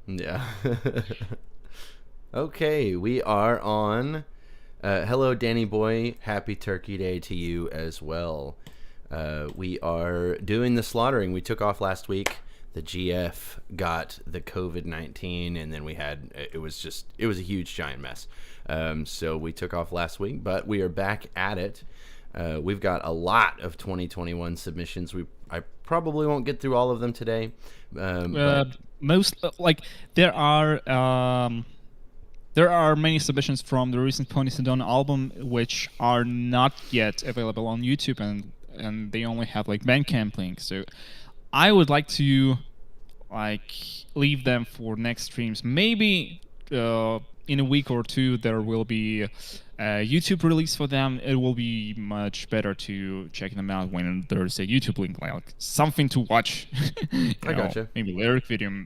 Yeah. Okay, we are on. Hello, Danny Boy. Happy Turkey Day to you as well. We are doing the slaughtering. We took off last week. The GF got the COVID-19, and then we had it was a huge giant mess. So we took off last week, but we are back at it. We've got a lot of 2021 submissions. I probably won't get through all of them today. But there are many submissions from the recent Pony Sidon album which are not yet available on YouTube, and they only have like Bandcamp links. So I would like to leave them for next streams. Maybe in a week or two there will be a YouTube release for them. It will be much better to check them out when there's a YouTube link, like something to watch. I gotcha. Maybe lyric video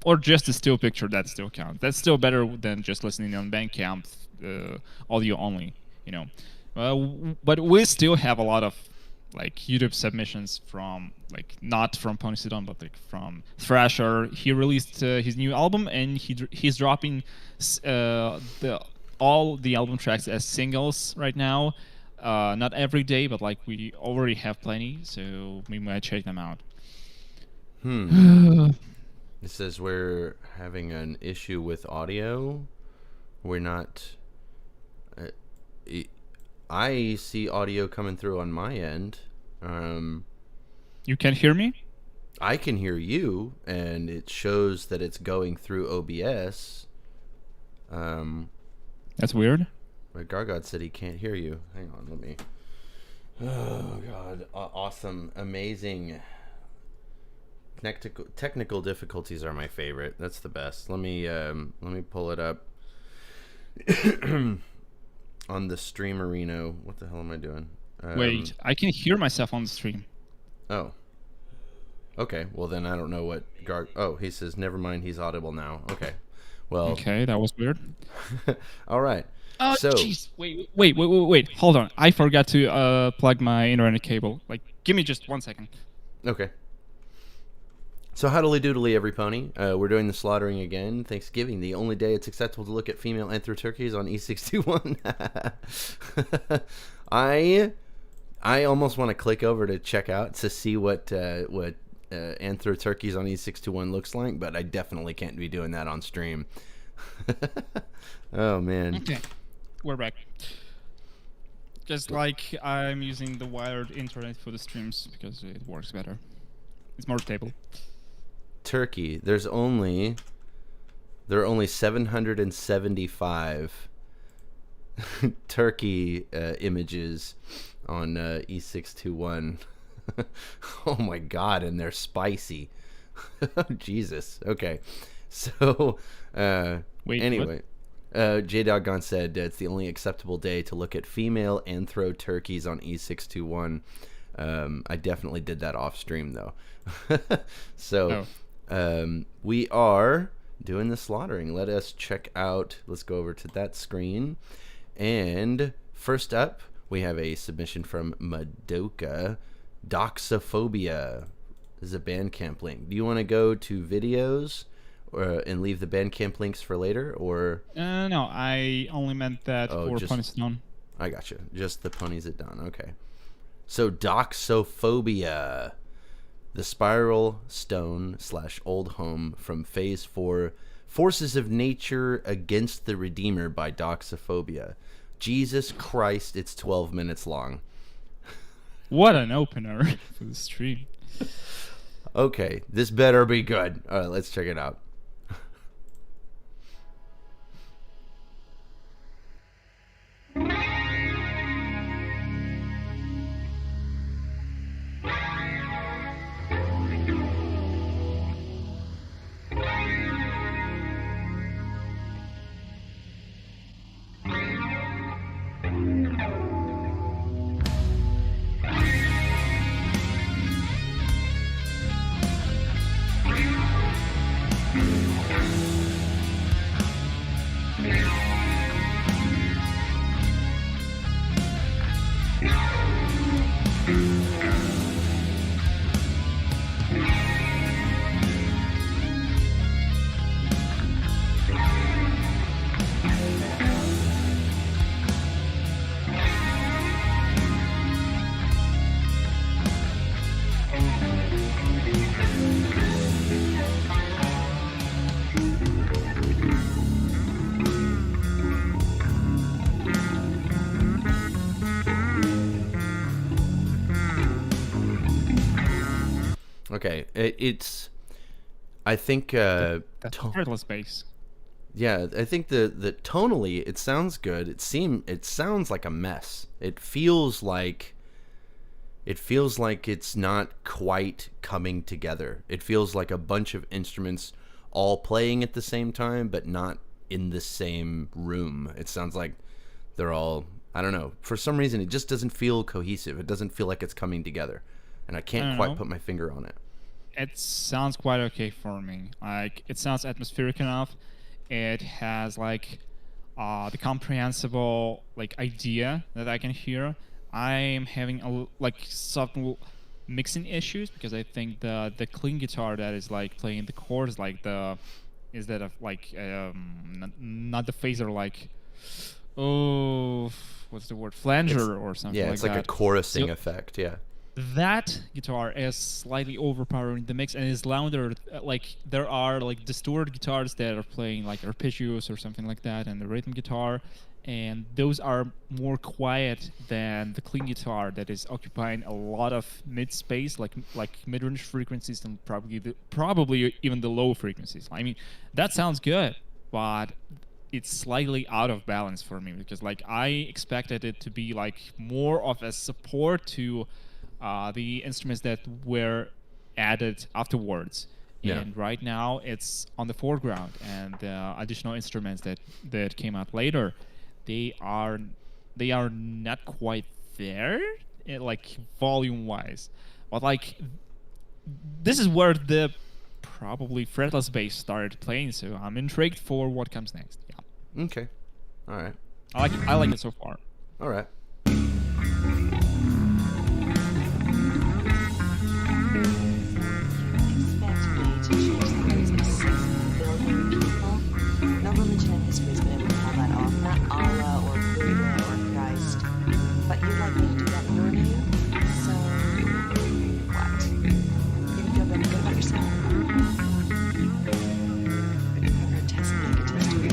or just a still picture. That still counts. That's still better than just listening on Bandcamp audio only. But we still have a lot of YouTube submissions from not from Pony Sidon, but from Thrasher. He released his new album, and he's dropping all the album tracks as singles right now. Not every day, but we already have plenty, so we might check them out. It says we're having an issue with audio. We're not. I see audio coming through on my end. You can hear me? I can hear you, and it shows that it's going through OBS. That's weird. Gargod said he can't hear you. Hang on, let me. Oh God! Awesome, amazing. Technical difficulties are my favorite. That's the best. Let me pull it up. On the Streamerino. What the hell am I doing? Wait, I can hear myself on the stream. Oh. Okay, well then I don't know what Oh, he says never mind, he's audible now. Okay. Well. Okay, that was weird. All right. Oh, jeez. Wait. Hold on. I forgot to plug my internet cable. Give me just 1 second. Okay. So howdly doodly, every pony. We're doing the slaughtering again. Thanksgiving, the only day it's acceptable to look at female anther turkeys on E621. I almost want to click over to check out to see what anther turkeys on E621 looks like, but I definitely can't be doing that on stream. Oh man. Okay, we're back. Just I'm using the wired internet for the streams because it works better. It's more stable. Turkey. There are only 775 turkey images on E621. Oh my God, and they're spicy. Jesus. Okay. So anyway, J-Doggon said it's the only acceptable day to look at female anthro turkeys on E621. I definitely did that off stream though. So we are doing the slaughtering. Let us check out. Let's go over to that screen. And first up, we have a submission from Madoka. Doxophobia. This is a Bandcamp link. Do you want to go to videos and leave the Bandcamp links for later, or? No, I only meant that for Pony Sidon. I got you. Just the Ponies at Dawn. Okay. So Doxophobia. The Spiral Stone / Old Home from Phase 4, Forces of Nature Against the Redeemer by Doxophobia. Jesus Christ, it's 12 minutes long. What an opener for the stream. Okay, this better be good. All right, let's check it out. It's. I think. That's fretless bass. Yeah, I think the tonally it sounds good. It sounds like a mess. It feels like it's not quite coming together. It feels like a bunch of instruments all playing at the same time, but not in the same room. It sounds like they're all, I don't know, for some reason it just doesn't feel cohesive. It doesn't feel like it's coming together, and I can't quite put my finger on it. It sounds quite okay for me. Like, it sounds atmospheric enough. It has like the comprehensible like idea that I can hear. I'm having some mixing issues because I think the clean guitar that is like playing the chords like instead of like not the phaser, like, what's the word, flanger or something like that. Yeah, it's like a chorusing effect. Yeah. That guitar is slightly overpowering the mix and is louder. Like, there are like distorted guitars that are playing like arpeggios or something like that, and the rhythm guitar, and those are more quiet than the clean guitar that is occupying a lot of mid space, like mid-range frequencies, and probably even the low frequencies. I mean, that sounds good, but it's slightly out of balance for me because like I expected it to be like more of a support to the instruments that were added afterwards. Yeah. And right now it's on the foreground, and the additional instruments that came out later, they are not quite there, like volume wise. But like, this is where the probably fretless bass started playing, so I'm intrigued for what comes next. Yeah. Okay. All right. I like it so far. All right. No religion in history has been able to pull that off. Not Allah or Buddha or Christ. But you'd like me to do that in your name? So, what? You can feel really good about yourself? Have her test me, I can test you.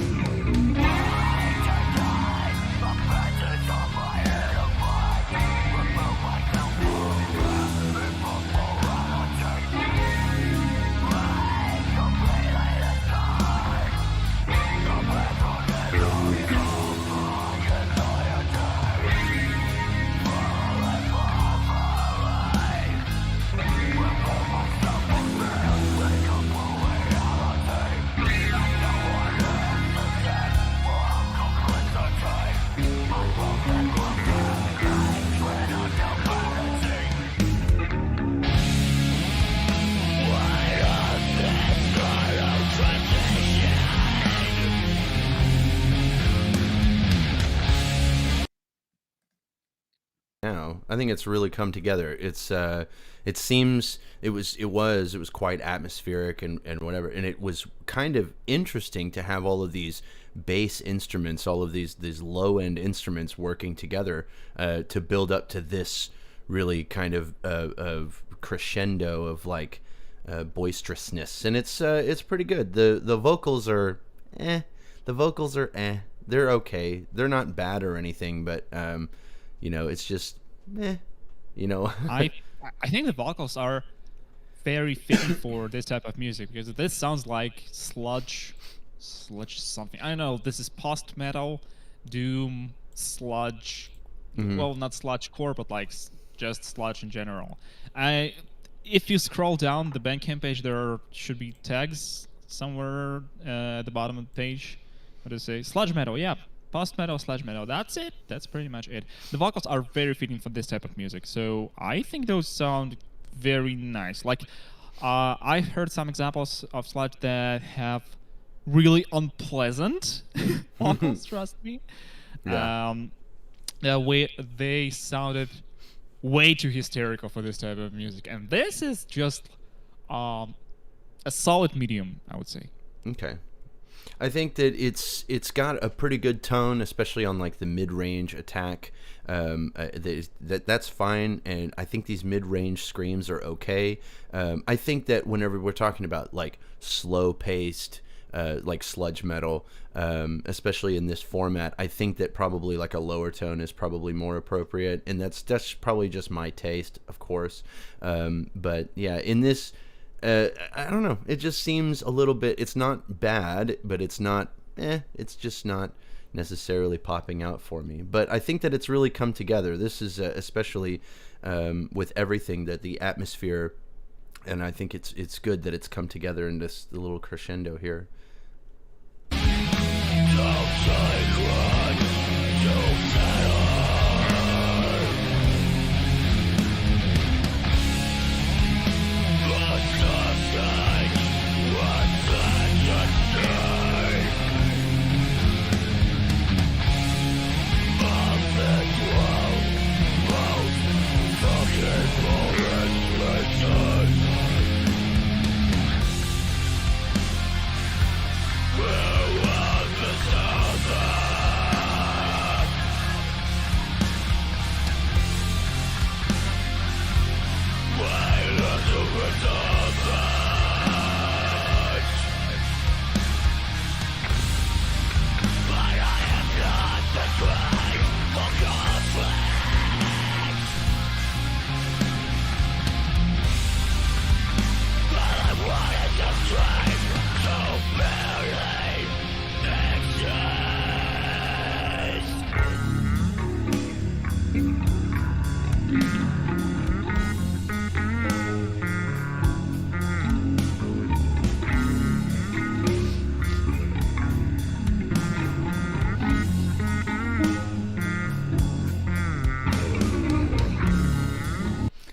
Now I think it's really come together. It's it seems it was quite atmospheric and whatever, and it was kind of interesting to have all of these bass instruments, all of these low end instruments working together to build up to this really kind of crescendo of like boisterousness, and it's pretty good. The vocals are they're okay. They're not bad or anything, but it's just I think the vocals are very fitting for this type of music because this sounds like sludge something. I don't know. This is post-metal, doom, sludge. Mm-hmm. Well, not sludge core, but like just sludge in general. If you scroll down the Bandcamp page, there should be tags somewhere at the bottom of the page. What does it say? Sludge metal, yeah. Post-metal, sludge metal. That's it. That's pretty much it. The vocals are very fitting for this type of music, so I think those sound very nice. Like, I've heard some examples of sludge that have really unpleasant vocals, trust me. Yeah. The way they sounded way too hysterical for this type of music, and this is just a solid medium, I would say. Okay. I think that it's got a pretty good tone, especially on like the mid-range attack. That's fine, and I think these mid-range screams are okay. I think that whenever we're talking about like slow-paced, like sludge metal, especially in this format, I think that probably like a lower tone is probably more appropriate, and that's probably just my taste, of course. But yeah, in this I don't know. It just seems a little bit. It's not bad, but it's not. It's just not necessarily popping out for me. But I think that it's really come together. This is especially with everything that the atmosphere, and I think it's good that it's come together in this little crescendo here.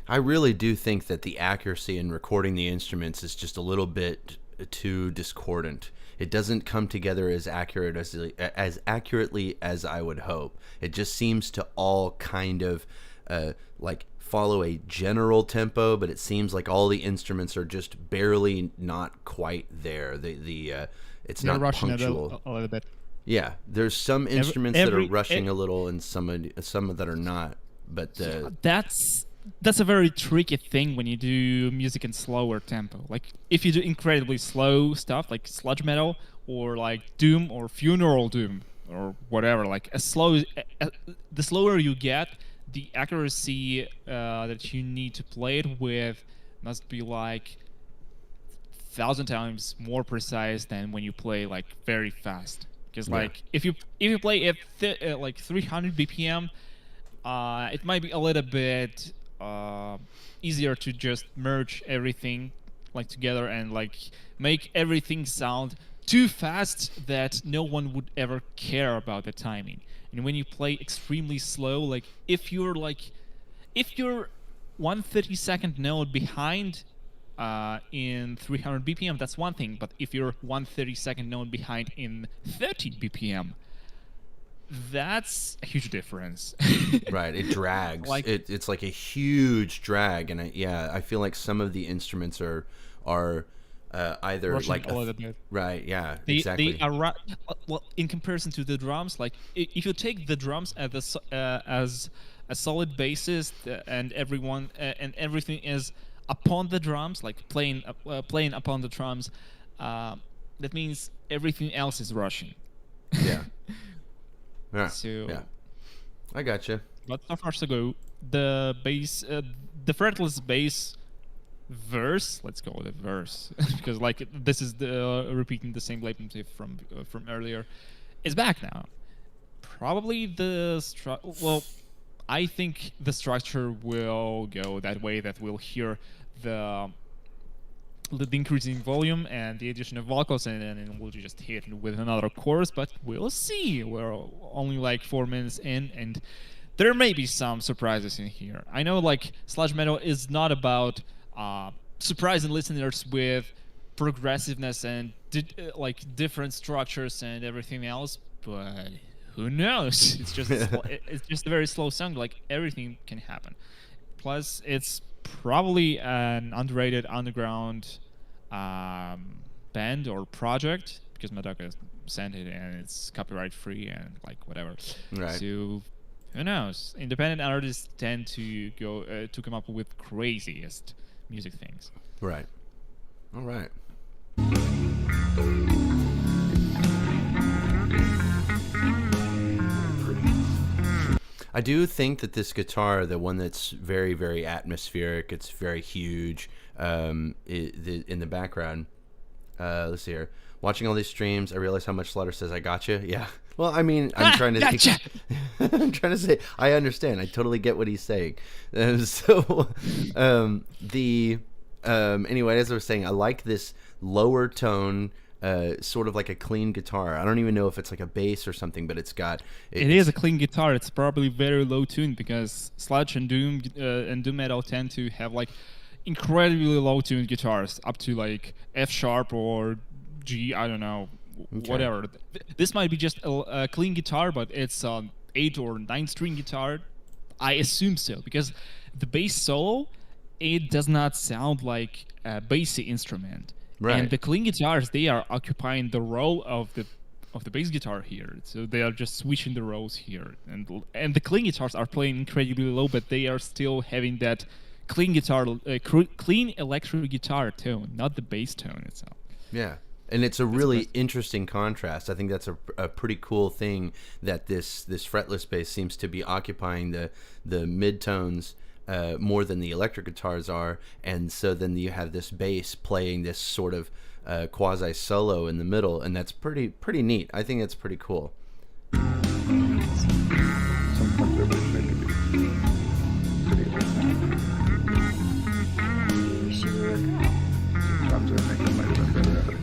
I really do think that the accuracy in recording the instruments is just a little bit too discordant. It doesn't come together as accurately as I would hope. It just seems to all kind of like follow a general tempo, but it seems like all the instruments are just barely not quite there. It's They're not rushing punctual. a little bit. Yeah, there's some instruments that are rushing a little, and some that are not. But that's a very tricky thing when you do music in slower tempo. Like if you do incredibly slow stuff like sludge metal or like doom or funeral doom or whatever, like the slower you get, the accuracy that you need to play it with must be like 1,000 times more precise than when you play like very fast. Because like if you play at like 300 BPM, it might be a little bit easier to just merge everything like together and like make everything sound too fast that no one would ever care about the timing. And when you play extremely slow, like if you're 1/32nd note behind in 300 BPM, that's one thing. But if you're 1/32nd note behind in 30 BPM, that's a huge difference. Right, it drags. It's like a huge drag, and I feel like some of the instruments are either rushing like a little bit. Right, yeah, exactly. They are well in comparison to the drums. Like if you take the drums as a solid basis, and everything is upon the drums, like playing upon the drums, that means everything else is rushing. Yeah. Yeah. So, yeah, I gotcha. But so far so good. The bass, the fretless bass verse. Let's call it a verse because like this is the repeating the same leitmotif from earlier. Is back now. Probably I think the structure will go that way. That we'll hear the increasing volume and the addition of vocals, and then we'll just hit with another chorus, but we'll see. We're only like 4 minutes in, and there may be some surprises in here. I know like sludge metal is not about surprising listeners with progressiveness and different structures and everything else, but who knows? It's just it's just a very slow song. Like everything can happen. Plus, it's probably an underrated underground band or project because Majaka sent it and it's copyright free and like whatever. Right. So who knows? Independent artists tend to go to come up with craziest music things. Right. All right. I do think that this guitar, the one that's very, very atmospheric, it's very huge, in the background. Let's see here. Watching all these streams, I realize how much Slaughter says I gotcha. Yeah. Well, I mean, I'm trying to gotcha. I'm trying to say I understand. I totally get what he's saying. Anyway, as I was saying, I like this lower tone, sort of like a clean guitar. I don't even know if it's like a bass or something, but it is a clean guitar. It's probably very low tuned because sludge and doom metal tend to have like incredibly low tuned guitars up to like F sharp or G. I don't know, whatever. This might be just a clean guitar, but it's an 8 or 9 string guitar. I assume so because the bass solo, it does not sound like a bassy instrument. Right. And the clean guitars, they are occupying the role of the bass guitar here. So they are just switching the roles here. And the clean guitars are playing incredibly low, but they are still having that clean guitar, clean electric guitar tone, not the bass tone itself. Yeah. And it's a really interesting contrast. I think that's a pretty cool thing that this fretless bass seems to be occupying the midtones more than the electric guitars are, and so then you have this bass playing this sort of quasi solo in the middle, and that's pretty neat. I think it's pretty cool. Sometimes I wish I could be pretty like that. Wish you were a girl. Sometimes I think I might have been better at it.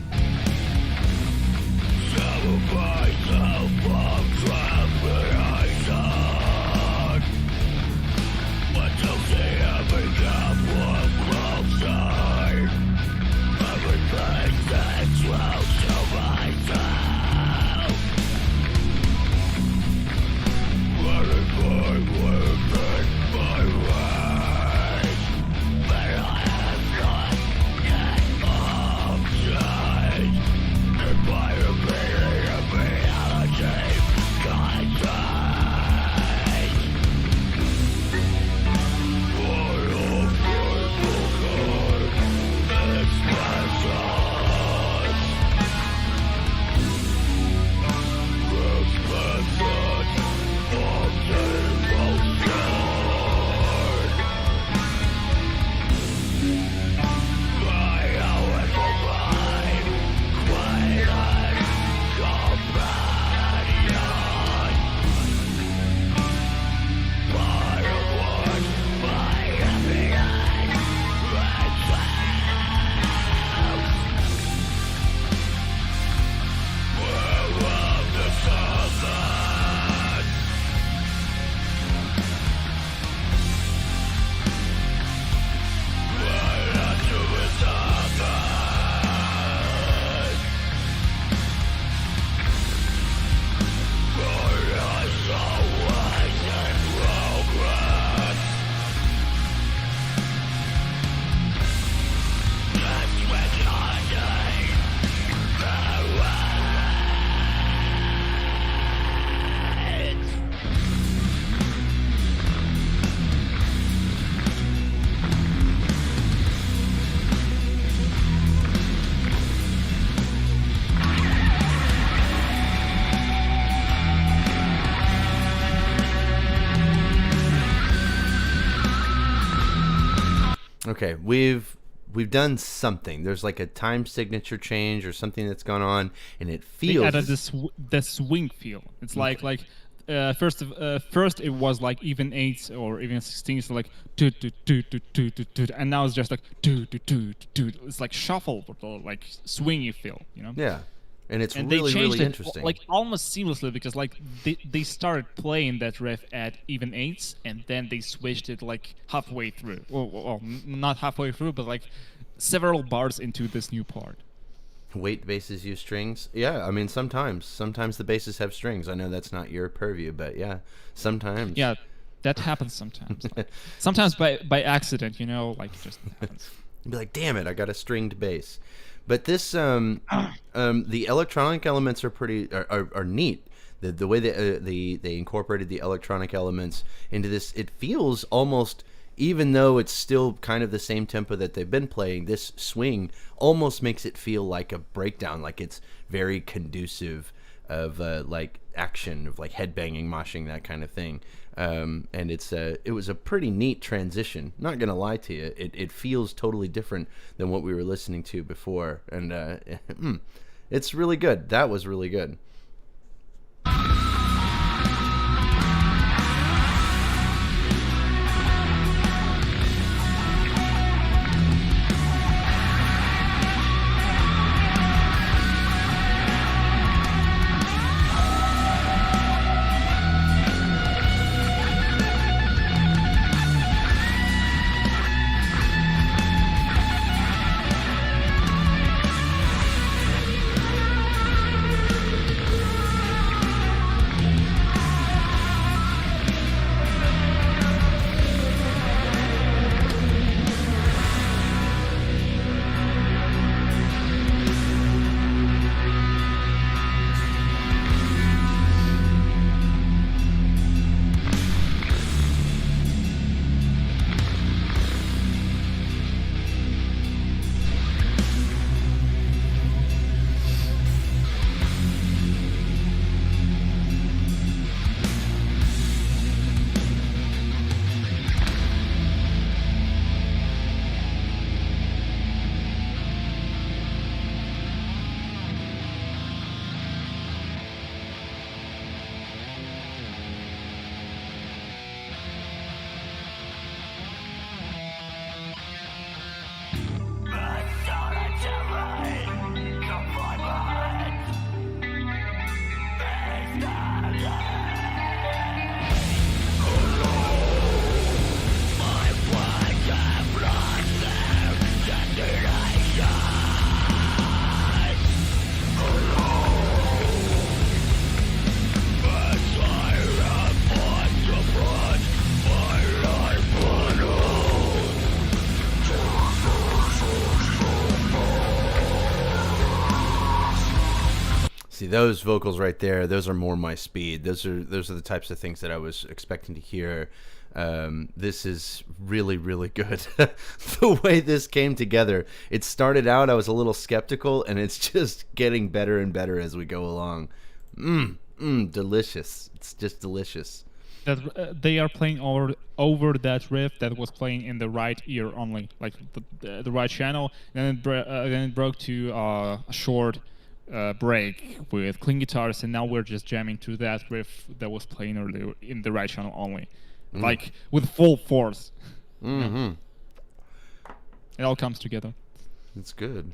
Okay, we've done something. There's like a time signature change or something that's gone on, and it feels. They added the swing feel. It's like first it was like even 8s or even 16s, so like do, and now it's just like do. It's like shuffle or like swingy feel, you know? Yeah. And it's and really, they changed really it, interesting. like almost seamlessly, because like they started playing that riff at even 8s, and then they switched it like halfway through. Well, not halfway through, but like several bars into this new part. Weight basses use strings. Yeah, I mean sometimes the basses have strings. I know that's not your purview, but yeah, sometimes. Yeah, that happens sometimes. Like, sometimes by accident, you know, like it just happens. You'd be like, damn it, I got a stringed bass. But this, the electronic elements are pretty are neat. The way they incorporated the electronic elements into this, it feels almost, even though it's still kind of the same tempo that they've been playing, this swing almost makes it feel like a breakdown, like it's very conducive of like action, of like headbanging, moshing, that kind of thing. And it was a pretty neat transition. Not gonna lie to you, it feels totally different than what we were listening to before, and it's really good. That was really good. Those vocals right there, those are more my speed. Those are the types of things that I was expecting to hear. This is really, really good. The way this came together, it started out, I was a little skeptical, and it's just getting better and better as we go along. Delicious. It's just delicious. That they are playing over that riff that was playing in the right ear only, like the right channel, and then it broke to a short break with clean guitars, and now we're just jamming to that riff that was playing earlier in the right channel only, like with full force. It all comes together. It's good.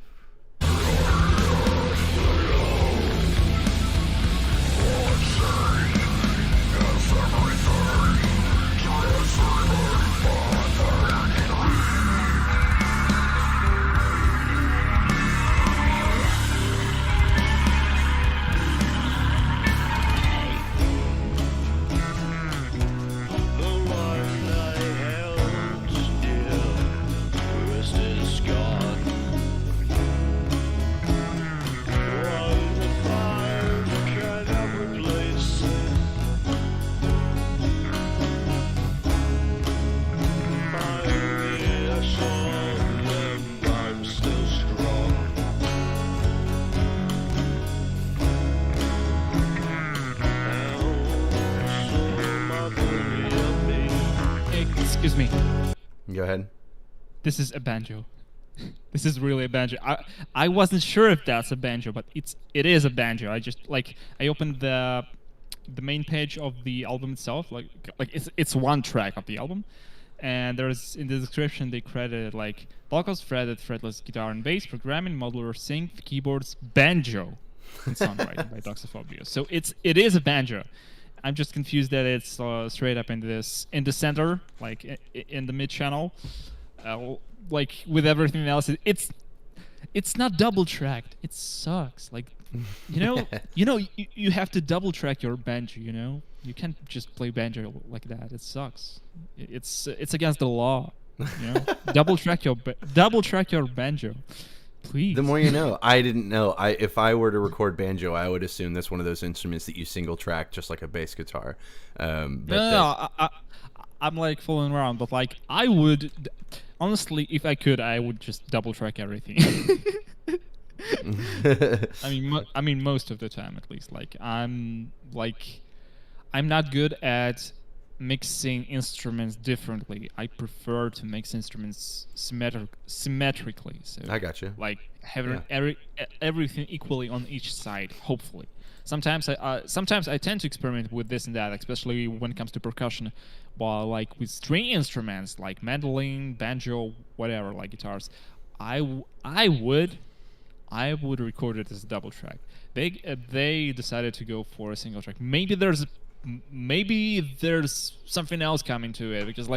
Excuse me. Go ahead. This is a banjo. This is really a banjo. I wasn't sure if that's a banjo, but it is a banjo. I opened the main page of the album itself, like it's one track of the album, and there's in the description they credited like vocals, fretted, fretless guitar and bass, programming, modular synth, keyboards, banjo, and songwriting by Doxophobia. So it is a banjo. I'm just confused that it's straight up in the center, like in the mid channel, like with everything else. It's not double tracked. It sucks. Like, you have to double track your banjo. You can't just play banjo like that. It sucks. It's against the law. Double track your banjo. Please. The more you know. I didn't know. If I were to record banjo, I would assume that's one of those instruments that you single track just like a bass guitar. No, I'm like fooling around, but like I would honestly, if I could, I would just double track everything. I mean, most of the time at least. I'm not good at mixing instruments differently. I prefer to mix instruments symmetrically. So I got you. Like having everything equally on each side. Hopefully, sometimes I tend to experiment with this and that, especially when it comes to percussion. While like with string instruments like mandolin, banjo, whatever, like guitars, I would record it as a double track. They decided to go for a single track. Maybe there's something else coming to it, because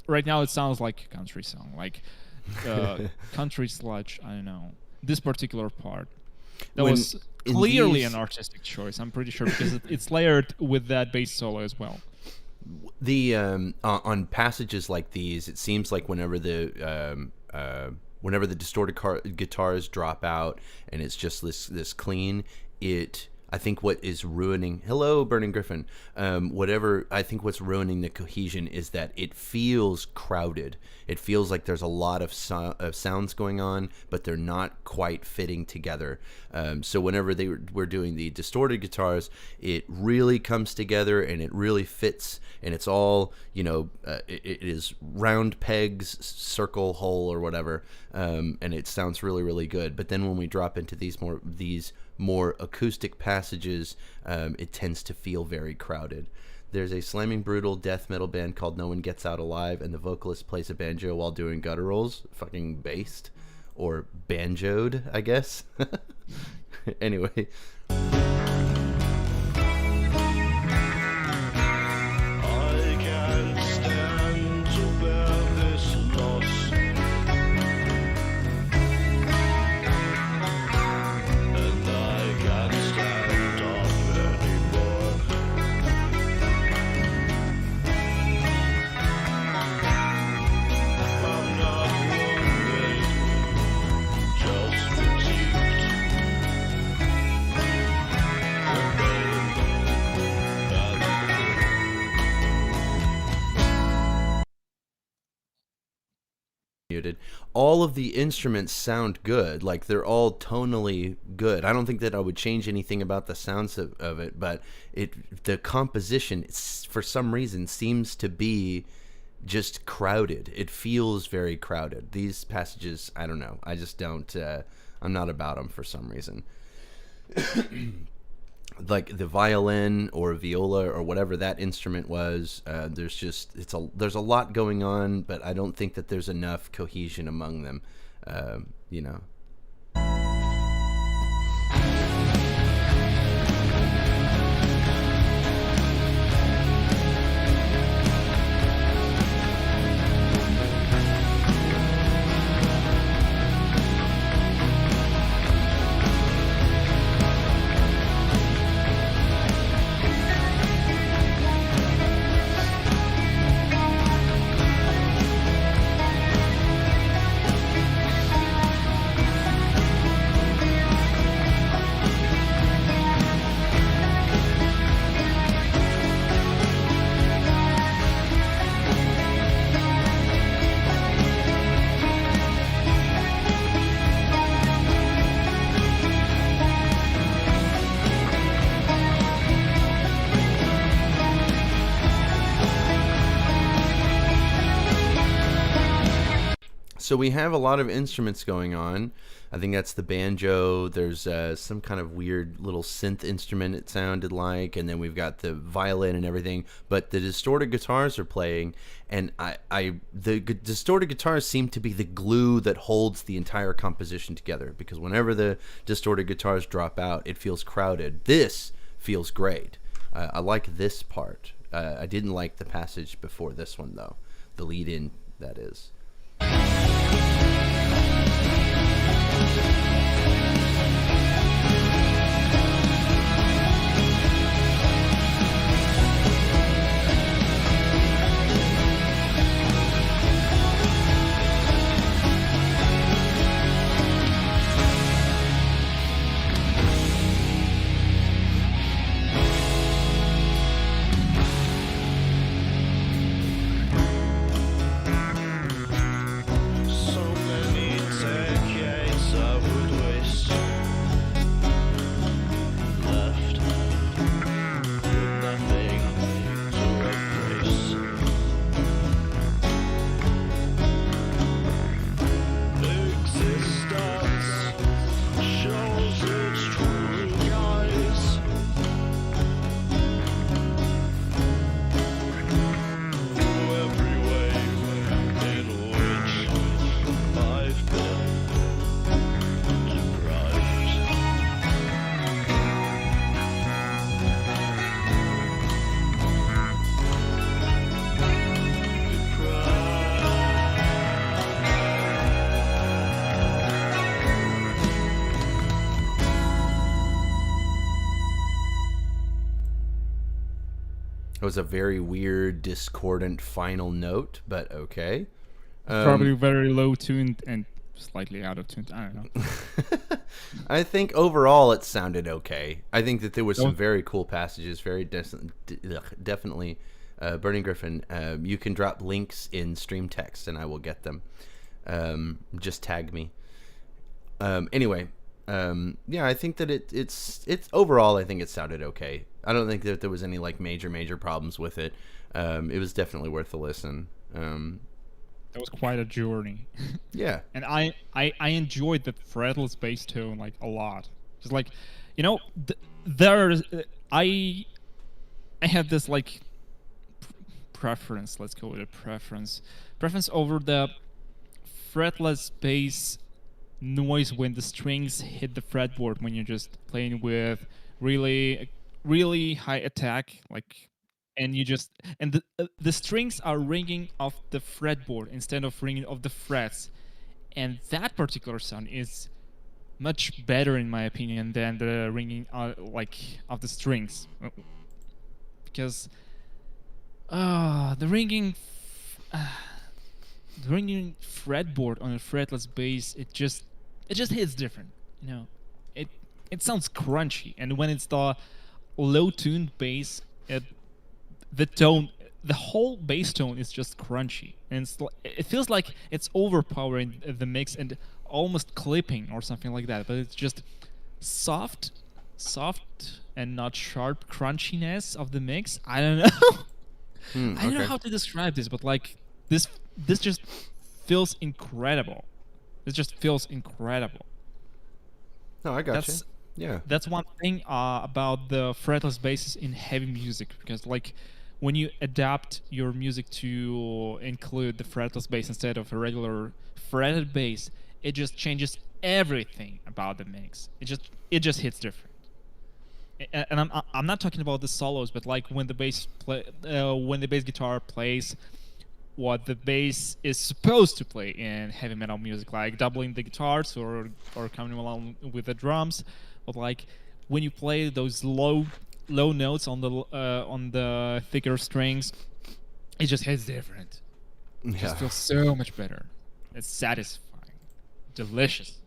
right now it sounds like a country song, like country sludge. I don't know, this particular part that was clearly an artistic choice, I'm pretty sure, because it's layered with that bass solo as well. The on passages like these, it seems like whenever the distorted guitars drop out and it's just this clean, I think what is ruining, hello Burning Gryphon, I think what's ruining the cohesion is that it feels crowded. It feels like there's a lot of sounds going on, but they're not quite fitting together. So whenever we're doing the distorted guitars, it really comes together and it really fits, and it's all, it is round pegs, circle, hole, or whatever, and it sounds really, really good. But then when we drop into these more acoustic passages, it tends to feel very crowded. There's a slamming brutal death metal band called No One Gets Out Alive, and the vocalist plays a banjo while doing gutturals. Fucking based. Or banjoed, I guess. Anyway. All of the instruments sound good, like they're all tonally good. I don't think that I would change anything about the sounds of it, but the composition, for some reason, seems to be just crowded. It feels very crowded. These passages, I don't know. I just don't. I'm not about them for some reason. Like the violin or viola or whatever that instrument was, there's a lot going on, but I don't think that there's enough cohesion among them. So we have a lot of instruments going on. I think that's the banjo. There's some kind of weird little synth instrument, it sounded like, and then we've got the violin and everything. But the distorted guitars are playing, and the distorted guitars seem to be the glue that holds the entire composition together. Because whenever the distorted guitars drop out, it feels crowded. This feels great. I like this part. I didn't like the passage before this one, though. The lead-in, that is. So many decades I would was a very weird, discordant final note, but okay. Probably very low tuned and slightly out of tune. I don't know. I think overall it sounded okay. I think that there was some very cool passages, definitely. Burning Gryphon, you can drop links in stream text and I will get them. Just tag me. Anyway, yeah, I think that it's overall, I think it sounded okay. I don't think that there was any like major problems with it. It was definitely worth a listen. That was quite a journey. Yeah. And I enjoyed the fretless bass tone like a lot. Just like, you know, I have this like preference. Let's call it a preference over the fretless bass noise when the strings hit the fretboard when you're just playing with really high attack, like, and the strings are ringing off the fretboard instead of ringing off the frets, and that particular sound is much better in my opinion than the ringing like of the strings, because the ringing fretboard on a fretless bass, it just hits different, you know. It sounds crunchy, and when it's the low tuned bass, the whole bass tone is just crunchy, and it feels like it's overpowering the mix and almost clipping or something like that. But it's just soft and not sharp crunchiness of the mix. I don't know. I don't know how to describe this, but like this just feels incredible. This just feels incredible. No, I got you. Yeah. That's one thing about the fretless basses in heavy music, because like when you adapt your music to include the fretless bass instead of a regular fretted bass, it just changes everything about the mix. It just hits different. And I'm not talking about the solos, but like when the bass guitar plays what the bass is supposed to play in heavy metal music, like doubling the guitars or coming along with the drums, but like when you play those low notes on the thicker strings, it just hits different. It just feels so much better. It's satisfying, delicious.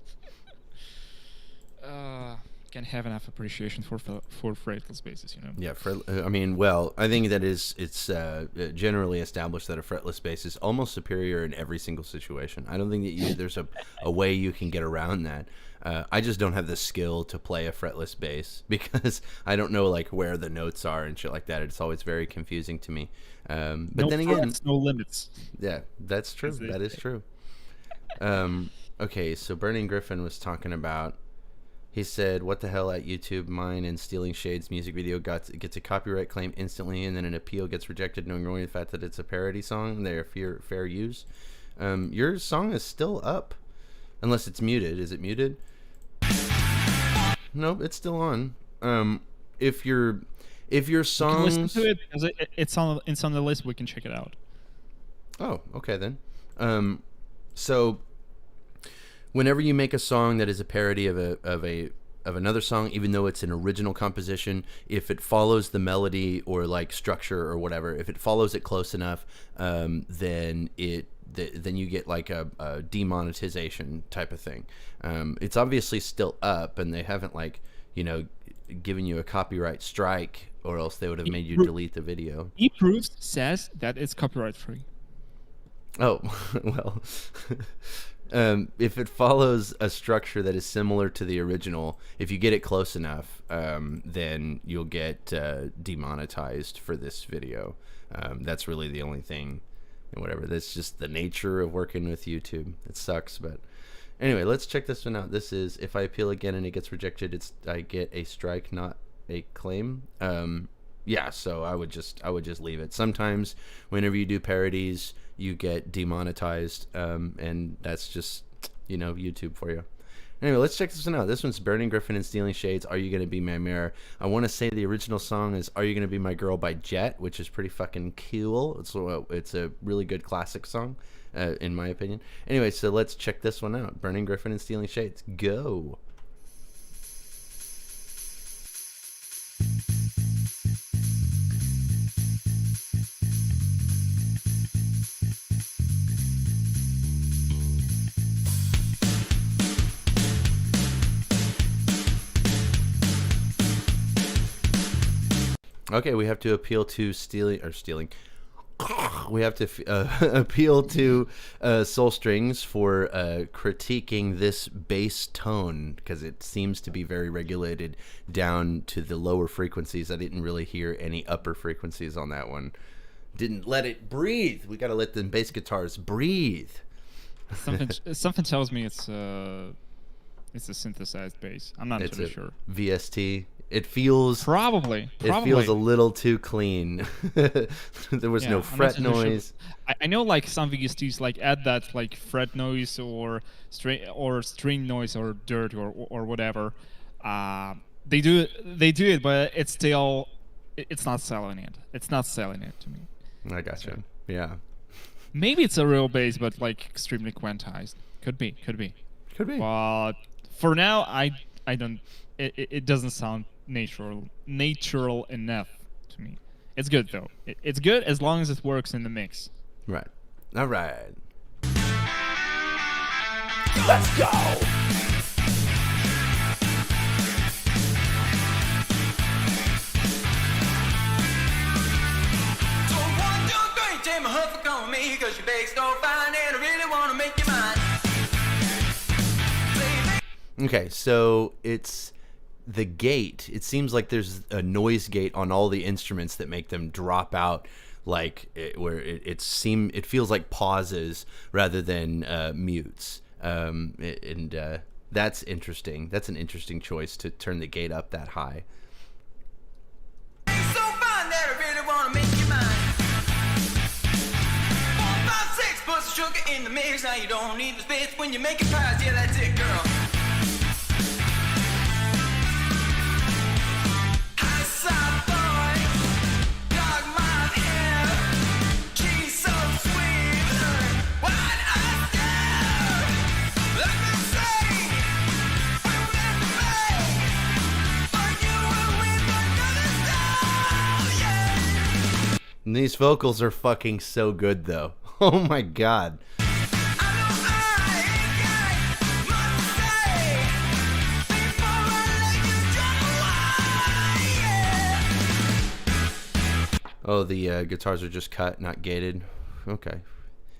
Can't have enough appreciation for fretless basses, you know. Yeah, I mean, well, I think that it's generally established that a fretless bass is almost superior in every single situation. I don't think that there's a way you can get around that. I just don't have the skill to play a fretless bass because I don't know like where the notes are and shit like that. It's always very confusing to me. But no then again, frets, no limits. Yeah, that's true. That is true. Okay, so Burning Gryphon was talking about. He said, "What the hell at YouTube? Mine and Stealing Shade's music video gets a copyright claim instantly, and then an appeal gets rejected, knowing only the fact that it's a parody song. They're fair use. Your song is still up, unless it's muted. Is it muted? Nope, it's still on. If your song, listen to it because it's on the list. We can check it out. Oh, okay then. So." Whenever you make a song that is a parody of another song, even though it's an original composition, if it follows the melody or like structure or whatever, if it follows it close enough, then you get like a demonetization type of thing. It's obviously still up, and they haven't like given you a copyright strike, or else they would have made you delete the video. eProofs says that it's copyright free. Oh well. If it follows a structure that is similar to the original, if you get it close enough, then you'll get demonetized for this video. That's really the only thing, and whatever. That's just the nature of working with YouTube. It sucks, but anyway, let's check this one out. This is if I appeal again and it gets rejected, I get a strike, not a claim. Yeah, so I would just leave it. Sometimes whenever you do parodies, you get demonetized, and that's just YouTube for you. Anyway, let's check this one out. This one's Burning Gryphon and Stealing Shades. Are You Gonna Be My Mare? I want to say the original song is Are You Gonna Be My Girl by Jet, which is pretty fucking cool. It's a really good classic song, in my opinion. Anyway, so let's check this one out. Burning Gryphon and Stealing Shades. Go. Okay, we have to appeal to stealing. We have to appeal to Soul Strings for critiquing this bass tone, because it seems to be very regulated down to the lower frequencies. I didn't really hear any upper frequencies on that one. Didn't let it breathe. We got to let the bass guitars breathe. Something tells me it's a synthesized bass. I'm not totally sure. VST. It feels probably. It feels a little too clean. There was no fret noise. Sure. I know like some VSTs like add that like fret noise or string noise or dirt or whatever. They do it, but it's still it's not selling it. It's not selling it to me. I gotcha. So, yeah. Maybe it's a real bass, but like extremely quantized. Could be. But for now, I don't. It doesn't sound natural enough to me. It's good though. It's good as long as it works in the mix. Right. All right. Let's go. Take my hoof on me, 'cause your bass don't find and I really want to make you mine. Okay, so it's the gate. It seems like there's a noise gate on all the instruments that make them drop out, like it feels like pauses rather than mutes. That's interesting. That's an interesting choice to turn the gate up that high. So fine that I really want to make you mine. 4, 5, 6, put some sugar in the mix. Now you don't need the space when you make it pies. Yeah, that's it, girl. And these vocals are fucking so good, though. Oh my god. Oh, the guitars are just cut, not gated. Okay,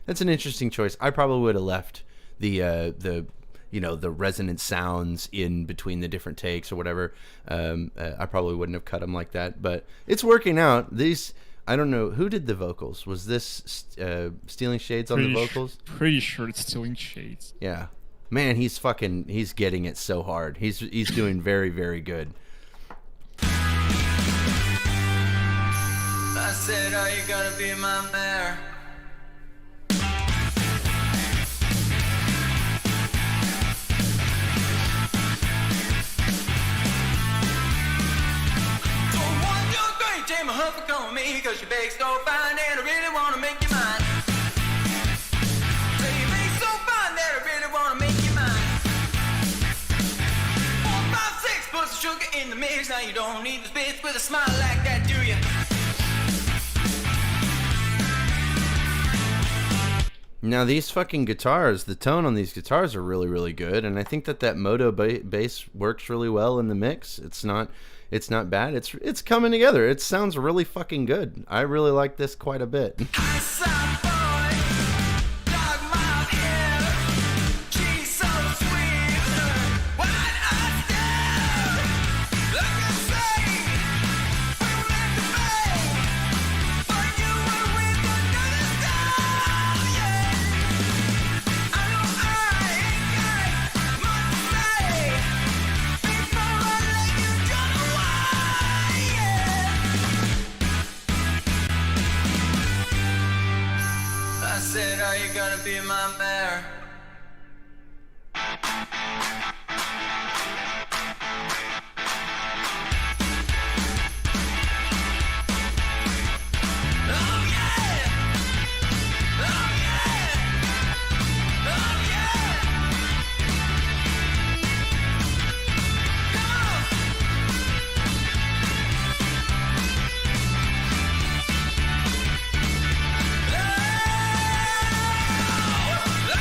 that's an interesting choice. I probably would have left the resonant sounds in between the different takes or whatever. I probably wouldn't have cut them like that, but it's working out. These. I don't know who did the vocals. Was this Stealing Shades on the vocals? Pretty sure it's Stealing Shades. Yeah, man, he's getting it so hard. He's doing very, very good. I said, are you gonna be my mare? Take my hoof on me, 'cause your bass so fine and I really want to make you mine. Say your bass so fine that I really want to make you mine. 4, 5, 6, put some sugar in the mix. Now you don't need the space with a smile like that, do you? Now these fucking guitars, the tone on these guitars are really, really good, and I think that Moto bass works really well in the mix. It's not bad. It's coming together. It sounds really fucking good. I really like this quite a bit. Are you gonna be my mare? Look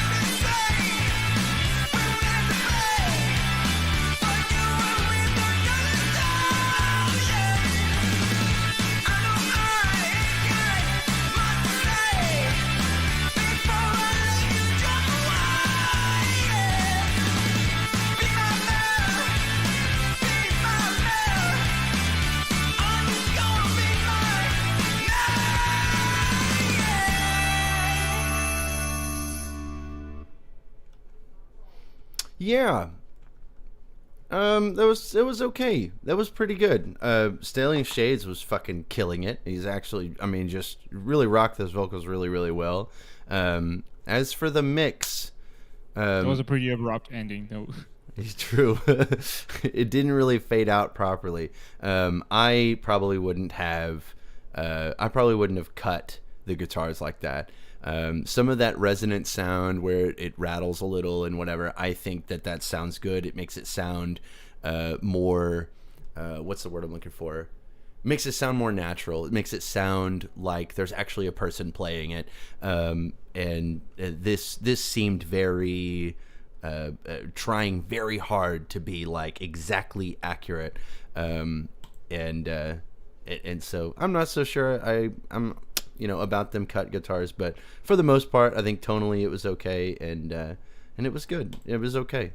Yeah. It was okay. That was pretty good. Stallion Shades was fucking killing it. He's actually, I mean, just really rocked those vocals really, really well. As for the mix, That was a pretty abrupt ending, though. it's true. It didn't really fade out properly. I probably wouldn't have cut the guitars like that. Some of that resonant sound where it rattles a little and whatever, I think that sounds good. It makes it sound more, what's the word I'm looking for? Makes it sound more natural. It makes it sound like there's actually a person playing it. And this seemed very, trying very hard to be like exactly accurate. And so I'm not so sure I'm about them cut guitars, but for the most part, I think tonally it was okay, and it was good. It was okay.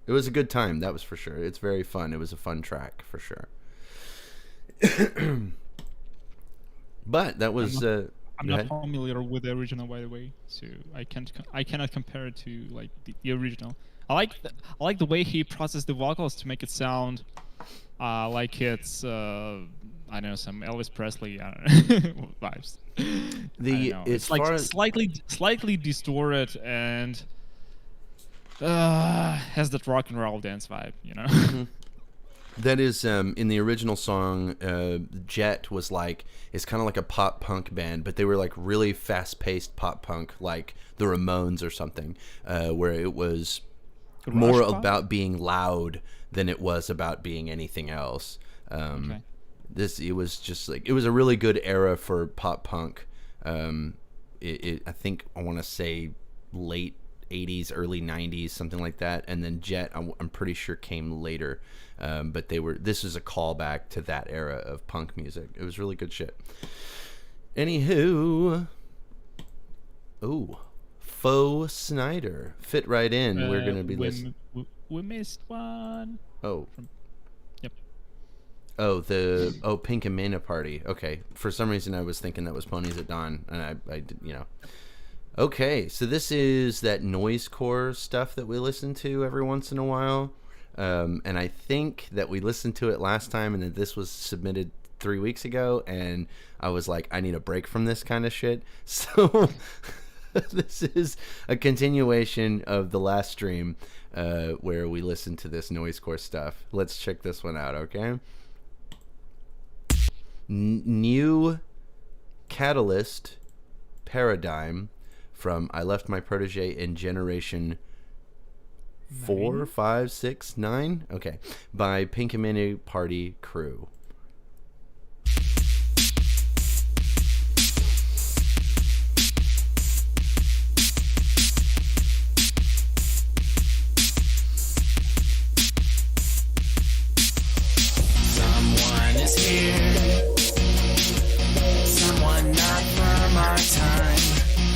It was a good time, that was for sure. It's very fun. It was a fun track for sure. But that was. I'm go not ahead. familiar with the original, by the way, so I cannot compare it to like the original. I like the way he processed the vocals to make it sound like it's I don't know, some Elvis Presley vibes. It's like far as- slightly distorted and has that rock and roll dance vibe, you know. Mm-hmm. That is, in the original song, Jet was like, it's kind of like a pop punk band, but they were like really fast paced pop punk, like the Ramones or something, where it was more Rush pop? about being loud than it was about being anything else. Okay. It was just like, it was a really good era for pop punk. I think I want to say late 80s, early 90s, something like that. And then Jet, I'm pretty sure came later. But this is a callback to that era of punk music. It was really good shit. Anywho, Faux Snyder fit right in. We're gonna be listening. We missed one. Oh. Yep. Pink and Mana Party. Okay. For some reason, I was thinking that was Ponies at Dawn, and I did, Okay, so this is that noisecore stuff that we listen to every once in a while. And I think that we listened to it last time, and that this was submitted 3 weeks ago, and I was like, I need a break from this kind of shit. So this is a continuation of the last stream where we listened to this noisecore stuff. Let's check this one out, okay? Neu KatalYst Paradigm from I Left My Protege in Generation 4, 5, 6, 9? Okay. By Pink and Mana Party Crew. Someone is here. Someone not from our time.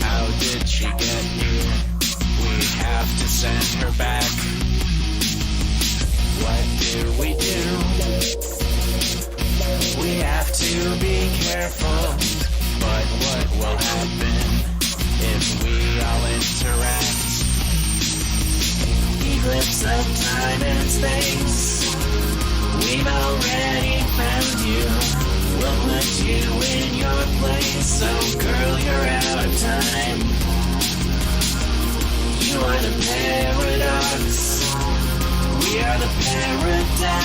How did she get here? We have to send her back. What do? We have to be careful. But what will happen if we all interact? Eclipse of time and space. We've already found you. We'll put you in your place. So girl, you're out of time. You are the paradox. We are the paradigm.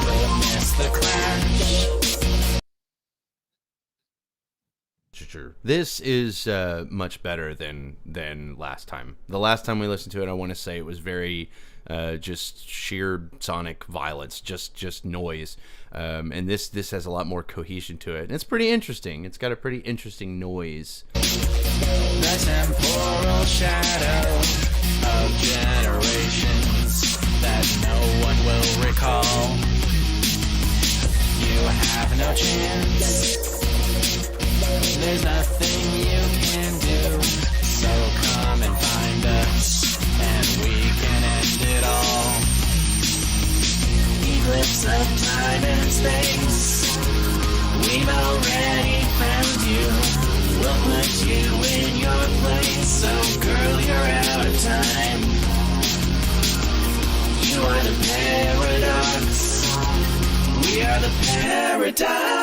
Witness the clash. This is much better than last time. The last time we listened to it, I want to say it was very just sheer sonic violence, just noise. And this has a lot more cohesion to it. And it's pretty interesting. It's got a pretty interesting noise. The temporal shadow of generations that no one will recall. You have no chance. There's nothing you can do. So come and find us, and we can end it all. Eclipse of time and space. We've already found you. We'll put you in your place. So girl, you're out of time. Enjoy the paradox. We are the paradox.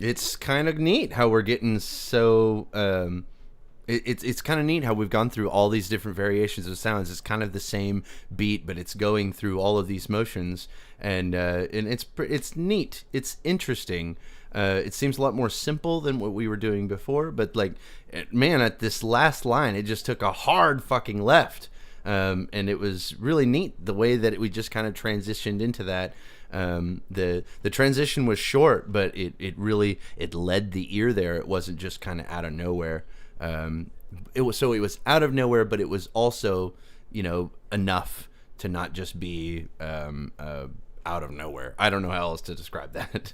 It's kind of neat how we're getting so it's kind of neat how we've gone through all these different variations of sounds. It's kind of the same beat, but it's going through all of these motions, and it's neat. It's interesting. It seems a lot more simple than what we were doing before, but like, man, at this last line, it just took a hard fucking left, and it was really neat the way that we just kind of transitioned into that. The transition was short, but it really led the ear there. It wasn't just kind of out of nowhere. It was out of nowhere, but it was also, enough to not just be out of nowhere. I don't know how else to describe that.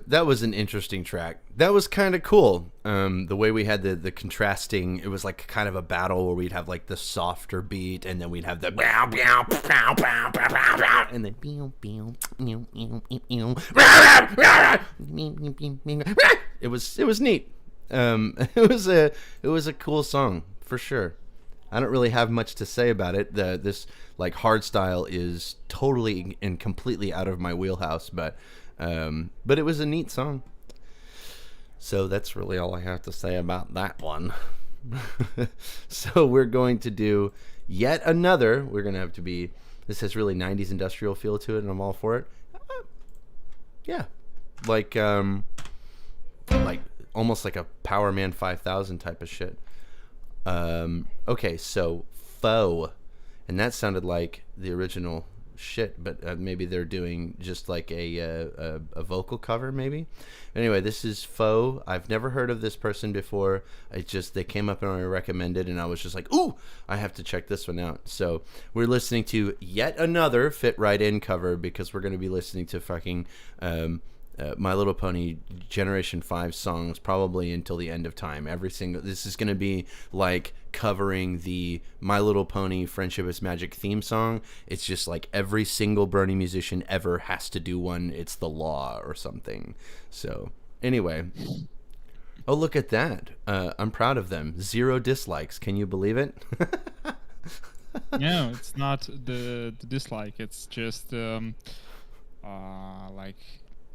That was an interesting track. That was kind of cool. The way we had the contrasting, it was like kind of a battle where we'd have like the softer beat, and then we'd have the and then it was neat. It was a cool song for sure. I don't really have much to say about it. This like hard style is totally and completely out of my wheelhouse, but it was a neat song. So that's really all I have to say about that one. So we're going to do yet another. We're going to have to be. This has really 90s industrial feel to it, and I'm all for it. Yeah, like almost like a Power Man 5000 type of shit. Okay, so Faux, and that sounded like the original shit, but maybe they're doing just like a vocal cover maybe. Anyway, this is Faux. I've never heard of this person before. They came up and I recommended, and I was just like, ooh, I have to check this one out. So we're listening to yet another fit right in cover, because we're going to be listening to fucking My Little Pony Generation 5 songs probably until the end of time. This is going to be like covering the My Little Pony Friendship is Magic theme song. It's just like every single Brony musician ever has to do one. It's the law or something. So anyway, oh, look at that. I'm proud of them. 0 dislikes. Can you believe it? No, it's not the dislike. It's just like,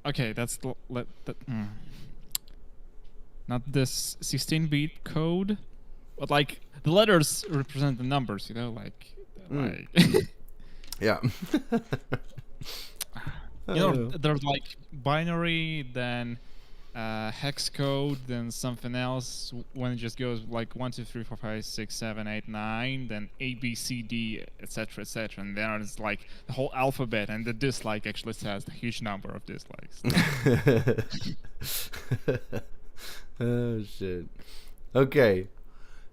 okay, that's not this 16-bit code, but like the letters represent the numbers, like yeah. There's like binary, then hex code, then something else when it just goes like 1 2 3 4 5 6 7 8 9, then A B C D, etc., etc., and then it's like the whole alphabet, and the dislike actually says a huge number of dislikes. Oh shit. Okay,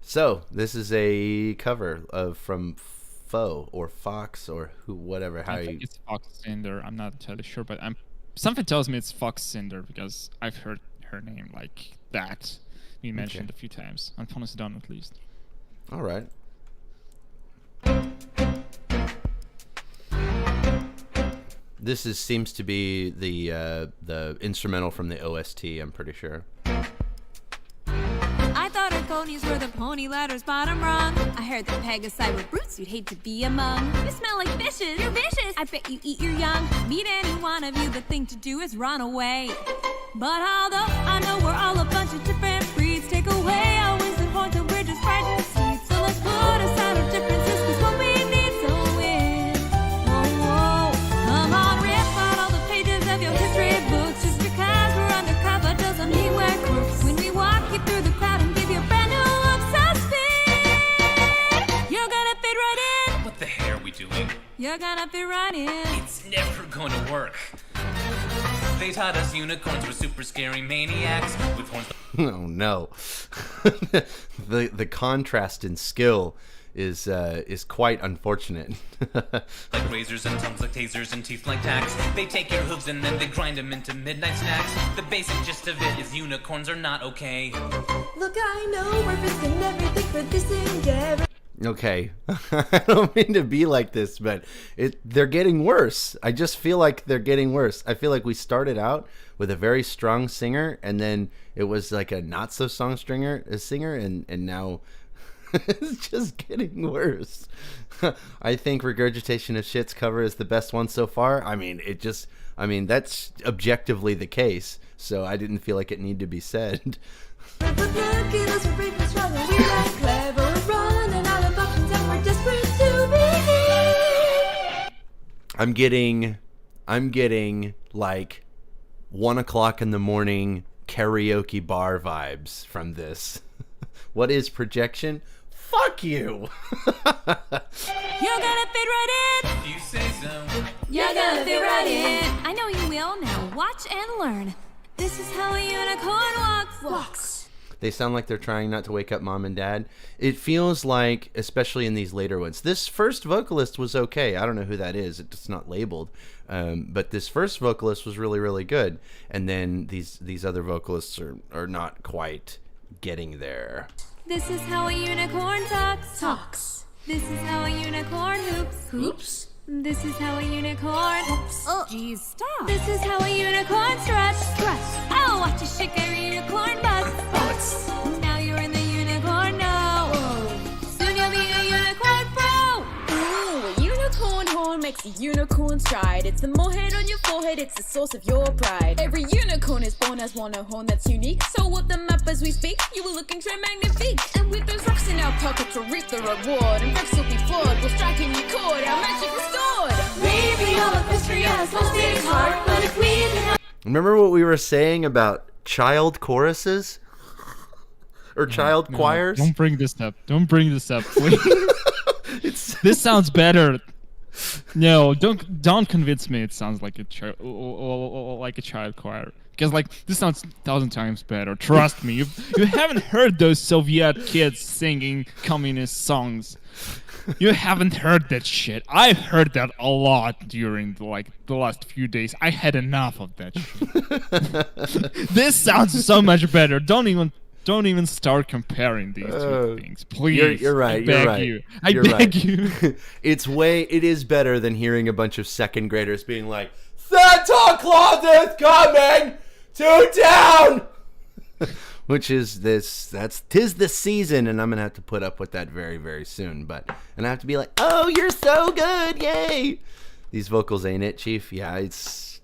so this is a cover from Faux or Fox or whatever. I think it's Fox Synder. I'm not entirely sure, but something tells me it's Fox Synder because I've heard her name like that. We mentioned a few times on Pony Sedona at least. All right. Seems to be the instrumental from the OST, I'm pretty sure. I thought our ponies were the pony ladder's bottom rung. I heard that Pegasi were brutes you'd hate to be among. You smell like fishes. You're vicious. I bet you eat your young. Meet any one of you, the thing to do is run away. But although I know we're all a bunch of different breeds, take away our wisdom horns and we're just frightened seeds. So let's put aside our differences, cause what we need's a win. Whoa, whoa. Come on, rip out all the pages of your history books. Just because we're undercover doesn't mean we're crooks. When we walk you through the crowd and give you a brand new look, so spin. You're gonna fit right in. What the hell are we doing? You're gonna fit right in. It's never gonna work. They taught us unicorns were super scary maniacs with horns. Oh no. The contrast in skill is quite unfortunate. Like razors and tongues like tasers and teeth like tacks. They take your hooves and then they grind them into midnight snacks. The basic gist of it is unicorns are not okay. Look, I know we're risking everything for this endeavor. Okay, I don't mean to be like this, but they're getting worse. I just feel like they're getting worse. I feel like we started out with a very strong singer, and then it was like a not so strong singer, and now it's just getting worse. I think Regurgitation of Shit's cover is the best one so far. I mean, that's objectively the case, so I didn't feel like it needed to be said. But look at us, we're brave and strong and we're like clever. We're running out of options and we're desperate to be. I'm getting like 1 o'clock in the morning karaoke bar vibes from this. What is projection? Fuck you. You're gonna fit right in. You say so. You're gonna fit right in. I know you will. Now watch and learn. This is how a unicorn walks. They sound like they're trying not to wake up mom and dad. It feels like, especially in these later ones, this first vocalist was okay. I don't know who that is. It's not labeled. But this first vocalist was really, really good. And then these other vocalists are not quite getting there. This is how a unicorn talks. This is how a unicorn hoops. This is how a unicorn hoops. Oh, geez, stop. This is how a unicorn struts. Oh, watch you shake a unicorn butts. Now you're in the unicorn now. Soon you'll be a unicorn pro. Ooh, a unicorn horn makes a unicorn stride. It's the morehead on your forehead, it's the source of your pride. Every unicorn is born as one, a horn that's unique. So what them up as we speak, you were looking très magnifique. And with those rocks in our pocket to reap the reward, and Rex will be flawed, we're striking your chord, our magic restored. Maybe all of history has lost its heart, but if we can... Remember what we were saying about child choruses? Or child choirs? Don't bring this up. Don't bring this up, please. This sounds better. No, don't convince me. It sounds like a child choir. Because this sounds 1,000 times better. Trust me. You haven't heard those Soviet kids singing communist songs. You haven't heard that shit. I've heard that a lot during the last few days. I had enough of that shit. This sounds so much better. Don't even start comparing these two things, please. You're right. I beg you. It is better than hearing a bunch of second graders being like, Santa Claus is coming to town. Which is tis the season, and I'm gonna have to put up with that very, very soon. And I have to be like, oh, you're so good, yay! These vocals ain't it, Chief? Yeah, it's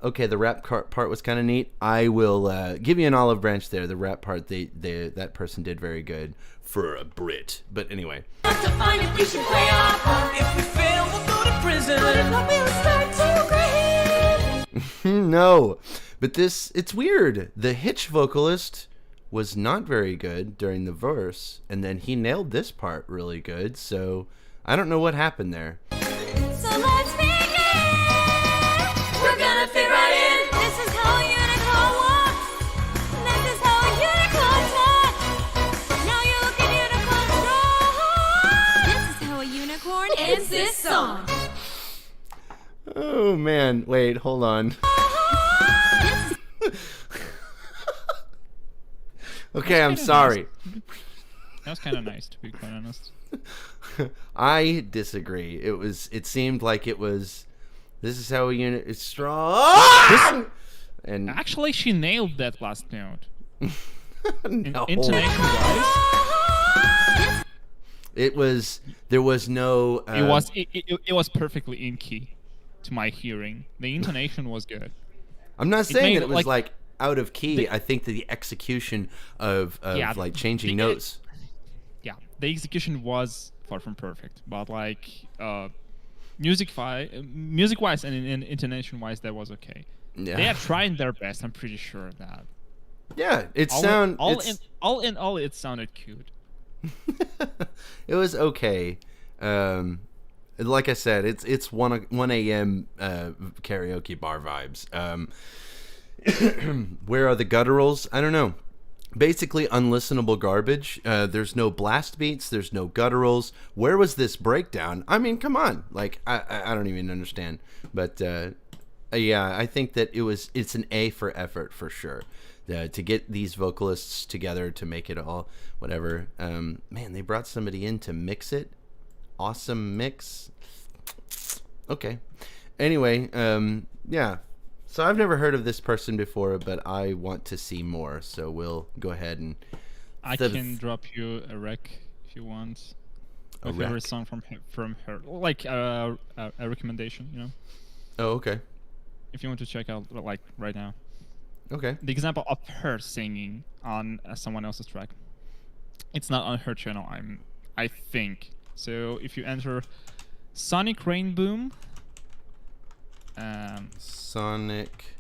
okay. The rap part was kind of neat. I will give you an olive branch there. The rap part, that person did very good for a Brit. But anyway. To find if we should play our part. If we fail, we'll go to prison. But if not, we'll start to grade. No. But it's weird. The Hitch vocalist was not very good during the verse, and then he nailed this part really good, so I don't know what happened there. So let's begin. We're gonna fit right in. This is how a unicorn walks. This is how a unicorn talks. Now you're looking unicorn strong. This is how a unicorn ends this song. Oh man, wait, hold on. Okay, I'm sorry. That was kind of nice, to be quite honest. I disagree. It seemed like it was. This is how a unit is strong. And Actually, she nailed that last note. no. Intonation-wise, It was. There was no. it was perfectly in key, to my hearing. The intonation was good. I'm not saying made that it was like out of key. I think that the execution of like changing notes. Yeah, the execution was far from perfect, but like music-wise and intonation-wise, that was okay. Yeah. They are trying their best. I'm pretty sure of that. Yeah, it All in all, it sounded cute. It was okay. Like I said, it's 1 a.m. Karaoke bar vibes. Where are the gutturals? I don't know. Basically unlistenable garbage. There's no blast beats. There's no gutturals. Where was this breakdown? I mean, come on. Like I don't even understand. But yeah, I think that it's an A for effort for sure. To get these vocalists together to make it all whatever. Man, they brought somebody in to mix it. Awesome mix. Okay. Anyway, yeah. So I've never heard of this person before, but I want to see more. So we'll go ahead and. I can drop you a rec if you want. A favorite rec? song from her, like a recommendation, you know. Oh, okay. If you want to check out, like right now. Okay. The example of her singing on someone else's track. It's not on her channel. I think. So if you enter Sonic Rainboom. Sonic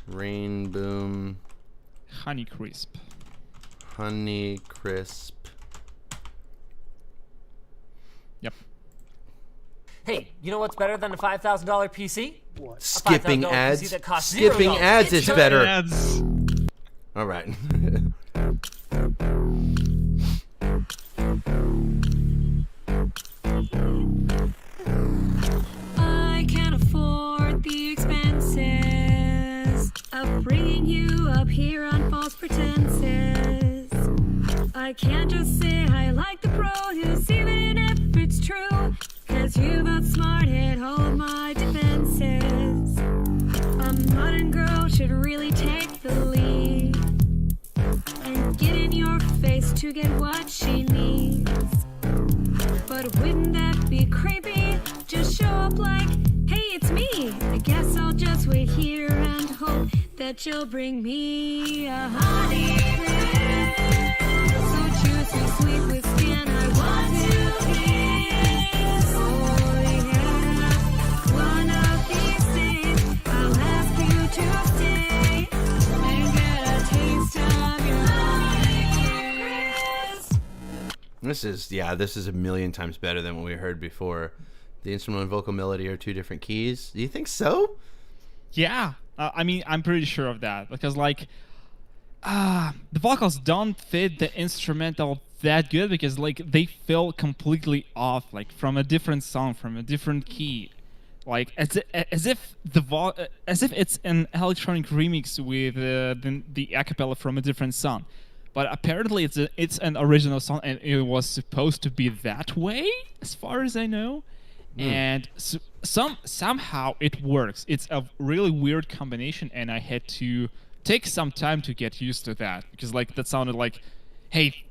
Rainboom. Honeycrisp. Honeycrisp. Yep. Hey, you know what's better than a $5,000 PC? What? Skipping $5,000 ads. PC that costs Skipping $0. ads is better. Ads. All right. I can't afford the expenses of bringing you up here on false pretenses. I can't just say I like the produce even if it's true, 'cause you've outsmarted all of my defenses. A modern girl should really take the lead and get in your face to get what she needs. But wouldn't that be creepy? Just show up like, hey, it's me. I guess I'll just wait here and hope that you'll bring me a honey crisp. So juicy, sweet with skin I want to kiss. Oh yeah, one of these days I'll ask you to stay and get a taste of your honey crisp. This is a million times better than what we heard before. The instrumental and vocal melody are 2 different keys. Do you think so? Yeah. I mean, I'm pretty sure of that because like the vocals don't fit the instrumental that good because like they feel completely off, like from a different song, from a different key, like as if it's an electronic remix with the acapella from a different song. But apparently it's an original song and it was supposed to be that way, as far as I know. And somehow it works. It's a really weird combination, and I had to take some time to get used to that because like that sounded like, hey,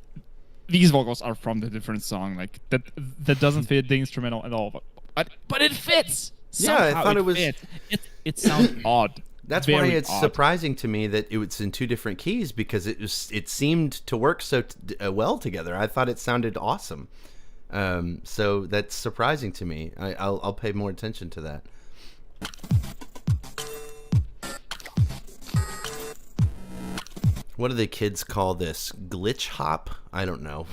these vocals are from the different song. Like that doesn't fit the instrumental at all. But it fits. Somehow I thought it was. It sounds odd. That's Very why it's odd. surprising to me that it was in 2 different keys because it seemed to work so well together. I thought it sounded awesome. So that's surprising to me. I'll pay more attention to that. What do the kids call this? Glitch hop? I don't know.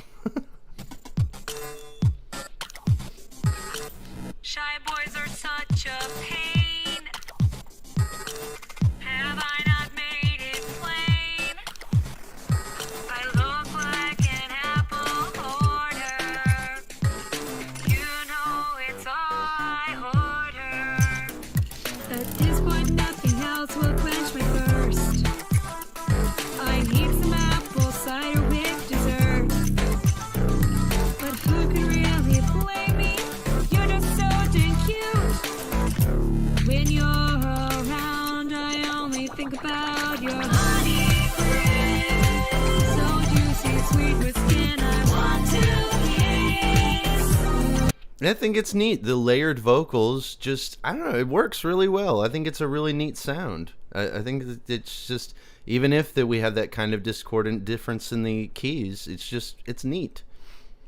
Shy boys are such a pain. Have I not made it plain? I look like an apple order. You know it's all I order. At this point, nothing else will quench my thirst. I need some apple cider with dessert. I think it's neat. The layered vocals just, I don't know, it works really well. I think it's a really neat sound. I think that it's just, even if that we have that kind of discordant difference in the keys, it's neat.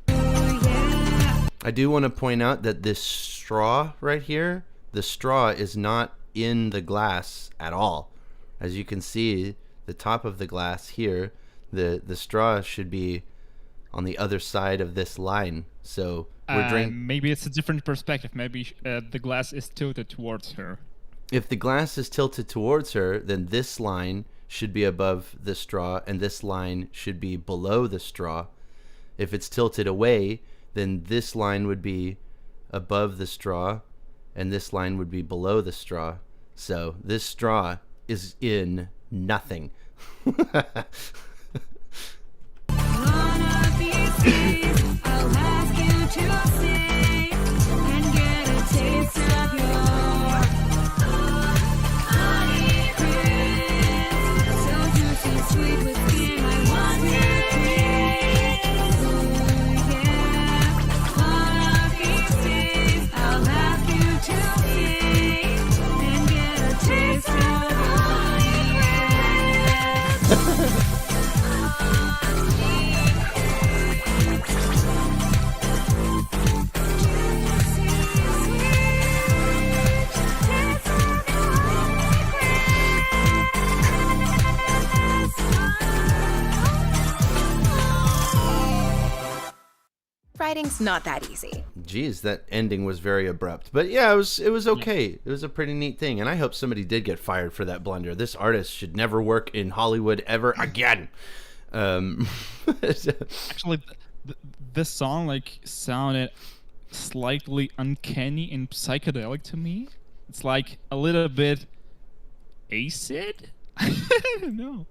I do want to point out that this straw right here, the straw is not in the glass at all. As you can see, the top of the glass here, the straw should be on the other side of this line. So we're drinking. Maybe it's a different perspective. Maybe the glass is tilted towards her. If the glass is tilted towards her, then this line should be above the straw, and this line should be below the straw. If it's tilted away, then this line would be above the straw, and this line would be below the straw. So this straw is in nothing. One of these days, I'll ask you to stay and get a taste of your Honeycrisp. So juicy, sweet with skin, I want to taste. Ooh, yeah. One of these days, I'll ask you to stay and get a taste of your Honeycrisp. Writing's not that easy. Jeez, that ending was very abrupt. But yeah, it was okay. It was a pretty neat thing, and I hope somebody did get fired for that blunder. This artist should never work in Hollywood ever again. Actually, this song like sounded slightly uncanny and psychedelic to me. It's like a little bit acid. I don't know.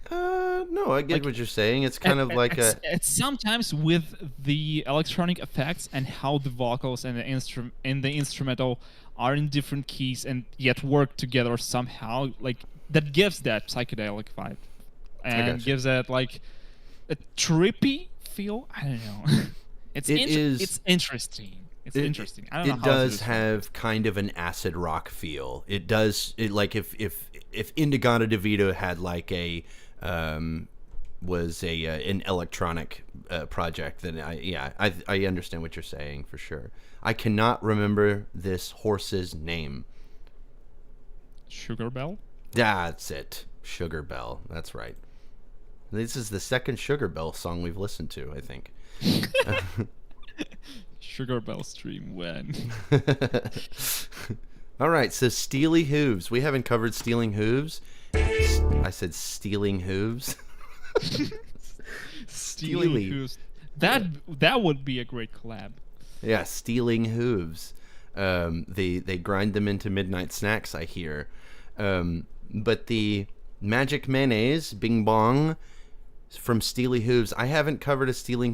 No, I get what you're saying. It's kind of like it's sometimes with the electronic effects and how the vocals and the instrumental are in different keys and yet work together somehow. Like that gives that psychedelic vibe and gives that like a trippy feel. I don't know. It's interesting. It's interesting. I don't know how it does have kind of an acid rock feel. It does. It like if Indigata DeVito had like an electronic project, then I understand what you're saying for sure. I cannot remember this horse's name. Sugar Bell? That's it. Sugar Bell. That's right. This is the second Sugar Bell song we've listened to, I think. Sugar Bell stream when? All right, so Steely Hooves. We haven't covered Stealing Hooves. I said Stealing Hooves. Stealing Hooves. That would be a great collab. Yeah, Stealing Hooves. They grind them into midnight snacks, I hear. But the Magic Mayonnaise, Bing Bong, from Steely Hooves. I haven't covered a Steely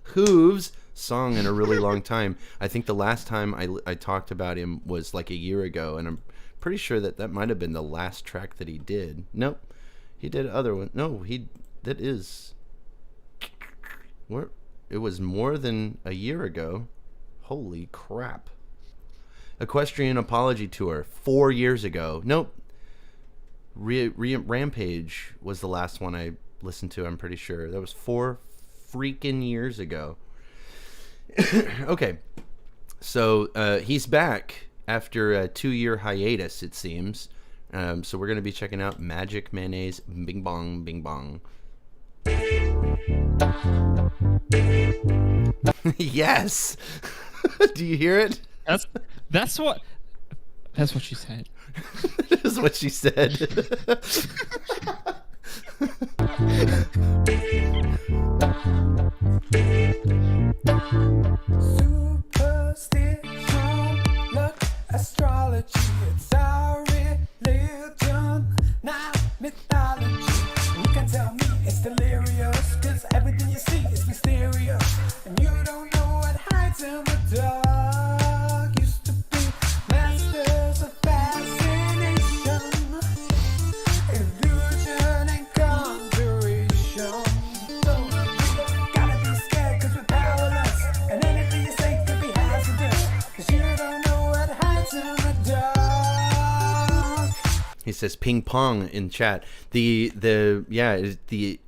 Hooves song in a really long time. I think the last time I talked about him was like a year ago, and I'm pretty sure that might have been the last track that he did. Nope, he did other one. No, that is where it was more than a year ago. Holy crap! Equestrian Apology Tour 4 years ago. Nope. Rampage was the last one I listened to. I'm pretty sure that was 4 freaking years ago. Okay, so he's back after a 2-year hiatus, it seems. So we're gonna be checking out Magic Mayonnaise, Bing Bong, Bing Bong. Yes. Do you hear it? That's what she said. That's what she said. Superstition, luck, astrology, it's our religion, not mythology. You can tell me it's delirious, cause everything you see is mysterious, and you don't know what hides in the dark. Used to be masters of fascination, illusion and conjuration. So, gotta be scared cause we're He says ping pong in chat. The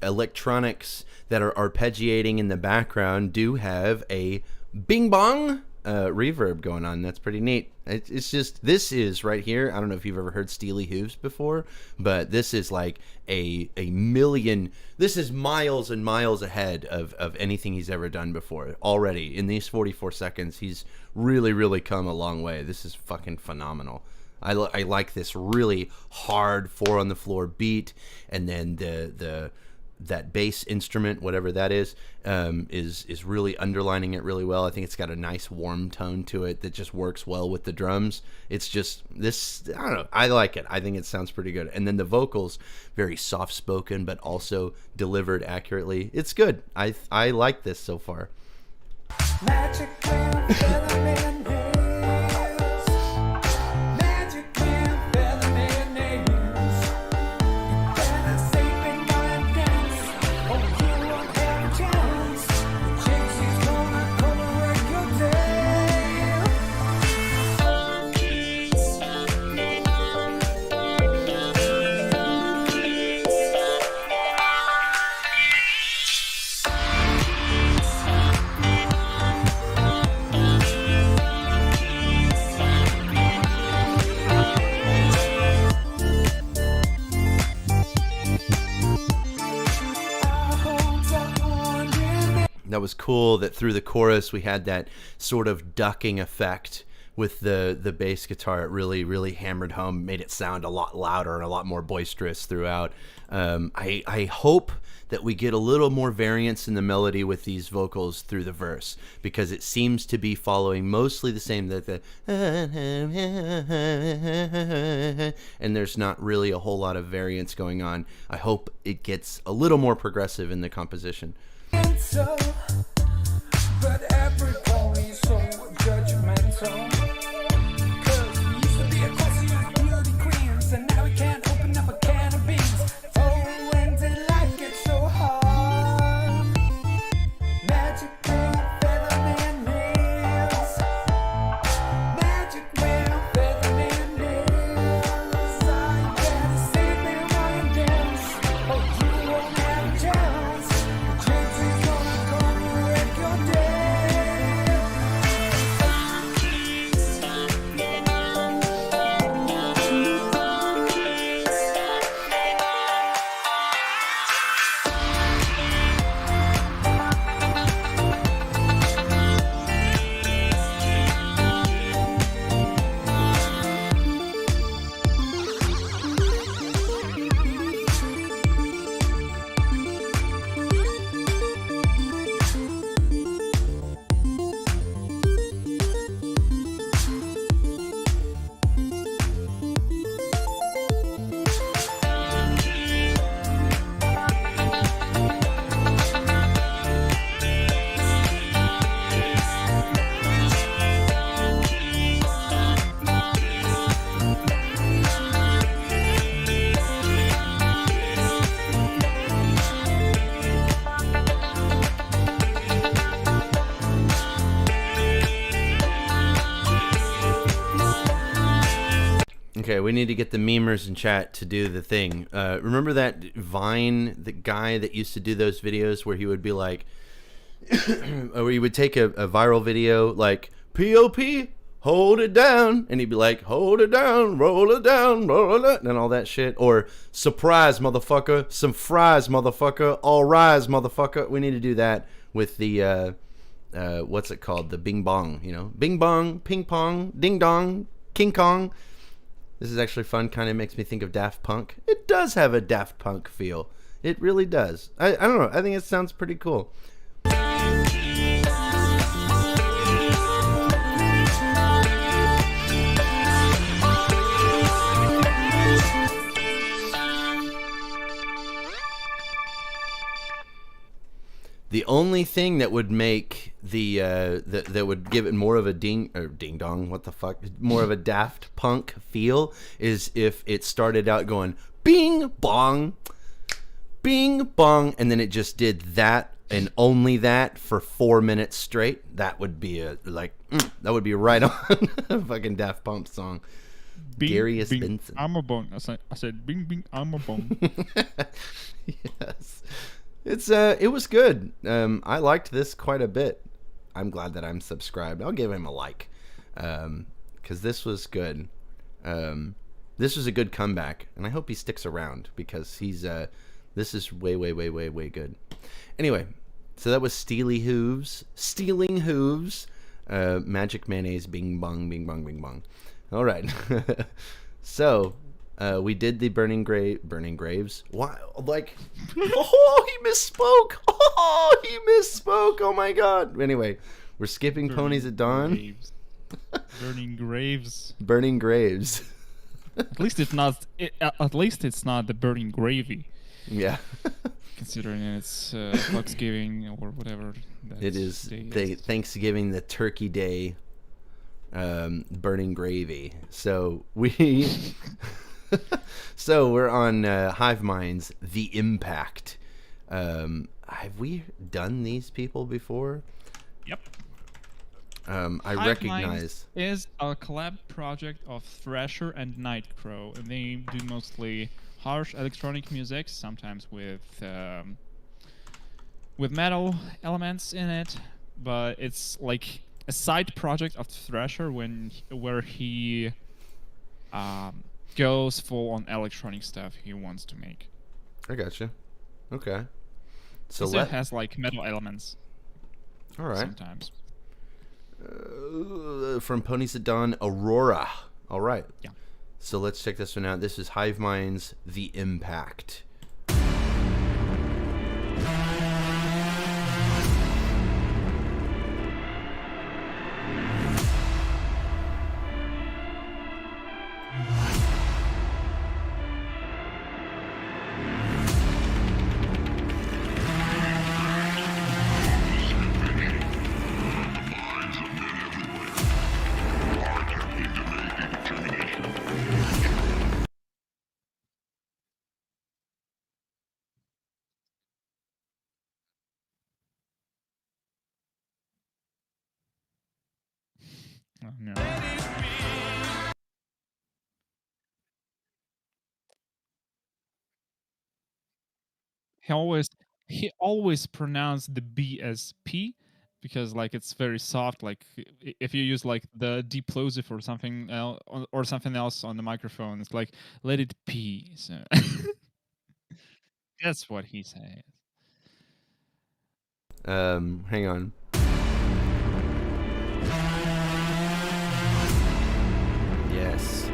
electronics that are arpeggiating in the background do have a bing bong reverb going on. That's pretty neat. It's just, this is right here. I don't know if you've ever heard Steely Hooves before, but this is like a million. This is miles and miles ahead of anything he's ever done before. Already in these 44 seconds, he's really come a long way. This is fucking phenomenal. I like this really hard 4 on the floor beat, and then that bass instrument, whatever that is really underlining it really well. I think it's got a nice warm tone to it that just works well with the drums. It's just this, I don't know, I like it. I think it sounds pretty good. And then the vocals, very soft spoken but also delivered accurately. It's good. I like this so far. Magic man, Feelin nails. Magic man, Feelin nails. Better save it and dance, or you won't have a chance. The chicks gonna come and wreck your day. That was cool that through the chorus we had that sort of ducking effect with the bass guitar. It really hammered home, made it sound a lot louder and a lot more boisterous throughout. I hope that we get a little more variance in the melody with these vocals through the verse, because it seems to be following mostly the same, and there's not really a whole lot of variance going on. I hope it gets a little more progressive in the composition. So, but every pony's so judgmental. 'Cause we used to be a question of beauty queens, and now we can't open up a can of beans. Oh, when did life get so hard? Magic man, Feelin nails. Magic man, Feelin nails. I better save it while you dance, or you won't have a chance. Jinx gonna come and wreck your day. Okay, we need to get the memers in chat to do the thing. Remember that Vine, the guy that used to do those videos where he would be like, where he would take a viral video like, POP, hold it down. And he'd be like, hold it down, roll it down, roll it, and all that shit. Or, surprise, motherfucker, some fries, motherfucker, all rise, motherfucker. We need to do that with the, what's it called? The bing bong, you know? Bing bong, ping pong, ding dong, King Kong. This is actually fun. Kind of makes me think of Daft Punk. It does have a Daft Punk feel. It really does. I don't know. I think it sounds pretty cool. The only thing that would make that would give it more of a ding dong, what the fuck, more of a Daft Punk feel is if it started out going bing bong, and then it just did that and only that for 4 minutes straight. That would be that would be right on a fucking Daft Punk song. Darius bing, Benson. I'm a bong. I said, bing, bing, I'm a bong. Yes. It was good. I liked this quite a bit. I'm glad that I'm subscribed. I'll give him a like. Because this was good. This was a good comeback. And I hope he sticks around. Because this is way, way, way, way, way good. Anyway. So that was Steely Hooves. Stealing Hooves. Magic Mayonnaise. Bing bong, bing bong, bing bong. All right. So, we did the Burning Graves. Why? Like, oh, he misspoke. Oh, he misspoke. Oh my God. Anyway, we're skipping Ponies at Dawn. Graves. Burning Graves. Burning Graves. At least it's not. At least it's not the burning gravy. Yeah. Considering it's Thanksgiving or whatever. It is Thanksgiving, the Turkey Day. Burning gravy. So so we're on Hiveminds, The Impact. Have we done these people before? Yep. I recognize is a collab project of Thrasher and Nightcrow. They do mostly harsh electronic music, sometimes with metal elements in it, but it's like a side project of Thrasher where he goes full on electronic stuff he wants to make. I gotcha. Okay. So it has like metal elements. All right. Sometimes. From Ponies at Dawn, Aurora. All right. Yeah. So let's check this one out. This is Hiveminds, The Impact. Oh, no. He always pronounced the B as P because like it's very soft. Like if you use like the deep plosive or something else on the microphone, it's like let it P. So that's what he says. Hang on. Yes.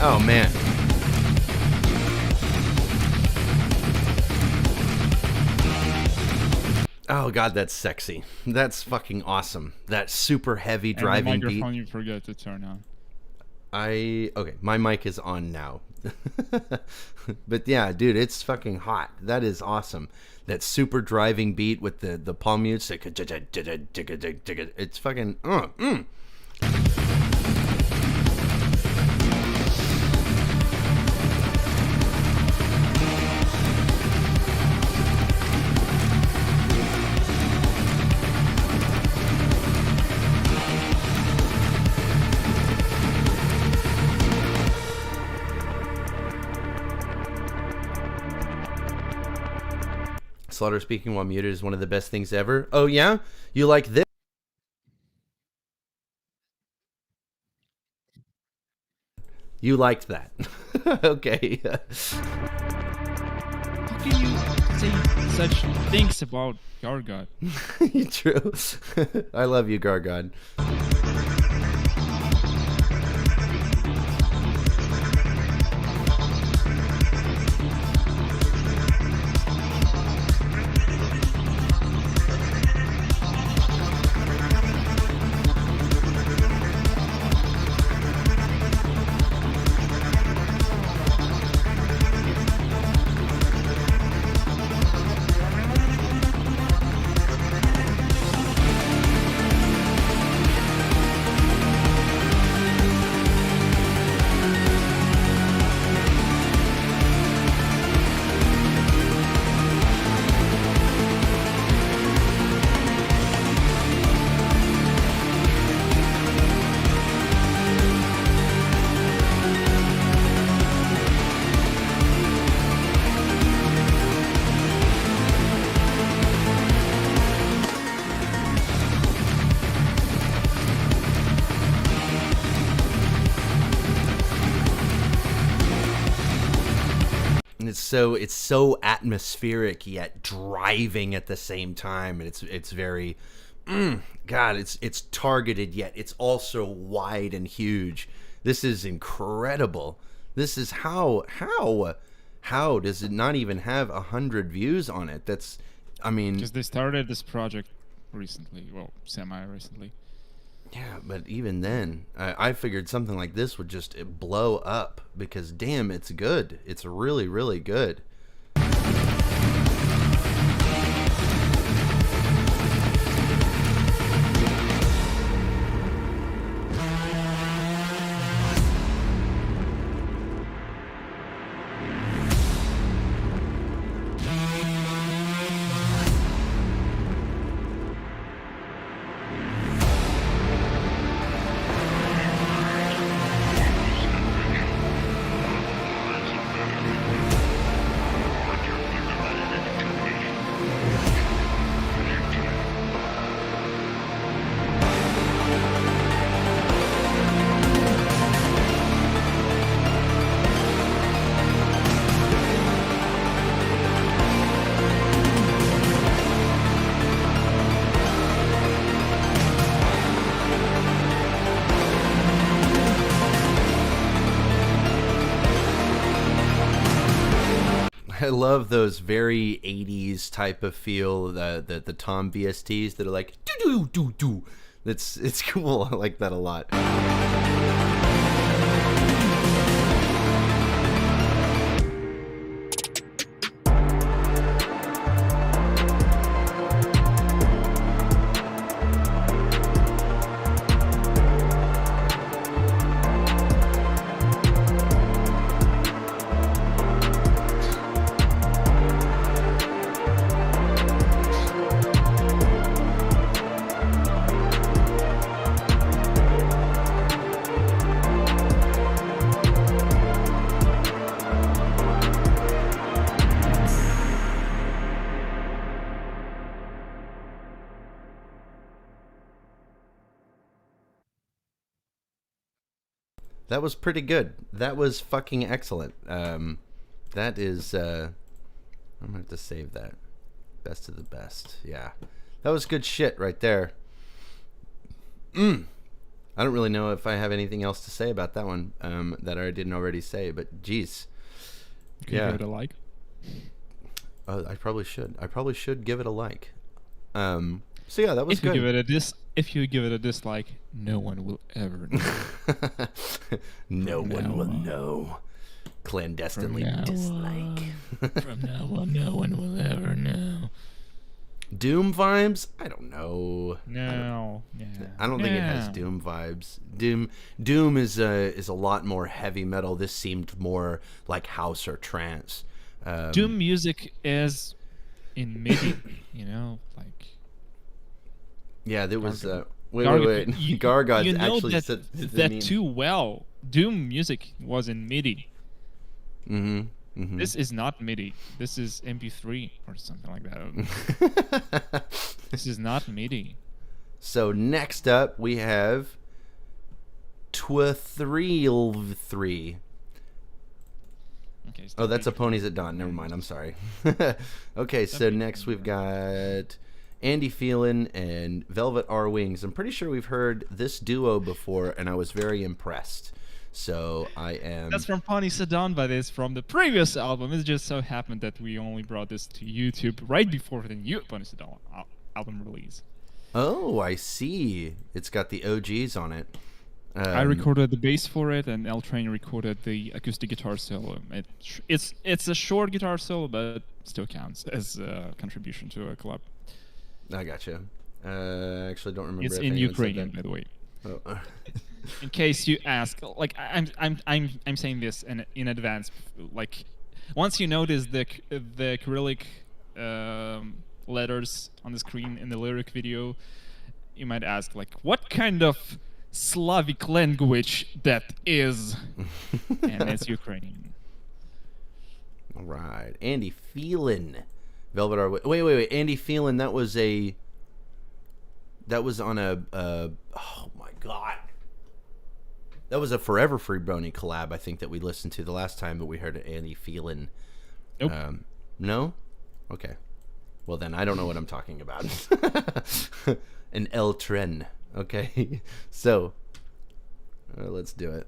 Oh man. Oh god, that's sexy. That's fucking awesome. That super heavy driving and the beat. microphone you forgot to turn on. Okay, my mic is on now. But yeah, dude, it's fucking hot. That is awesome. That super driving beat with the palm mutes. It's fucking Slaughter speaking while muted is one of the best things ever. Oh yeah? You like this? You liked that. Okay. How can you say such things about Gargod? True. I love you, Gargod. so atmospheric yet driving at the same time, and it's very God, it's targeted yet it's also wide and huge. This is incredible. This is how does it not even have 100 views on it? That's, I mean, because they started this project recently, well, semi-recently. Yeah, but even then, I figured something like this would just blow up because, damn, it's good. It's really, really good. I love those very 80s type of feel, the Tom VSTs that are like do do do do. It's cool. I like that a lot. That was pretty good. That was fucking excellent. That is, I'm gonna have to save that. Best of the best. Yeah. That was good shit right there. I don't really know if I have anything else to say about that one that I didn't already say, but geez. Can you give it a like? I probably should. I probably should give it a like. So yeah, that was good. If you give it a dislike, no one will ever know. No one will know. Clandestinely dislike. From now on, no one will ever know. Doom vibes? I don't know. No. I don't think it has Doom vibes. Doom is a lot more heavy metal. This seemed more like house or trance. Doom music is in MIDI, like. Yeah, there was. Wait. Gargod actually said that too well. Doom music was in MIDI. Mm-hmm. This is not MIDI. This is MP3 or something like that. This is not MIDI. So next up we have Twa3. Okay. Oh, that's a Ponies at Dawn. Never mind. I'm sorry. Okay, so next we've got Andy Feelin and Velvet R Wings. I'm pretty sure we've heard this duo before, and I was very impressed. So I am. That's from Ponies at Dawn, but it's from the previous album. It just so happened that we only brought this to YouTube right before the new Ponies at Dawn album release. Oh, I see. It's got the OGs on it. I recorded the bass for it, and L Train recorded the acoustic guitar solo. It's a short guitar solo, but still counts as a contribution to a collab. I gotcha. I actually don't remember. It's if in anyone Ukrainian, said by the way. Oh. In case you ask, like I'm saying this in advance. Like, once you notice the Cyrillic letters on the screen in the lyric video, you might ask, like, what kind of Slavic language that is? And it's Ukrainian. All right, Andy Feelin, Velvet R. Wait, Andy Feelin. That was on a. Oh my God. That was a Forever Free Brony collab, I think, that we listened to the last time, but we heard Andy Feelin. Nope. No? Okay. Well, then I don't know what I'm talking about. An L tren. Okay. So, let's do it.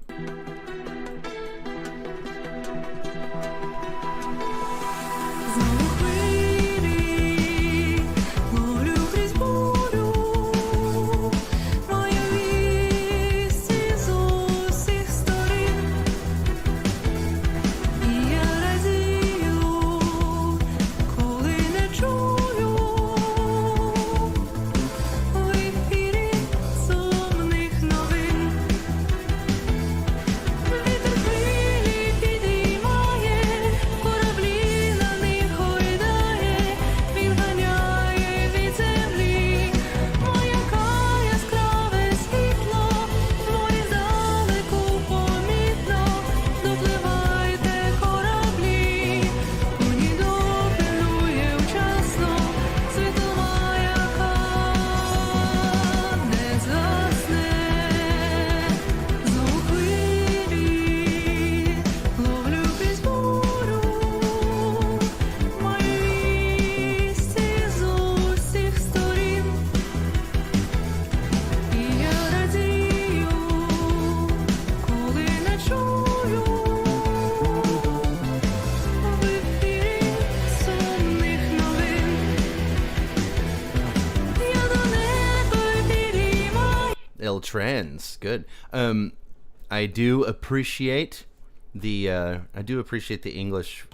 Trends, good. I do appreciate the English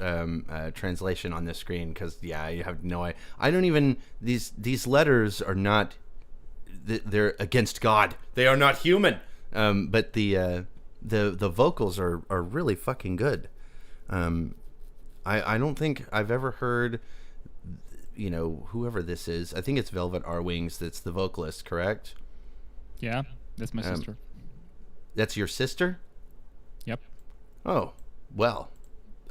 translation on this screen, because I have no I don't even these letters are not, they're against God. They are not human. But the vocals are really fucking good. I don't think I've ever heard, whoever this is. I think it's Velvet R Wings that's the vocalist, correct? Yeah. That's my sister. That's your sister? Yep. Oh, well,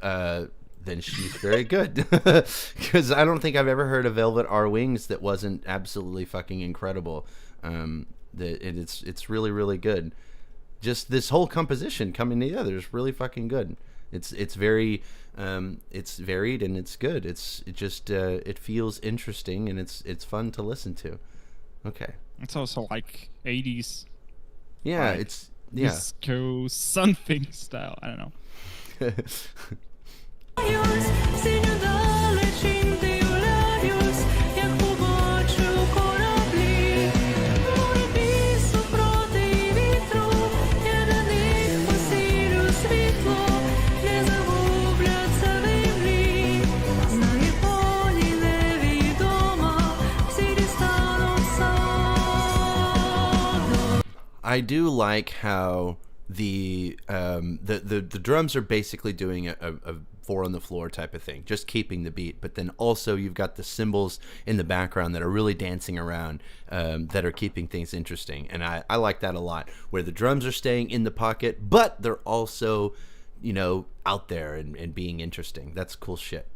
then she's very good. Because I don't think I've ever heard of Velvet R Wings that wasn't absolutely fucking incredible. It's really, really good. Just this whole composition coming together is really fucking good. It's very it's varied and it's good. It feels interesting and it's fun to listen to. Okay. It's also like 80s. Yeah, like it's disco something style. I don't know. I do like how the drums are basically doing a 4 on the floor type of thing, just keeping the beat. But then also you've got the cymbals in the background that are really dancing around, that are keeping things interesting. And I like that a lot, where the drums are staying in the pocket, but they're also, out there and being interesting. That's cool shit.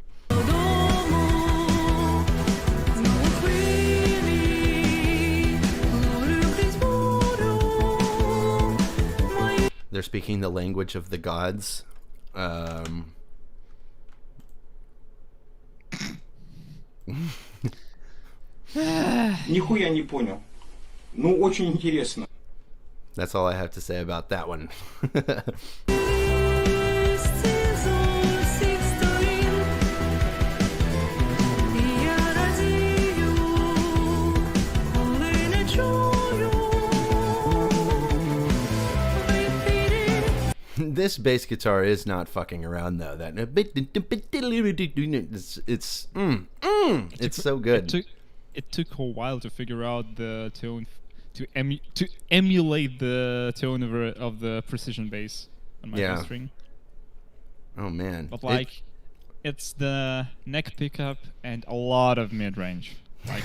They're speaking the language of the gods. Нихуя не понял. Ну, очень интересно. That's all I have to say about that one. This bass guitar is not fucking around though. It's so good. It took a while to figure out the tone, to emulate the tone of the precision bass on my string. Oh man! But it's the neck pickup and a lot of mid range. Like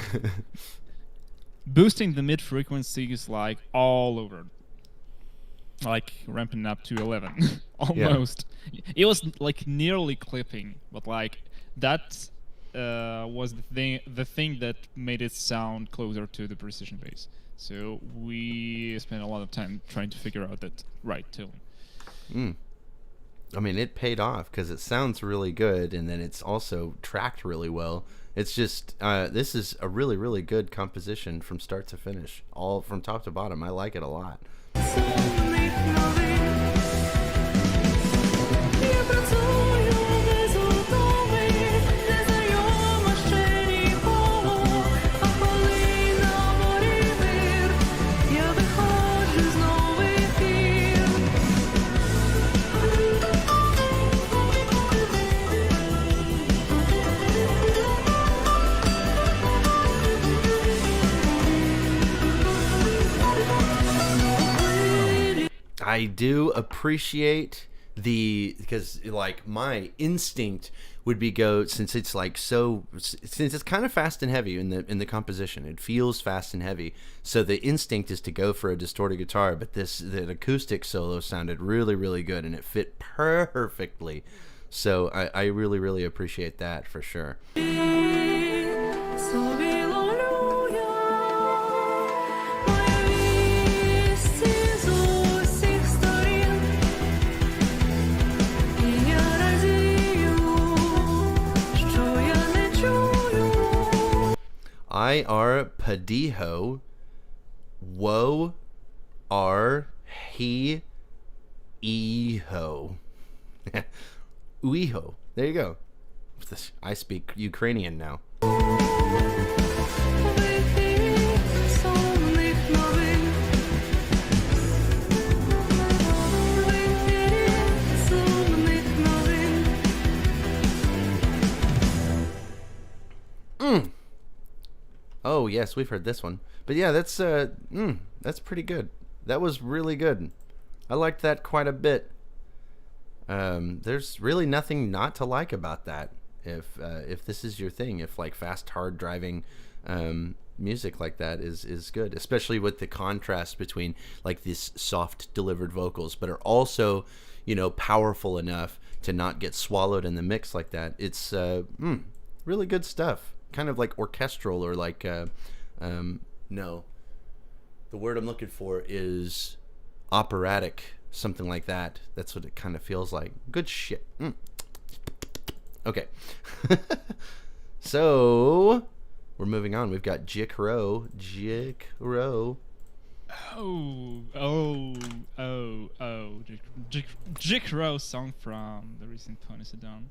boosting the mid frequency is like all over. Like ramping up to 11 almost. Yeah. It was like nearly clipping, but like that was the thing that made it sound closer to the precision bass. So we spent a lot of time trying to figure out that right tone. I mean, it paid off because it sounds really good, and then it's also tracked really well. It's just this is a really, really good composition from start to finish, all from top to bottom. I like it a lot. I do appreciate because like my instinct would be since it's kind of fast and heavy in the composition. It feels fast and heavy, so the instinct is to go for a distorted guitar. But the acoustic solo sounded really, really good, and it fit perfectly. So I really, really appreciate that for sure. I are padiho, wo are he eho. Uiho. There you go. I speak Ukrainian now. Oh yes, we've heard this one. But yeah, that's pretty good. That was really good. I liked that quite a bit. There's really nothing not to like about that. If this is your thing, if like fast, hard driving music like that is good, especially with the contrast between like these soft delivered vocals, but are also, powerful enough to not get swallowed in the mix like that. It's really good stuff. Kind of like orchestral, or like no, the word I'm looking for is operatic, something like that. That's what it kind of feels like. Good shit. Okay. So we're moving on. We've got Jikro. Jikro song from the recent Pony Sedan.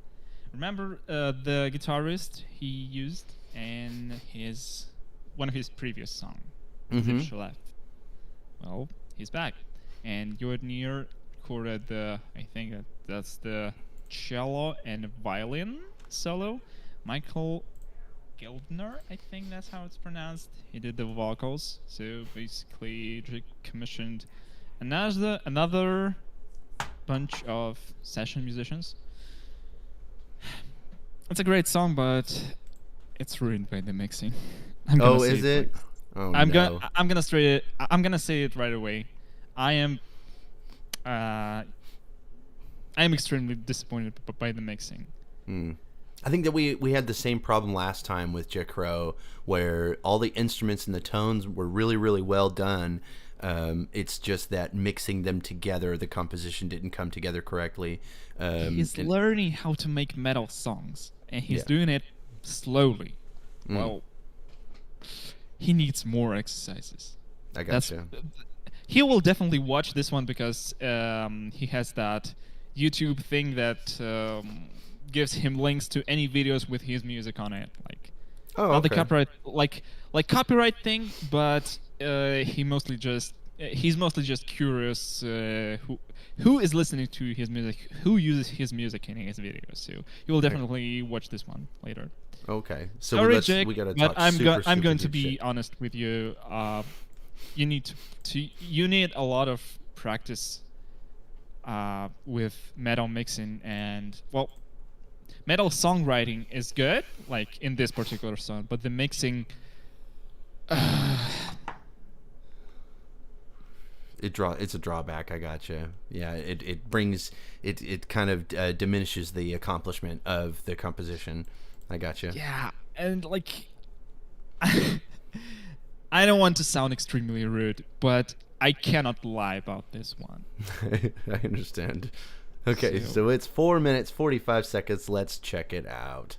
Remember the guitarist he used in one of his previous songs, Shalev? Well, he's back, and Yoed recorded I think that's the cello and violin solo. Michael Gildner, I think that's how it's pronounced. He did the vocals. So basically, Jik commissioned another bunch of session musicians. It's a great song, but it's ruined by the mixing. Oh, is it? Oh, I'm no. gonna say it right away. I am extremely disappointed by the mixing. I think that we had the same problem last time with Jikro, where all the instruments and the tones were really, really well done. It's just that mixing them together, the composition didn't come together correctly. He's learning how to make metal songs, and he's doing it slowly. Well, he needs more exercises. I gotcha. He will definitely watch this one because he has that YouTube thing that gives him links to any videos with his music on it, like not the copyright, like copyright thing, but he's mostly just curious who is listening to his music, who uses his music in his videos. So you will definitely watch this one later. Okay, so sorry, Jake, we gotta but talk I'm going to good be shit. honest with you. You need a lot of practice with metal mixing, and well, metal songwriting is good, like in this particular song, but the mixing. It's a drawback. I gotcha. Yeah, it brings it kind of diminishes the accomplishment of the composition. I gotcha. Yeah, and like I don't want to sound extremely rude, but I cannot lie about this one. I understand. Okay, so it's 4 minutes, 45 seconds. Let's check it out.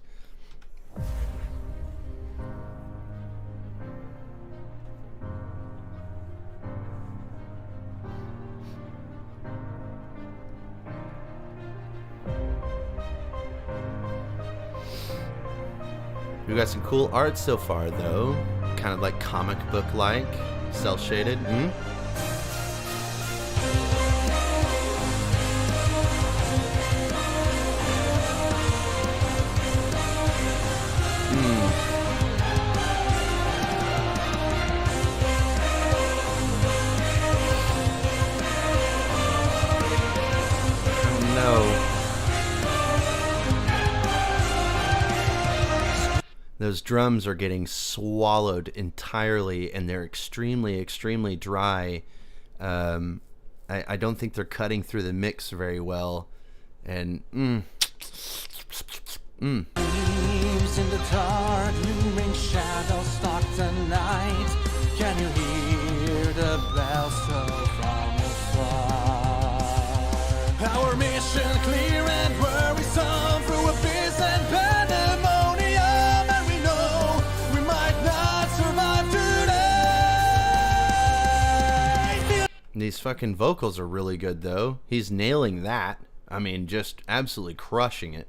We got some cool art so far, though. Kind of like comic book-like, cel-shaded. Those drums are getting swallowed entirely, and they're extremely, extremely dry. I don't think they're cutting through the mix very well. And Leaves in the dark, looming shadows stalk the night. Can you hear the bells so from afar? Our mission clear and worrisome through abyss and pandemonium, and we know we might not survive today. these fucking vocals are really good, though. He's nailing that. I mean, just absolutely crushing it.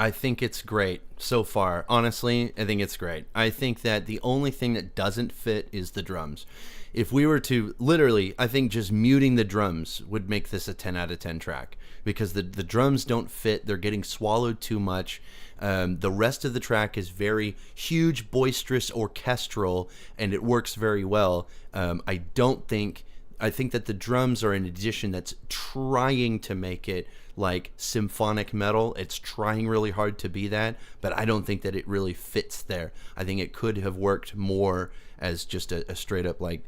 I think it's great so far. Honestly, I think it's great. I think that the only thing that doesn't fit is the drums. If we were to literally, I think just muting the drums would make this a 10 out of 10 track, because the drums don't fit. They're getting swallowed too much. The rest of the track is very huge, boisterous, orchestral, and it works very well. I think that the drums are an addition that's trying to make it like symphonic metal. It's trying really hard to be that, but I don't think that it really fits there. I think it could have worked more as just a straight up like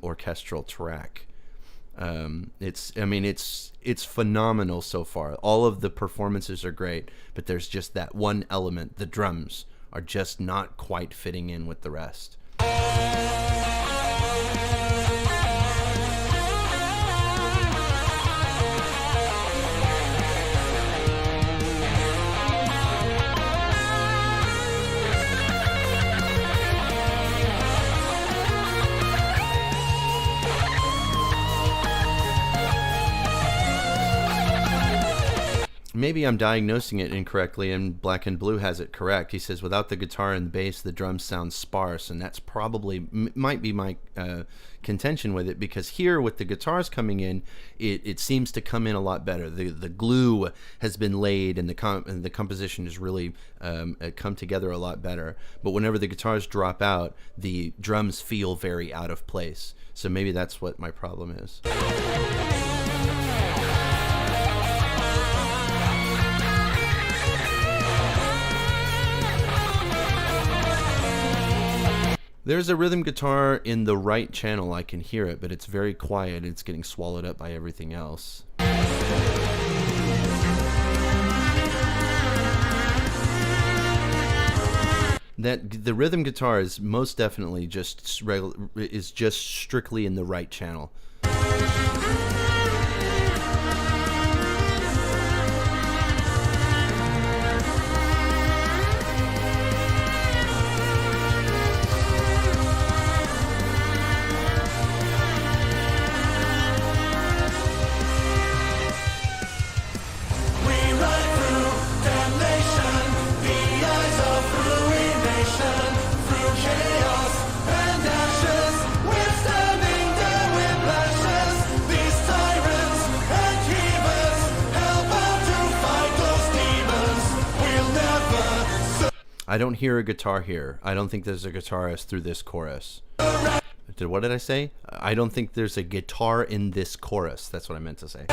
orchestral track. It's phenomenal so far. All of the performances are great, but there's just that one element. The drums are just not quite fitting in with the rest. Maybe I'm diagnosing it incorrectly, and Black and Blue has it correct. He says, without the guitar and the bass, the drums sound sparse, and that's probably might be my contention with it, because here with the guitars coming in, it seems to come in a lot better. The glue has been laid, and the composition has really come together a lot better. But whenever the guitars drop out, the drums feel very out of place. So maybe that's what my problem is. There's a rhythm guitar in the right channel. I can hear it, but it's very quiet. It's getting swallowed up by everything else. The rhythm guitar is most definitely just strictly in the right channel. I don't hear a guitar here. I don't think there's a guitarist through this chorus. what did I say? I don't think there's a guitar in this chorus. That's what I meant to say.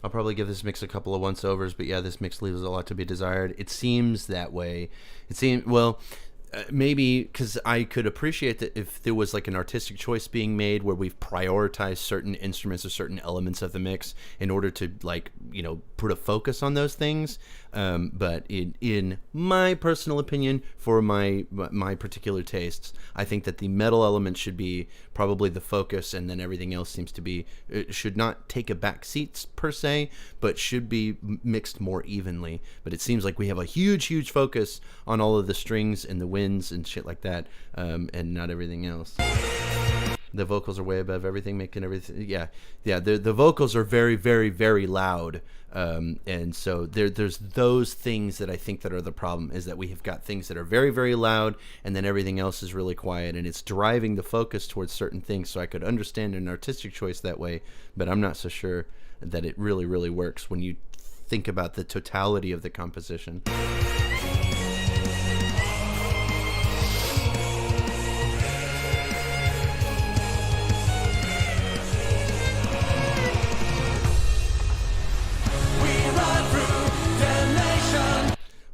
I'll probably give this mix a couple of once-overs, but yeah, this mix leaves a lot to be desired. It seems that way. It seems, well, maybe because I could appreciate that if there was like an artistic choice being made where we've prioritized certain instruments or certain elements of the mix in order to, like, you know, put a focus on those things. But in my personal opinion, for my particular tastes, I think that the metal element should be probably the focus, and then everything else seems to be, it should not take a back seat per se, but should be mixed more evenly. But it seems like we have a huge focus on all of the strings and the winds and shit like that, and not everything else. The vocals are way above everything, making everything. Yeah. The vocals are very loud, and so there's those things that I think that are the problem. Is that we have got things that are very loud, and then everything else is really quiet, and it's driving the focus towards certain things. So I could understand an artistic choice that way, but I'm not so sure that it really works when you think about the totality of the composition.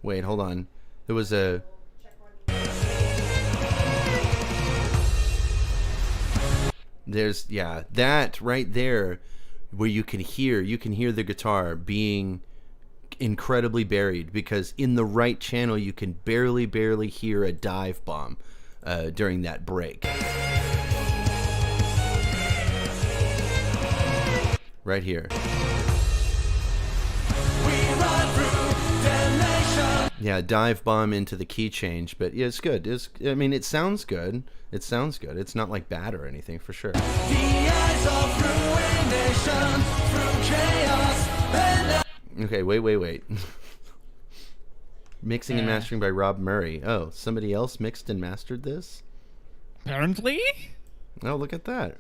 Wait, hold on. There was a... There's, yeah, that right there where you can hear the guitar being incredibly buried, because in the right channel you can barely hear a dive bomb during that break. Right here. Yeah, dive bomb into the key change, but yeah, it's good. I mean, it sounds good. It sounds good. It's not like bad or anything, for sure. Okay, wait. Mixing and mastering by Rob Murray. Oh, somebody else mixed and mastered this? Apparently? Oh, look at that.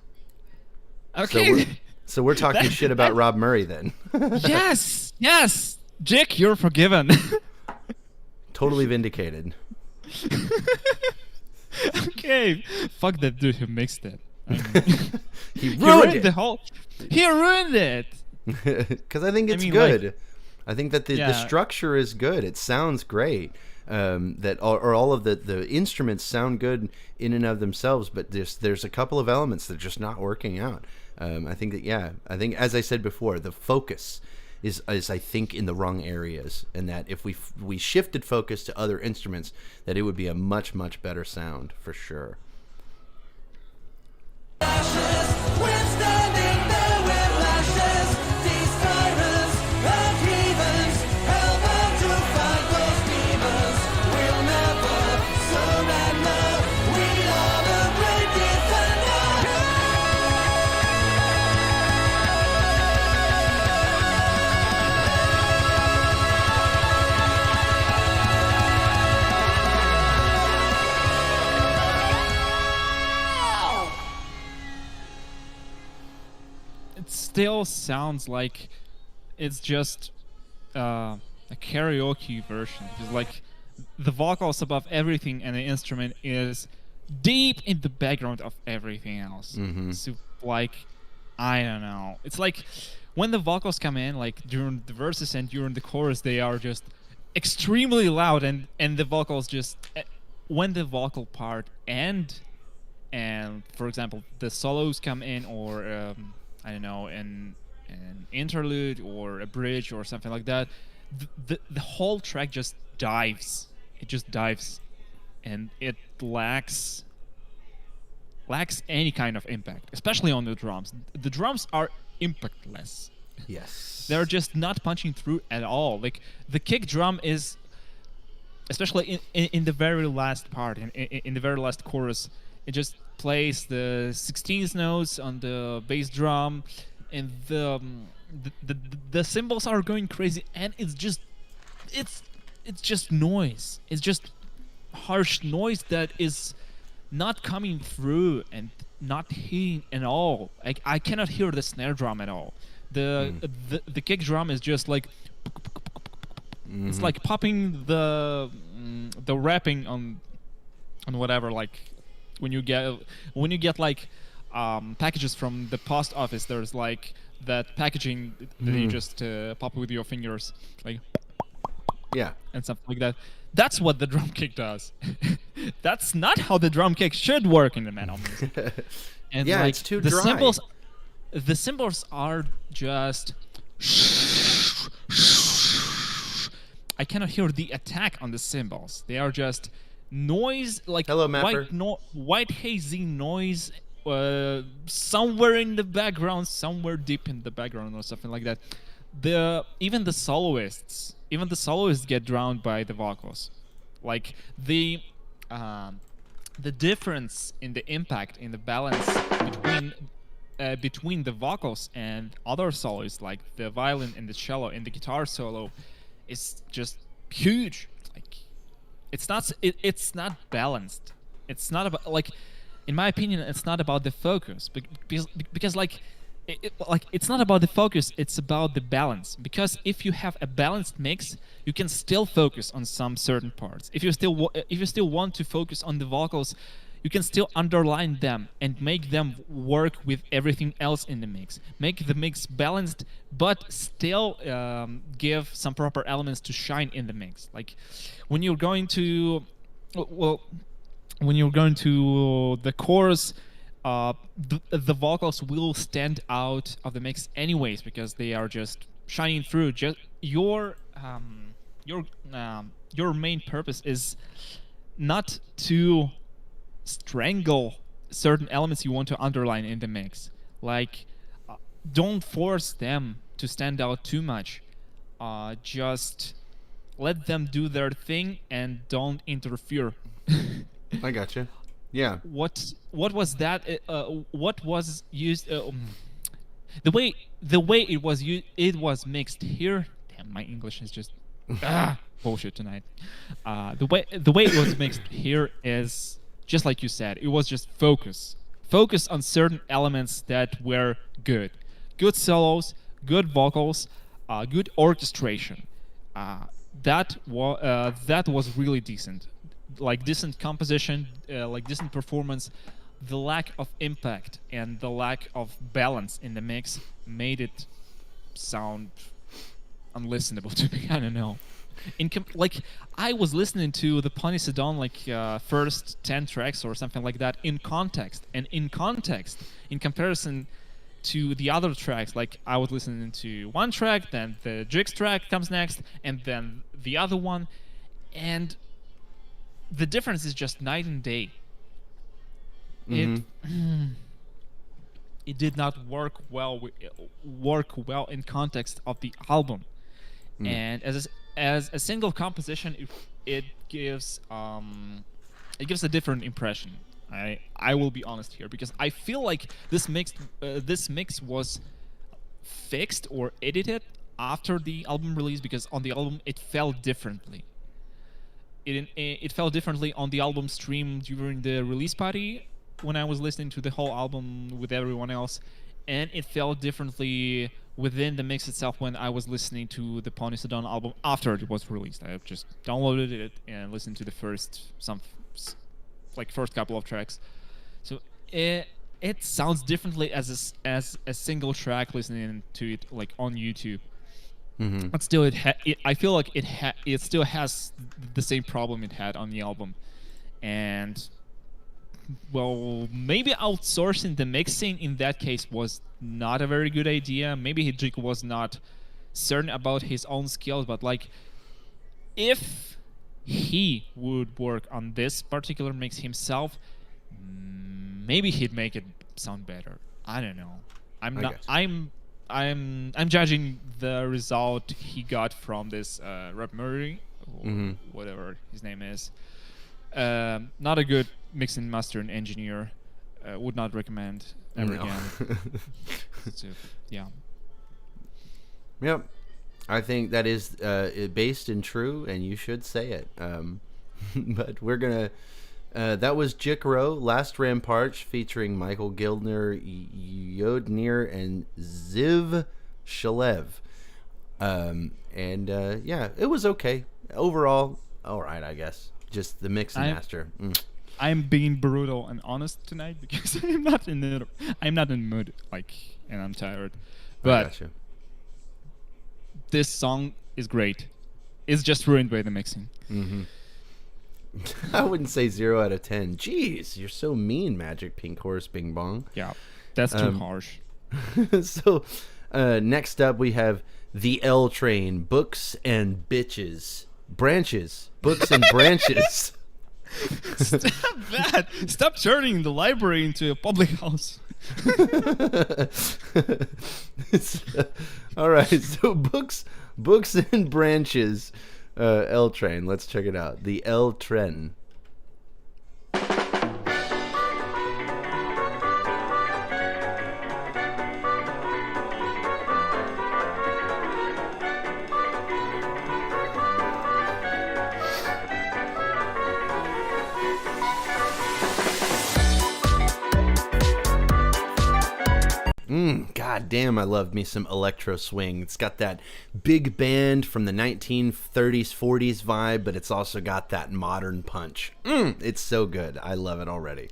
Okay. So we're talking shit about Rob Murray then. Yes. Jick, you're forgiven. Totally vindicated. Okay. Fuck that dude who mixed it. He ruined it. He ruined it. Because I think it's good. Like, I think that the structure is good. It sounds great. That all of the instruments sound good in and of themselves, but there's a couple of elements that are just not working out. I think as I said before, the focus is I think in the wrong areas, and that if we shifted focus to other instruments, that it would be a much better sound for sure. Still sounds like it's just a karaoke version. Just like the vocals above everything, and the instrument is deep in the background of everything else. Mm-hmm. So like, I don't know. It's like when the vocals come in, like during the verses and during the chorus, they are just extremely loud, and the vocals just when the vocal part end, and for example the solos come in, or I don't know, an interlude or a bridge or something like that, the whole track just dives. It just dives, and it lacks any kind of impact, especially on the drums. The drums are impactless. Yes. They're just not punching through at all. Like the kick drum is, especially in the very last part, in the very last chorus, it just plays the 16th notes on the bass drum, and the cymbals are going crazy, and it's just noise. It's just harsh noise that is not coming through and not hitting at all. I cannot hear the snare drum at all. The kick drum is just like it's like popping the wrapping on whatever, like when you get like packages from the post office. There's like that packaging that you just pop with your fingers, like and stuff like that. That's what the drum kick does. That's not how the drum kick should work in the metal music. And like, it's too the dry. cymbals are just. I cannot hear the attack on the cymbals. They are just noise, like Hello, Mapper. white hazy noise somewhere in the background, somewhere deep in the background or something like that. Even the soloists get drowned by the vocals. Like the difference in the impact, in the balance between the vocals and other soloists, like the violin and the cello and the guitar solo, is just huge. Like it's not balanced. It's not about, like, in my opinion, it's not about the focus, because like it's not about the focus, it's about the balance. Because if you have a balanced mix, you can still focus on some certain parts. If you still want to focus on the vocals, you can still underline them and make them work with everything else in the mix. Make the mix balanced, but still give some proper elements to shine in the mix. Like when you're going to the chorus, the vocals will stand out of the mix anyways, because they are just shining through. Just your main purpose is not to strangle certain elements you want to underline in the mix. Like, don't force them to stand out too much. Just let them do their thing and don't interfere. I gotcha. Yeah. What was that? What was used? The way it was used, it was mixed here. Damn, my English is just bullshit tonight. The way it was mixed here is just like you said. It was just focus on certain elements that were good solos, good vocals, good orchestration. That was really decent. Like decent composition, like decent performance. The lack of impact and the lack of balance in the mix made it sound unlistenable to me. I don't know. Like, I was listening to the Pony Sidon, like first 10 tracks or something like that in context, in comparison to the other tracks. Like, I was listening to one track, then the Jigs track comes next, and then the other one, and the difference is just night and day. It did not work well in context of the album, and as a single composition, it gives a different impression. I will be honest here, because I feel like this mix was fixed or edited after the album release, because on the album it felt differently. It felt differently on the album stream during the release party when I was listening to the whole album with everyone else, and it felt differently within the mix itself when I was listening to the Pony Sidon album after it was released. I just downloaded it and listened to the first couple of tracks. So it sounds differently as a single track listening to it like on YouTube. But still, I feel like it still has the same problem it had on the album, and well, maybe outsourcing the mixing in that case was not a very good idea. Maybe Hijik was not certain about his own skills, but like, if he would work on this particular mix himself, maybe he'd make it sound better. I don't know. I'm judging the result he got from this Rep Murray, or whatever his name is. Not a good mix and master and engineer. would not recommend ever again. So, yeah. Yep. I think that is based and true, and you should say it. But we're going to... that was Jikro, Last Ramparts, featuring Michael Gildner, Yoed, and Ziv Shalev. Yeah, it was okay. Overall, all right, I guess. Just the mix and master. I'm being brutal and honest tonight because I'm not in the mood, and I'm tired. But this song is great. It's just ruined by the mixing. Mm-hmm. I wouldn't say 0 out of 10. Jeez, you're so mean, Magic Pink Horse Bing Bong. Yeah, that's too harsh. So, next up we have The L Train, Books and Bitches. Branches. Books and Branches. Stop that! Stop turning the library into a public house. All right, so Books and Branches, L Train. Let's check it out. The L Train. God damn, I love me some electro swing. It's got that big band from the 1930s, 40s vibe, but it's also got that modern punch. It's so good. I love it already.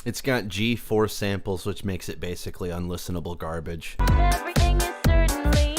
It's got G4 samples, which makes it basically unlistenable garbage. Everything is certainly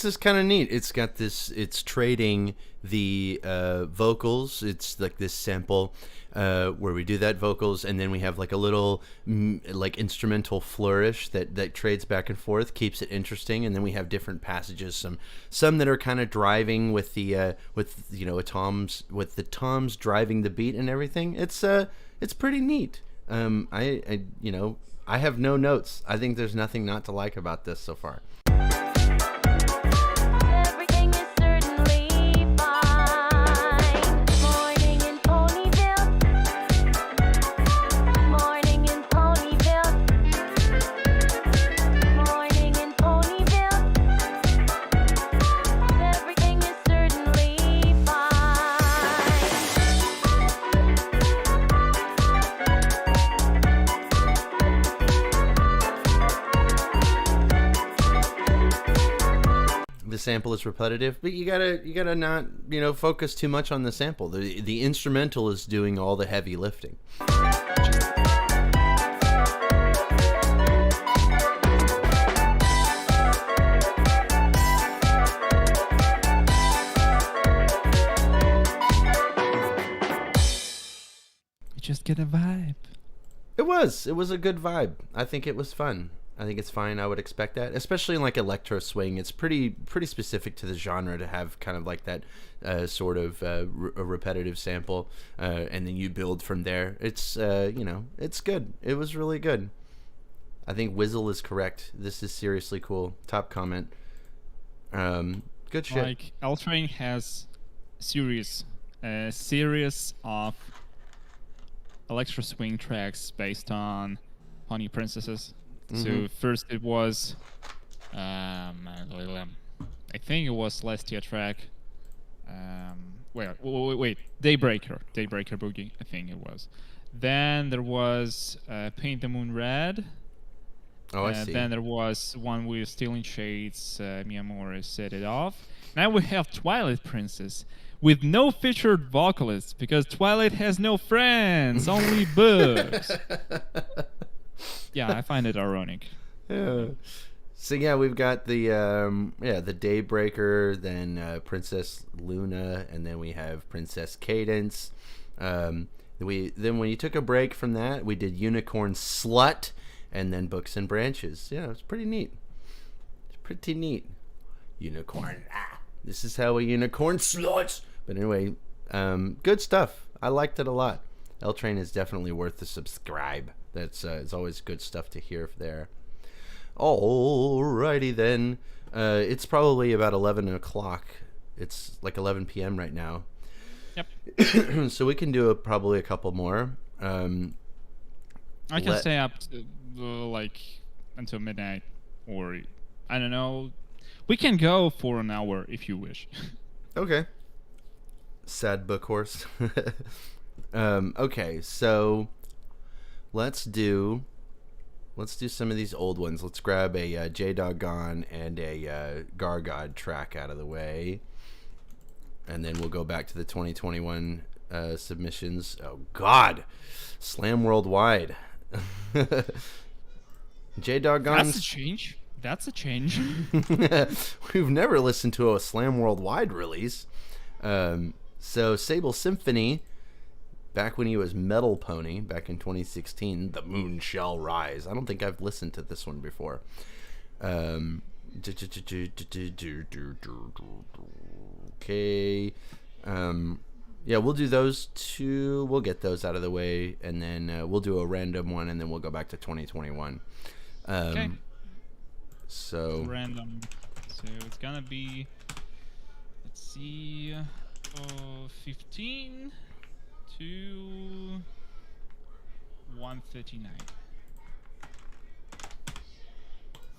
This is kind of neat. It's got this, it's trading the vocals. It's like this sample where we do that vocals, and then we have like a little like instrumental flourish that trades back and forth, keeps it interesting, and then we have different passages, some that are kind of driving with the with the toms driving the beat and everything. It's pretty neat. I have no notes. I think there's nothing not to like about this so far. sample is repetitive, but you gotta not focus too much on the sample. The instrumental is doing all the heavy lifting. You just get a vibe. It was a good vibe. I think it was fun. I think it's fine. I would expect that, especially in like electro swing. It's pretty specific to the genre to have kind of like that sort of a repetitive sample, and then you build from there. It's it's good. It was really good. I think Whizzle is correct. This is seriously cool. Top comment. Good shit. Like L-Train has series of electro swing tracks based on Honey Princesses. So first it was, I think it was Celestia track. Wait, Daybreaker Boogie, I think it was. Then there was Paint the Moon Red. Oh, I see. Then there was one with Stealing Shades, Miyamura Set It Off. Now we have Twilight Princess with no featured vocalists because Twilight has no friends, only books. Yeah, I find it ironic. Yeah. So yeah, we've got the Daybreaker, then Princess Luna, and then we have Princess Cadence. Then when you took a break from that, we did Unicorn Slut, and then Books and Branches. Yeah, it's pretty neat. It's pretty neat. Unicorn. This is how a unicorn sluts. But anyway, good stuff. I liked it a lot. L-Train is definitely worth the subscribe. That's it's always good stuff to hear there. Alrighty then. It's probably about 11 o'clock. It's like 11 p.m. right now. Yep. So we can do probably a couple more. I can stay up to, like until midnight, or I don't know. We can go for an hour if you wish. Okay. Sad book horse. Okay, so let's do some of these old ones. Let's grab a J-Doggone and a Gargod track out of the way, and then we'll go back to the 2021 submissions. Oh God, Slam Worldwide. J-Doggone. That's a change. That's a change. We've never listened to a Slam Worldwide release. So Sable Symphony. Back when he was MetalPony, back in 2016, The Moon Shall Rise. I don't think I've listened to this one before. Okay. Yeah, we'll do those two. We'll get those out of the way, and then we'll do a random one, and then we'll go back to 2021. Okay. So random. So it's gonna be, let's see, 15 to 139.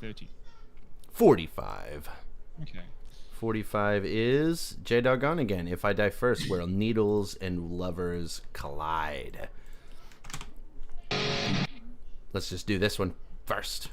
30. 45. Okay. 45 is J-Doggone again. If I Die First, where needles and lovers collide. Let's just do this one first.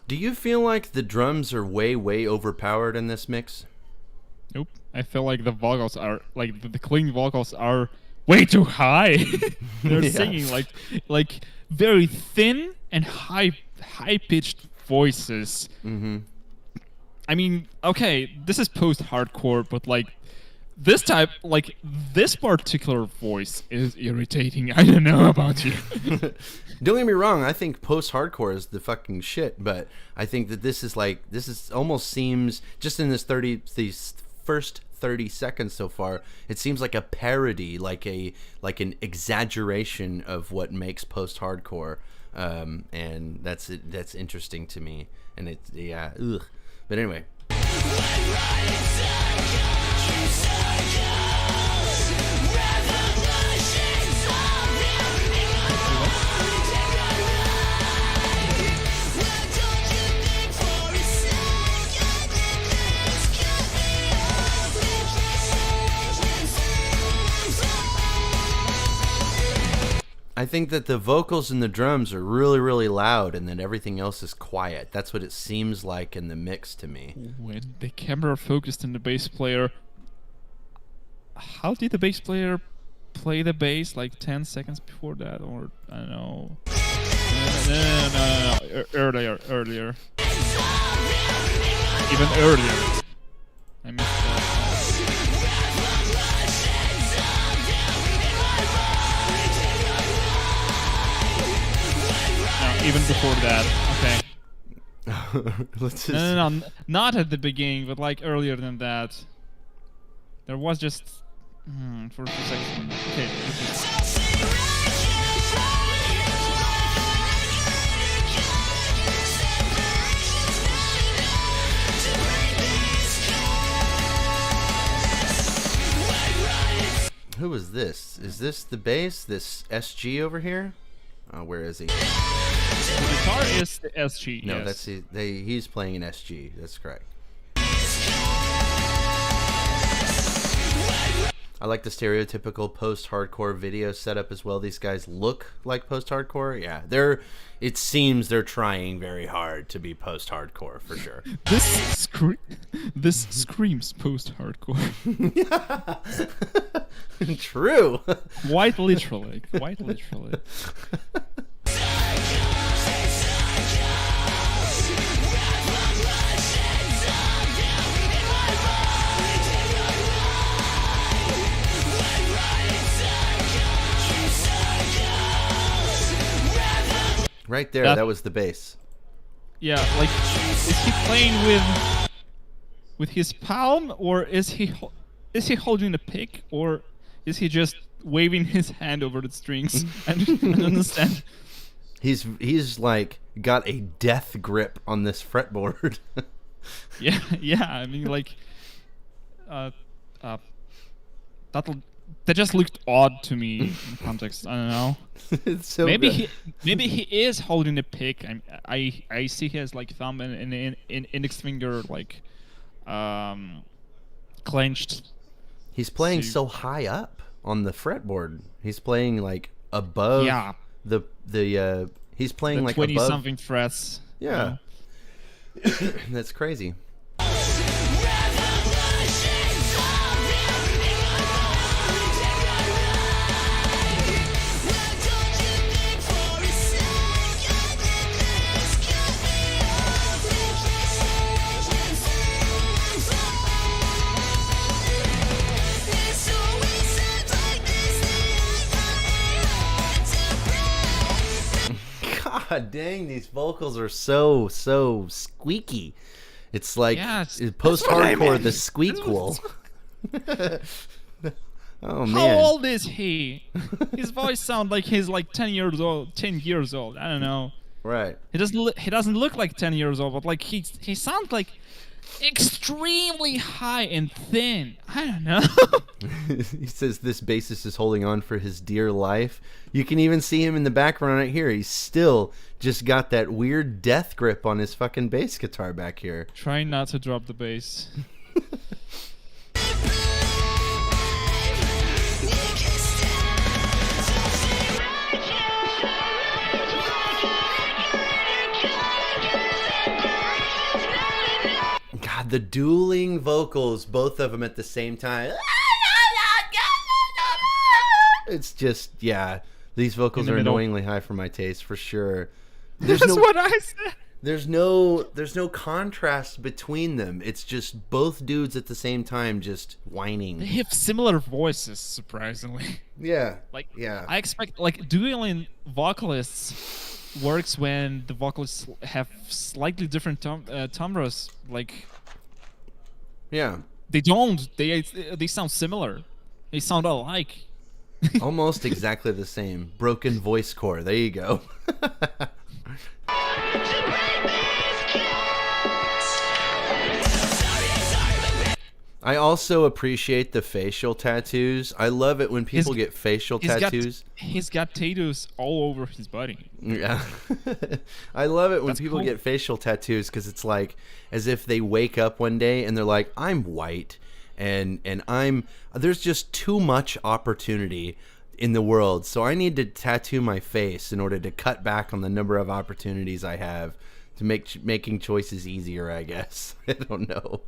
Do you feel like the drums are way overpowered in this mix? Nope. I feel like the vocals are, like, the clean vocals are way too high. They're Yeah. singing like very thin and high pitched voices. Mm-hmm. I mean, okay, this is post-hardcore, but like this particular voice is irritating. I don't know about you. Don't get me wrong, I think post-hardcore is the fucking shit, but I think that this is almost seems, just in these first 30 seconds so far, it seems like a parody, like an exaggeration of what makes post-hardcore. and that's interesting to me. And it's ugh. But anyway. I think that the vocals and the drums are really, really loud, and then everything else is quiet. That's what it seems like in the mix to me. When the camera focused on the bass player, how did the bass player play the bass like 10 seconds before that? Or, I don't know. No. Earlier. Even earlier. I missed that. Even before that, okay. Let's just... No, not at the beginning, but like earlier than that. There was just for a few seconds. Okay. Who is this? Is this the bass? This SG over here? Where is he? The guitar is the SG. No, yes. that's he's playing an SG. That's correct. I like the stereotypical post-hardcore video setup as well. These guys look like post-hardcore. Yeah, it seems they're trying very hard to be post-hardcore for sure. This screams post-hardcore. True. Quite literally. Right there, that was the bass. Yeah, like, is he playing with his palm, or is he holding a pick, or is he just waving his hand over the strings? I don't understand. He's like got a death grip on this fretboard. yeah. I mean, like, that just looked odd to me in context. I don't know. It's so maybe good. maybe he is holding a pick. I see his like thumb and index finger like clenched. He's playing so high up on the fretboard. He's playing like above. Yeah. The he's playing the like 20 above something frets. Yeah. That's crazy. God dang, these vocals are so squeaky. It's like post-hardcore, the squeakquel. Oh man. How old is he? His voice sounds like he's like 10 years old. I don't know. Right. He doesn't look like 10 years old, but like he sounds like extremely high and thin. I don't know. He says this bassist is holding on for his dear life. You can even see him in the background right here. He's still just got that weird death grip on his fucking bass guitar back here. Trying not to drop the bass. God, the dueling vocals, both of them at the same time. It's just, yeah, these vocals are annoyingly high for my taste, for sure. That's what I said. There's no contrast between them. It's just both dudes at the same time just whining. They have similar voices, surprisingly. Yeah. Like, yeah. I expect like dueling vocalists works when the vocalists have slightly different timbres. Like, yeah, they don't. They sound similar. They sound alike. Almost exactly the same. Broken voice core. There you go. I also appreciate the facial tattoos. I love it when people get facial tattoos. He's got tattoos all over his body. Yeah. I love it when That's people cool. get facial tattoos because it's like as if they wake up one day and they're like, I'm white and there's just too much opportunity in the world. So I need to tattoo my face in order to cut back on the number of opportunities I have to make making choices easier, I guess. I don't know.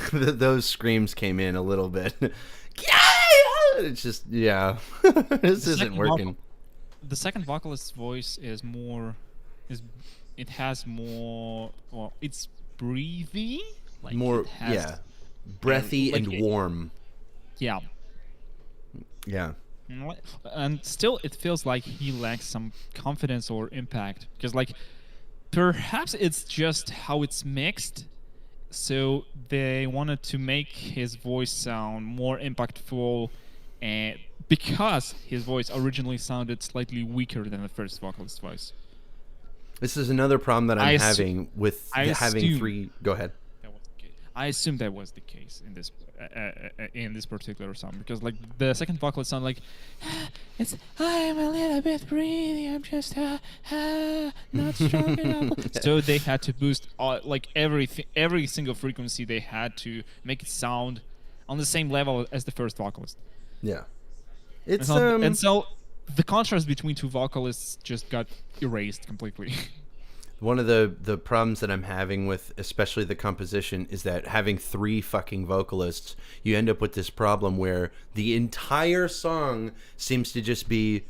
Those screams came in a little bit. It's just, yeah. This isn't working. The second vocalist's voice is more, it has more, well, it's breathy. Like More, it has, yeah. Breathy like and it- warm. Yeah. Yeah. And still, it feels like he lacks some confidence or impact. Because, like, perhaps it's just how it's mixed. So they wanted to make his voice sound more impactful, and because his voice originally sounded slightly weaker than the first vocalist's voice. This is another problem that I'm having with I having assume- three. Go ahead. That was the case. I assume that was the case in this particular song, because like the second vocalist sounded like I'm a little bit breathy, I'm just not strong enough. So they had to boost like every single frequency. They had to make it sound on the same level as the first vocalist. Yeah. It's and so the contrast between two vocalists just got erased completely. One of the problems that I'm having with especially the composition is that having three fucking vocalists, you end up with this problem where the entire song seems to just be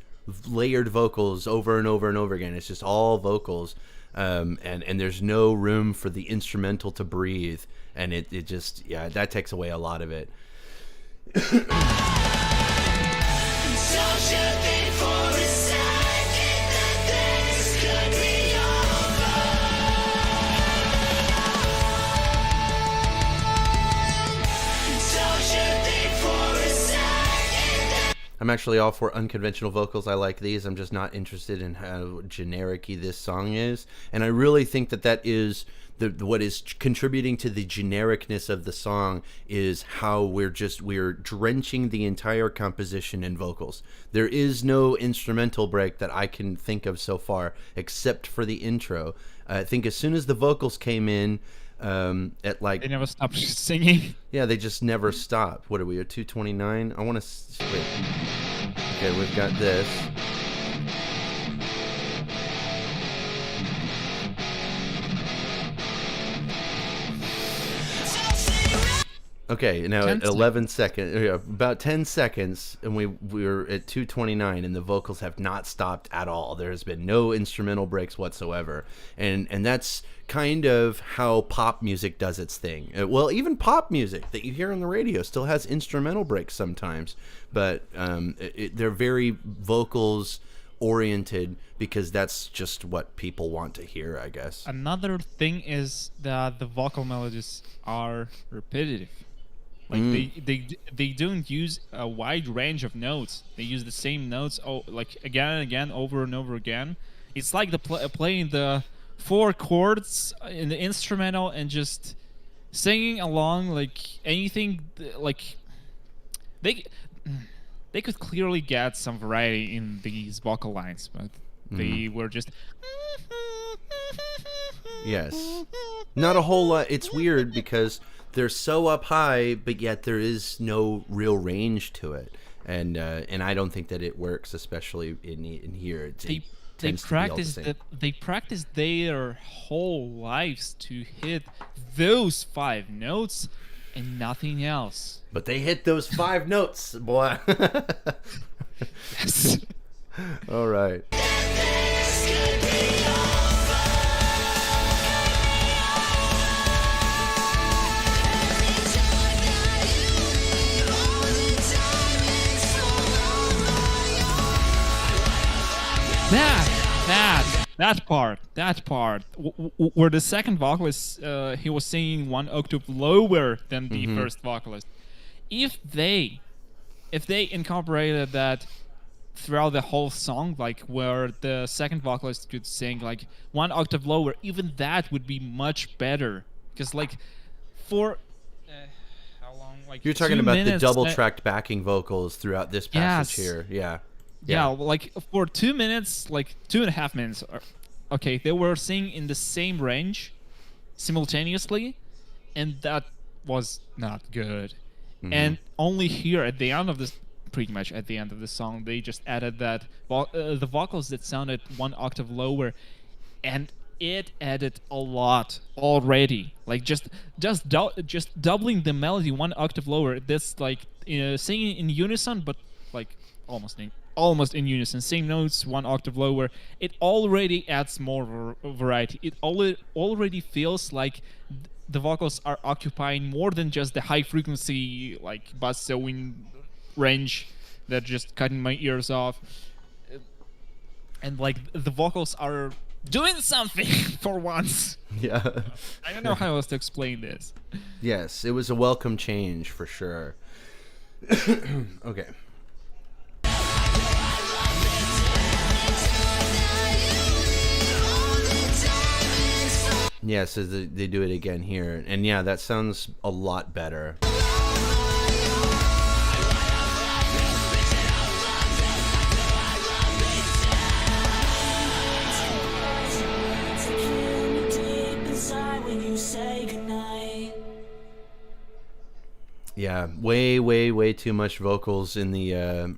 layered vocals over and over and over again. It's just all vocals, and there's no room for the instrumental to breathe, and it just, yeah, that takes away a lot of it. I'm actually all for unconventional vocals. I like these. I'm just not interested in how generic-y this song is. And I really think that is what is contributing to the genericness of the song is how we're drenching the entire composition in vocals. There is no instrumental break that I can think of so far, except for the intro. I think as soon as the vocals came in, at like They never stopped singing. Yeah, they just never stop. What are we at 229? I want to wait. Okay, we've got this. Okay, now at 11 seconds, about 10 seconds, and we're at 229, and the vocals have not stopped at all. There has been no instrumental breaks whatsoever, and that's kind of how pop music does its thing. Well, even pop music that you hear on the radio still has instrumental breaks sometimes, but they're very vocals oriented because that's just what people want to hear, I guess. Another thing is that the vocal melodies are repetitive. Like they don't use a wide range of notes. They use the same notes like again and again, over and over again. It's like the playing the 4 chords in the instrumental and just singing along like anything. Like they could clearly get some variety in these vocal lines, but they were just Yes. Not a whole lot. It's weird because they're so up high, but yet there is no real range to it. And I don't think that it works, especially in here. They tends to be all the practice same. they practice their whole lives to hit those 5 notes and nothing else. But they hit those 5 notes, boy. Yes. All right. That part, where the second vocalist, he was singing 1 octave lower than the first vocalist. If they incorporated that throughout the whole song, like where the second vocalist could sing like 1 octave lower, even that would be much better. Because like for how long? Like You're talking 2 about minutes, the double-tracked backing vocals throughout this passage Yes. here. Yeah. Yeah, like for 2 minutes, like 2.5 minutes, okay, they were singing in the same range simultaneously, and that was not good. And only here at the end of this, pretty much at the end of the song, they just added that the vocals that sounded 1 octave lower, and it added a lot already. Like just doubling the melody 1 octave lower. That's like singing in unison, but like almost in unison, same notes, 1 octave lower. It already adds more variety. It already feels like the vocals are occupying more than just the high frequency like bassoing range that just cutting my ears off. And like the vocals are doing something for once. Yeah. I don't know how else to explain this. Yes, it was a welcome change for sure. Okay. Yeah, so they do it again here. And yeah, that sounds a lot better. Yeah, way too much vocals in the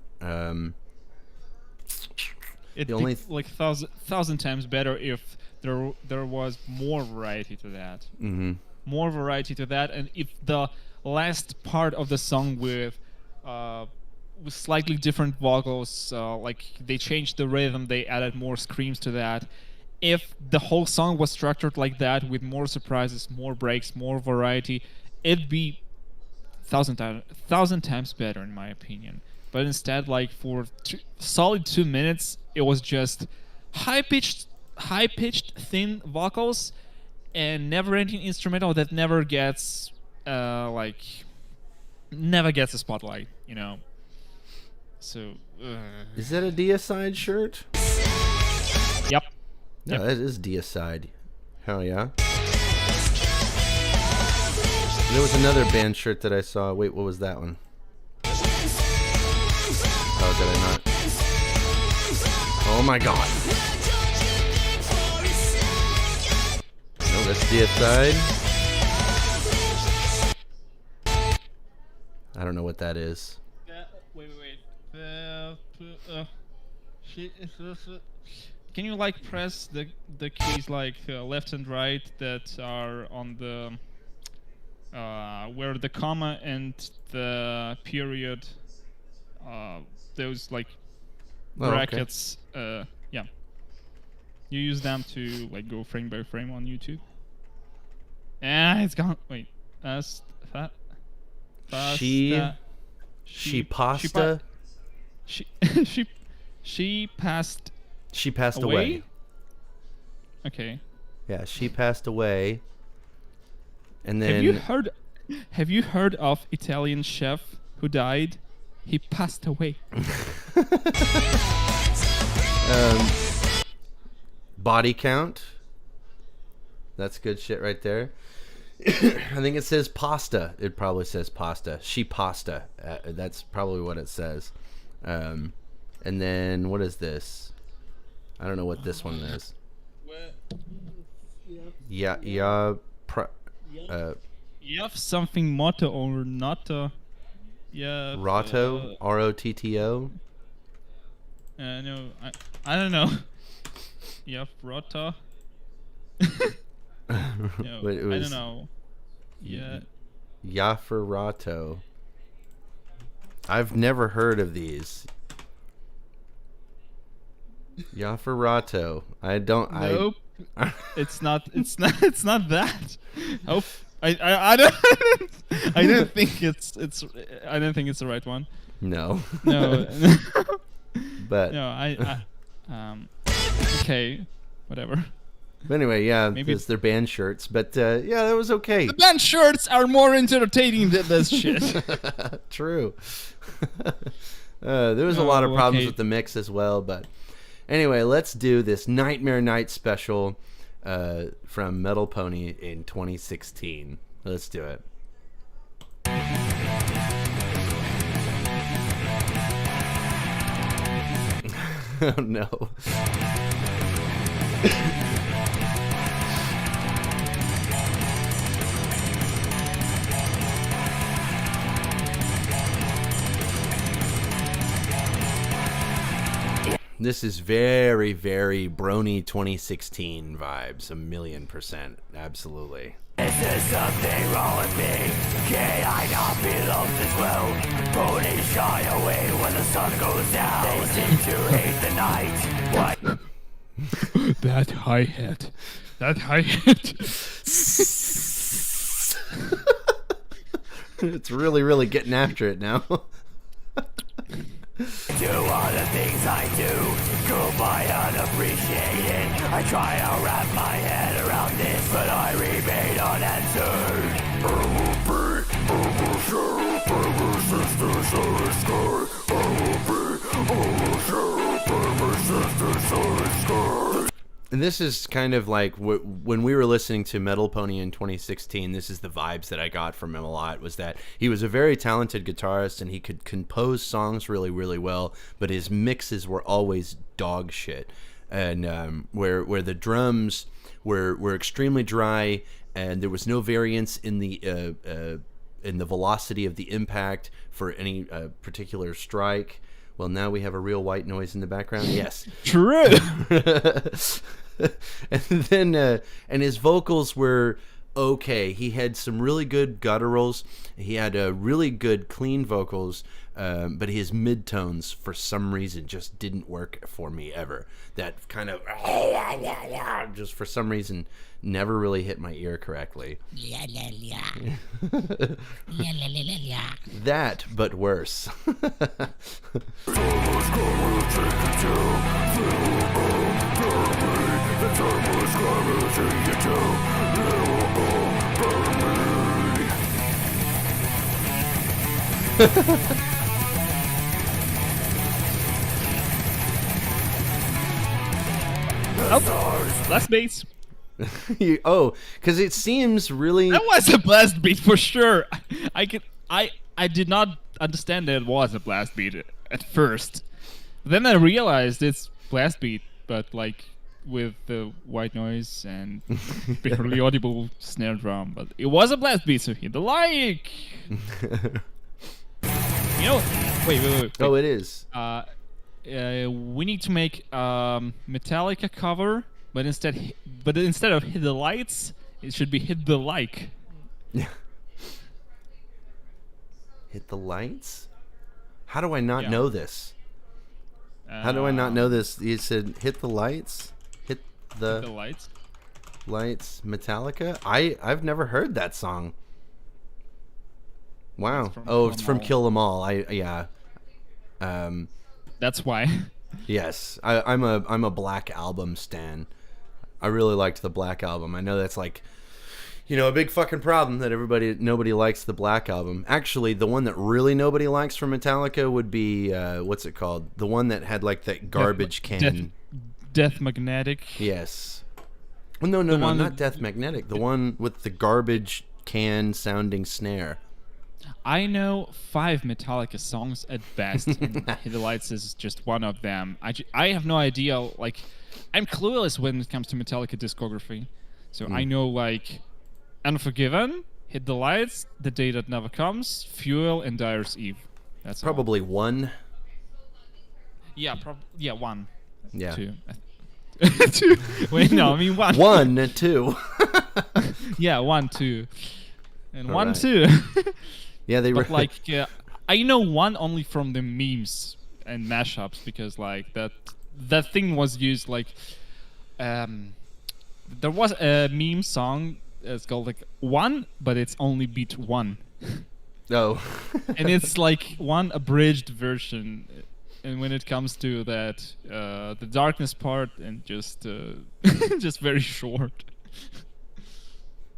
It'd only be like thousand times better if there was more variety to that. More variety to that, and if the last part of the song with slightly different vocals, like they changed the rhythm, they added more screams to that. If the whole song was structured like that, with more surprises, more breaks, more variety, it'd be thousand times better in my opinion. But instead, like for solid 2 minutes, it was just high-pitched, thin vocals and never-ending instrumental that never gets a spotlight, you know. So. Is that a Deicide shirt? Yep. Yeah, that is Deicide. Hell yeah. There was another band shirt that I saw. Wait, what was that one? Oh, did I not? Oh my god. No, that's Deicide. I don't know what that is. Wait. Can you like press the keys like left and right that are on the where the comma and the period, those like brackets, yeah. You use them to like go frame by frame on YouTube. It's gone. Wait, She passed away. Okay. Yeah, she passed away. And then Have you heard of Italian chef who died? He passed away. Body count. That's good shit right there. I think it says pasta. It probably says pasta. She pasta. That's probably what it says. And then what is this? I don't know what this one is. You have something motto or not? Yeah. Rotto, Rotto. No, I don't know. Yeah, Rota. No, But it I was don't know. Yeah. Yafarato. I've never heard of these. Yafarato. I don't. Nope. It's not. It's not. It's not that. Oh, I don't. I don't think it's. I don't think it's the right one. No. No. But no. Okay. Whatever. But anyway, yeah, Maybe it's their band shirts. But yeah, that was okay. The band shirts are more entertaining than this shit. True. There was a lot of problems okay. with the mix as well. But anyway, let's do this Nightmare Night special from MetalPony in 2016. Let's do it. Oh no. This is very, very Brony 2016 vibes, 1,000,000%, absolutely. Is there something wrong with me? Can I not be loved as well? Ponies shy away when the sun goes down. They seem to hate the night. What? That hi-hat. That hi-hat. It's really, really getting after it now. Do all the things I do go by unappreciated. I try to wrap my head around this, but I remain unanswered. And this is kind of like when we were listening to MetalPony in 2016, this is the vibes that I got from him a lot, was that he was a very talented guitarist and he could compose songs really, really well, but his mixes were always dog shit. And where the drums were extremely dry and there was no variance in the velocity of the impact for any particular strike. Well, now we have a real white noise in the background. Yes. True. And then and his vocals were okay. He had some really good gutturals. He had really good clean vocals, but his midtones for some reason just didn't work for me ever. That kind of just for some reason never really hit my ear correctly. That, but worse. Oh, blast beats. Oh, because it seems really. That was a blast beat for sure. I did not understand that it was a blast beat at first. Then I realized it's blast beat, but like with the white noise and barely audible snare drum. But it was a blast beat, so hit the like. You know, wait. Oh, it is. We need to make Metallica cover, but instead of hit the lights, it should be hit the like. Hit the lights? How do I not know this? How do I Uh, not know this? You said hit the lights? Hit the lights? Lights Metallica? I've never heard that song. Wow. It's from Kill 'Em All. That's why. Yes. I'm a Black Album stan. I really liked the Black Album. I know that's like, a big fucking problem that nobody likes the Black Album. Actually, the one that really nobody likes from Metallica would be what's it called? The one that had like that garbage can. Death Magnetic. Yes. Well, no, not Death Magnetic. The one with the garbage can sounding snare. I know 5 Metallica songs at best, and Hit the Lights is just one of them. I have no idea. Like, I'm clueless when it comes to Metallica discography. So I know like Unforgiven, Hit the Lights, The Day That Never Comes, Fuel, and Dyer's Eve. That's all. Probably one. Yeah, one. Yeah. Two. Two. Wait, no, I mean one. 1, 2. Yeah, 1, 2. And All 1, right. 2. Yeah, they were But like, I know one only from the memes and mashups because like that thing was used like, there was a meme song. It's called like 1, but it's only beat 1. Oh. And it's like one abridged version. And when it comes to that, the darkness part and just just very short.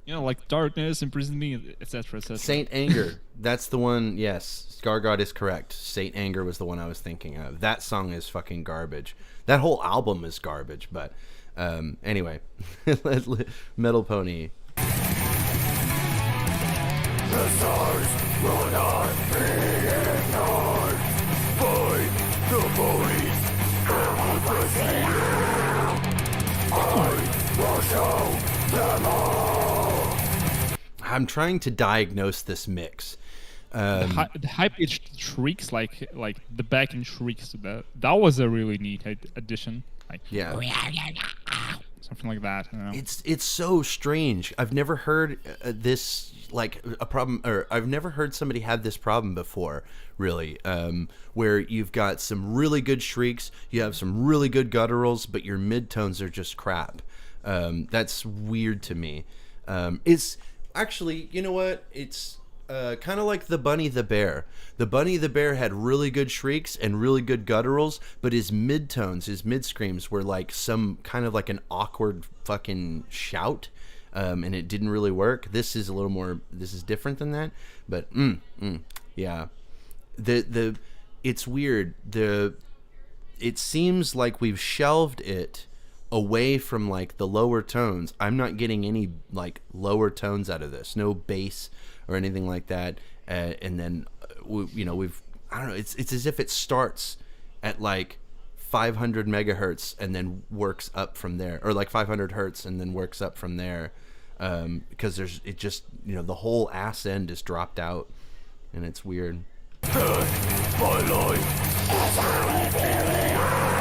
You know, like darkness imprisoned me, etc., etc. Saint Anger. That's the one. Yes, Scargod is correct. Saint Anger was the one I was thinking of. That song is fucking garbage. That whole album is garbage. But anyway, MetalPony. The stars will not be ignored by the police and the I will show them all. I'm trying to diagnose this mix. The high-pitched shrieks, like the backing shrieks, that was a really neat addition. Like, yeah, something like that. I don't know. It's so strange. I've never heard this like a problem, or I've never heard somebody have this problem before. Really, where you've got some really good shrieks, you have some really good gutturals, but your midtones are just crap. That's weird to me. It's actually, you know what? It's kind of like the Bunny the Bear. The Bunny the Bear had really good shrieks and really good gutturals, but his midtones, his mid screams were like some kind of like an awkward fucking shout, and it didn't really work. This is a little more. This is different than that, but yeah. It's weird. It seems like we've shelved it away from like the lower tones. I'm not getting any like lower tones out of this. No bass or anything like that. And then we've I don't know. It's as if it starts at like 500 megahertz and then works up from there, or like 500 hertz and then works up from there. Because the whole ass end is dropped out, and it's weird. My life. That's how it really are.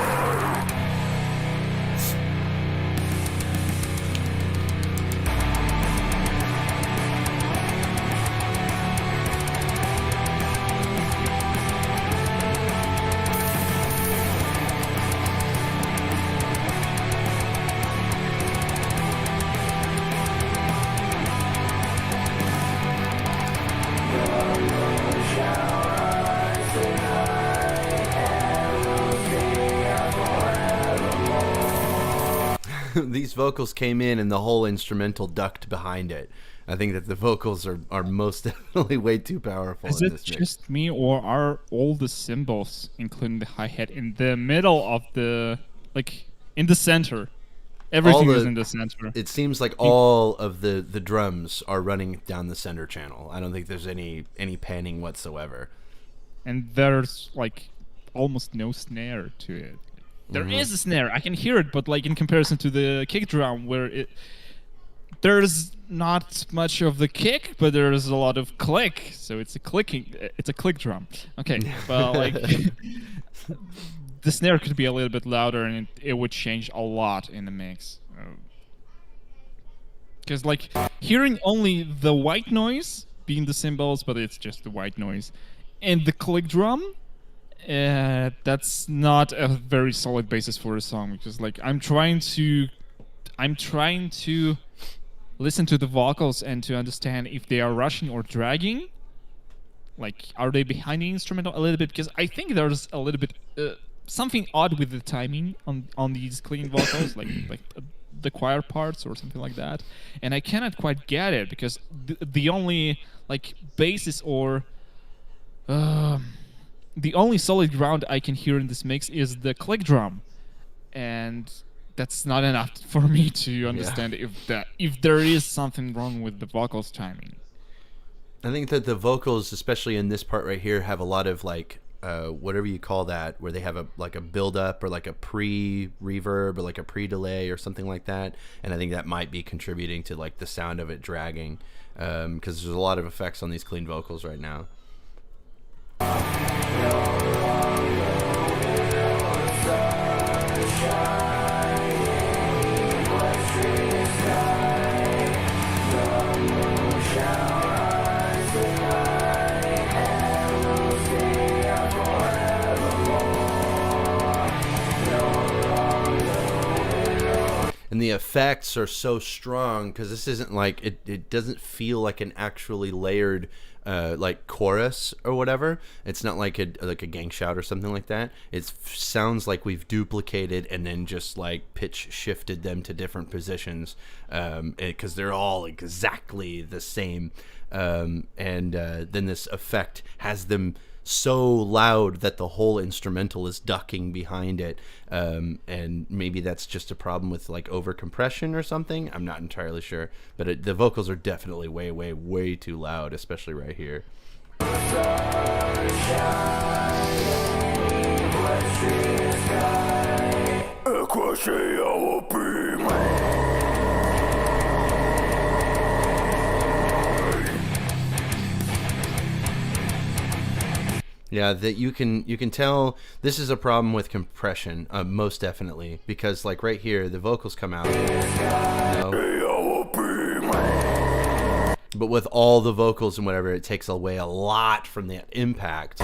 These vocals came in and the whole instrumental ducked behind it. I think that the vocals are most definitely way too powerful. Is in it this mix. just me, or are all the cymbals, including the hi-hat, in the middle of the, like, in the center? Everything is in the center. It seems like all of the drums are running down the center channel. I don't think there's any panning whatsoever. And there's, like, almost no snare to it. There is a snare. I can hear it, but like in comparison to the kick drum, where there's not much of the kick, but there's a lot of click. So it's a click drum. Okay, well, like the snare could be a little bit louder, and it would change a lot in the mix. Because like hearing only the white noise being the cymbals, but it's just the white noise, and the click drum. That's not a very solid basis for a song, because like I'm trying to listen to the vocals and to understand if they are rushing or dragging. Like, are they behind the instrumental a little bit? Because I think there's a little bit something odd with the timing on these clean vocals, like the choir parts or something like that. And I cannot quite get it, because the only like basis or the only solid ground I can hear in this mix is the click drum, and that's not enough for me to understand if there is something wrong with the vocals timing. I think that the vocals, especially in this part right here, have a lot of like whatever you call that, where they have a build up or like a pre-reverb or like a pre-delay or something like that, and I think that might be contributing to like the sound of it dragging, because there's a lot of effects on these clean vocals right now. And the effects are so strong because this isn't like it doesn't feel like an actually layered like chorus or whatever. It's not like a gang shout or something like that. It sounds like we've duplicated and then just like pitch shifted them to different positions, because they're all exactly the same. And then this effect has them so loud that the whole instrumental is ducking behind it, and maybe that's just a problem with like over compression or something. I'm not entirely sure, but the vocals are definitely way too loud, especially right here. Yeah, that you can tell this is a problem with compression, most definitely, because like right here, the vocals come out, but with all the vocals and whatever, it takes away a lot from that impact.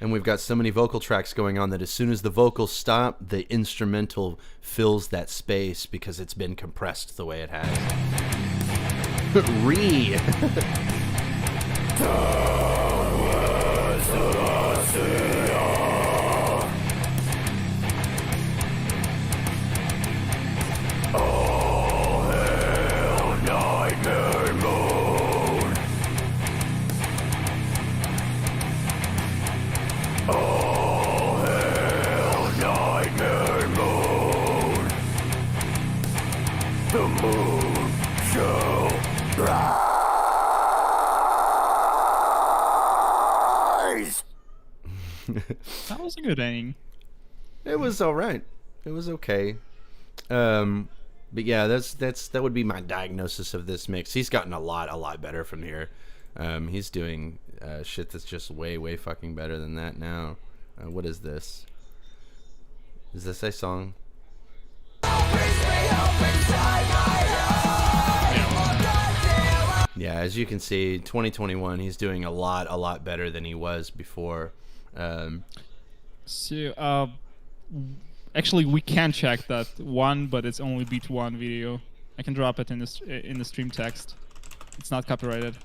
And we've got so many vocal tracks going on that as soon as the vocals stop, the instrumental fills that space because it's been compressed the way it has. The moon shall rise. That was a good ending. It was all right. It was okay. But yeah, that would be my diagnosis of this mix. He's gotten a lot better from here. He's doing shit that's just way fucking better than that now. What is this? Is this a song? Yeah, as you can see, 2021, he's doing a lot better than he was before. So, actually, we can check that one, but it's only beat one video. I can drop it in the stream text. It's not copyrighted.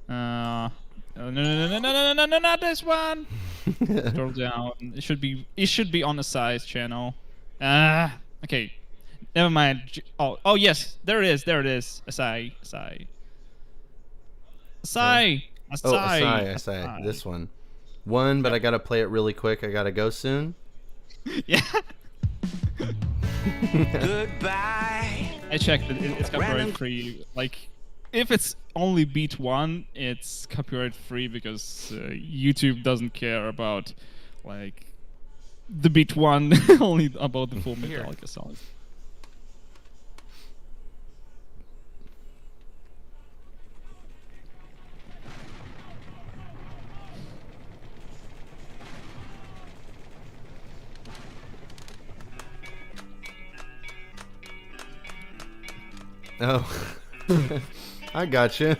No, not this one. Scroll down. It should be on the size channel. Okay. Never mind. Oh yes, there it is. Acai. This one. But I gotta play it really quick. I gotta go soon. Yeah. Goodbye. I checked it. It's copyright free. Like, if it's only beat one, it's copyright free because YouTube doesn't care about like the beat one, only about the full Metallica songs. Oh, I gotcha.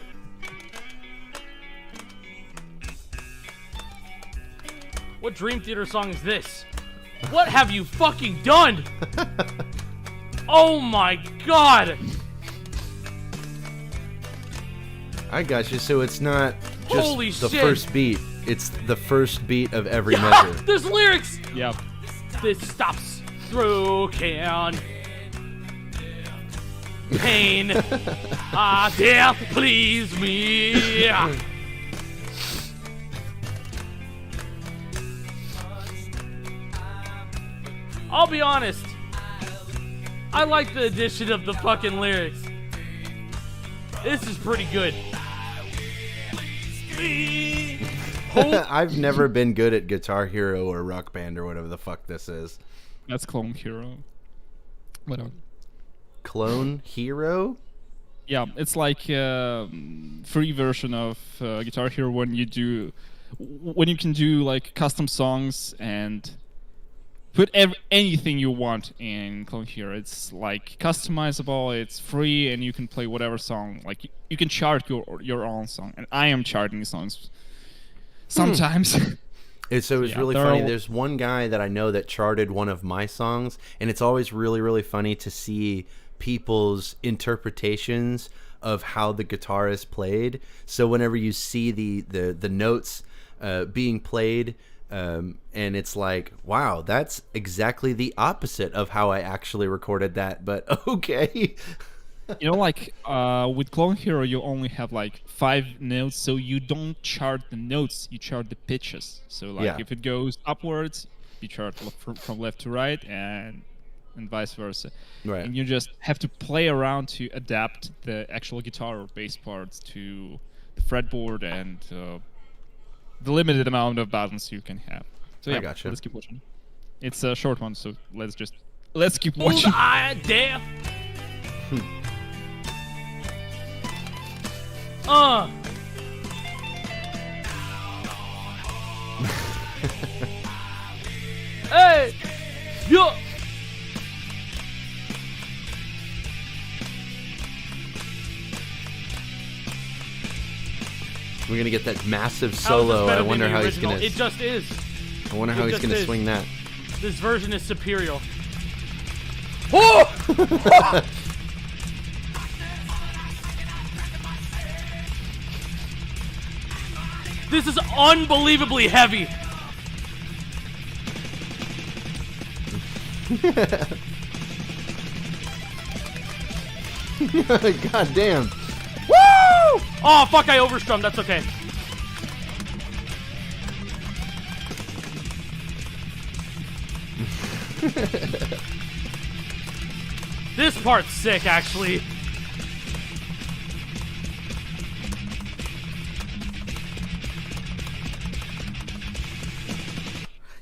What Dream Theater song is this? What have you fucking done? Oh my god! I gotcha. So it's not just Holy the shit. first beat. It's the first beat of every measure. There's lyrics! Yep. This stops through can. Pain. Death, please me. I'll be honest. I like the addition of the fucking lyrics. This is pretty good. I've never been good at Guitar Hero or Rock Band or whatever the fuck this is. That's Clone Hero. Whatever. Clone Hero? Yeah, it's like free version of Guitar Hero when you can do like custom songs and put anything you want in Clone Hero. It's like customizable, it's free, and you can play whatever song. Like you can chart your own song, and I am charting songs sometimes. It's really funny. There's one guy that I know that charted one of my songs, and it's always really, really funny to see people's interpretations of how the guitar is played. So whenever you see the notes being played, and it's like, wow, that's exactly the opposite of how I actually recorded that, but okay. You know, like with Clone Hero, you only have like 5 notes, so you don't chart the notes, you chart the pitches. So like if it goes upwards, you chart from left to right, and vice versa. Right. And you just have to play around to adapt the actual guitar or bass parts to the fretboard and the limited amount of buttons you can have. So I gotcha. Let's keep watching. It's a short one, so let's keep watching. Damn. Hey, yo. We're gonna get that massive solo. I wonder how he's gonna. It just is. I wonder how he's gonna swing that. This version is superior. Oh! This is unbelievably heavy. God damn. Woo! Oh, fuck, I overstrummed. That's okay. This part's sick, actually.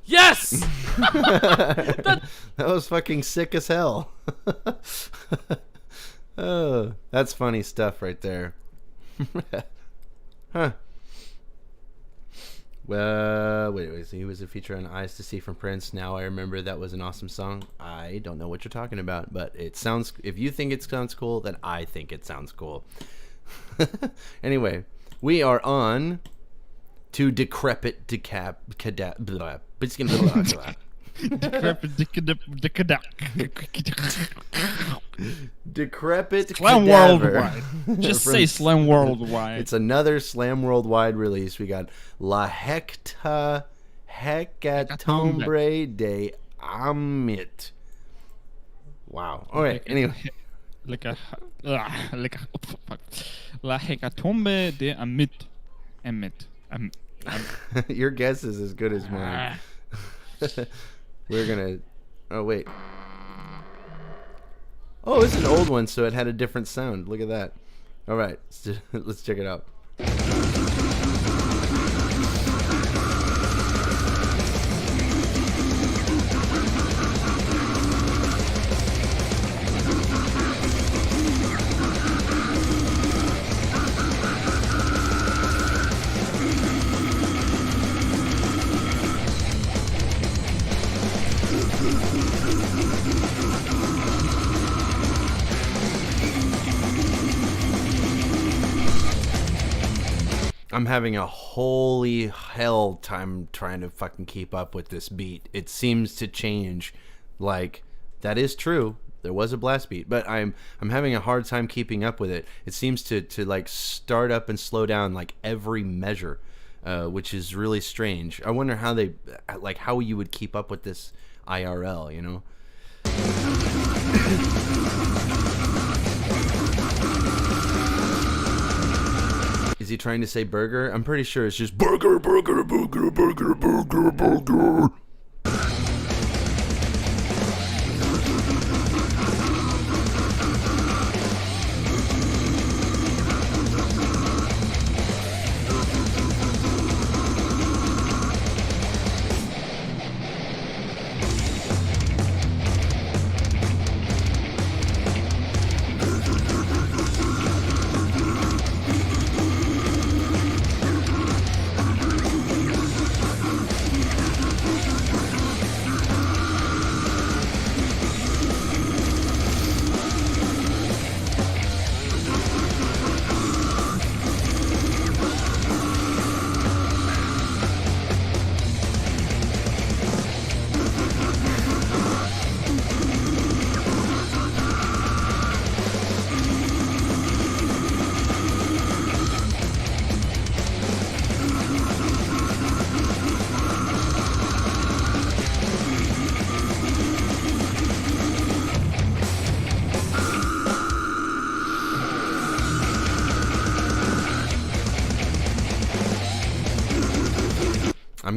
Yes! That was fucking sick as hell. Oh, that's funny stuff right there. Huh. Well, wait. So he was a feature on Eyes to See from Prince. Now I remember that was an awesome song. I don't know what you're talking about, but it sounds. If you think it sounds cool, then I think it sounds cool. Anyway, we are on to Decrepit Cadaver. Decrepit Slam Cadaver. Worldwide. Just say Slam Worldwide. It's another Slam Worldwide release. We got La Hecatombe de Ammyt. Wow. All right. Anyway. La Hecatombe de Ammyt. Your guess is as good as mine. We're gonna. Oh wait. Oh, it's an old one, so it had a different sound. Look at that. All right, let's check it out. I'm having a holy hell time trying to fucking keep up with this beat. It seems to change. Like, that is true. There was a blast beat, but I'm having a hard time keeping up with it. It seems to like start up and slow down like every measure, which is really strange. I wonder how how you would keep up with this IRL, you know? Is he trying to say burger? I'm pretty sure it's just burger, burger, burger, burger, burger, burger.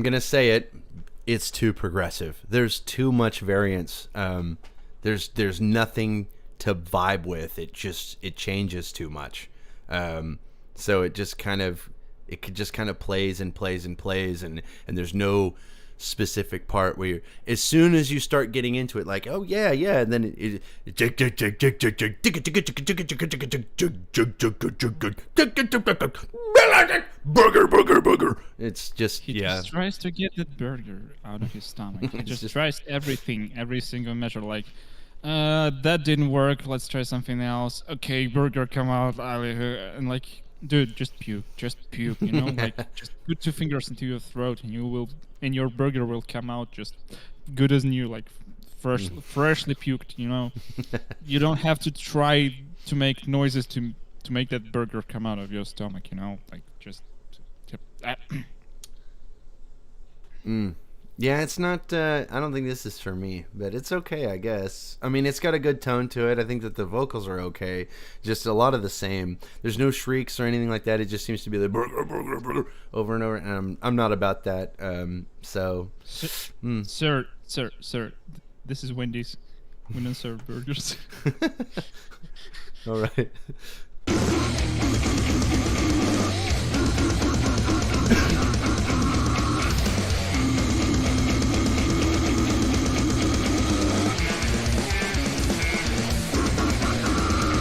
I'm gonna say it. It's too progressive. There's too much variance. There's nothing to vibe with. It changes too much. So it just kind of plays and plays and plays, and there's no specific part where you're, as soon as you start getting into it, like, oh yeah, and then burger. It's just He just tries to get that burger out of his stomach. He just tries everything, every single measure. Like, that didn't work. Let's try something else. Okay, burger come out, and like, dude, just puke. You know, like, just put 2 fingers into your throat, and your burger will come out just good as new, like freshly puked. You know, you don't have to try to make noises to make that burger come out of your stomach. You know, like just. Yeah, it's not. I don't think this is for me, but it's okay, I guess. I mean, it's got a good tone to it. I think that the vocals are okay. Just a lot of the same. There's no shrieks or anything like that. It just seems to be the burger over and over. And I'm not about that. Sir, this is Wendy's. We don't serve burgers. All right.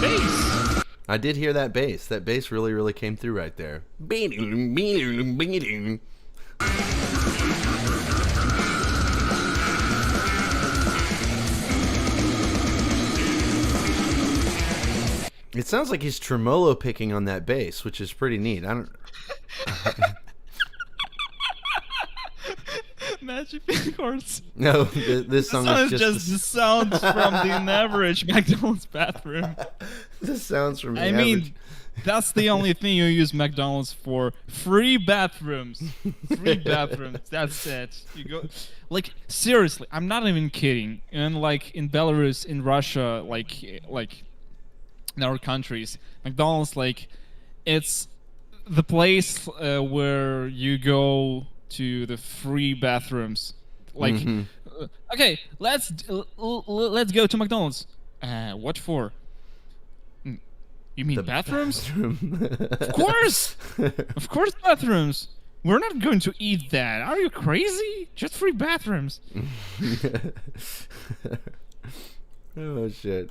Bass. I did hear that bass. That bass really, really came through right there. It sounds like he's tremolo picking on that bass, which is pretty neat. I don't. Magic chords. No, this song is just the sounds from the average McDonald's bathroom. The sounds from the I mean, that's the only thing you use McDonald's for. Free bathrooms. That's it. You go, like, seriously, I'm not even kidding. And like in Belarus, in Russia, like in our countries, McDonald's, like, it's the place where you go to the free bathrooms. Like, okay, let's go to McDonald's. What for? You mean the bathrooms? Of course, bathrooms. We're not going to eat that. Are you crazy? Just free bathrooms. Oh shit.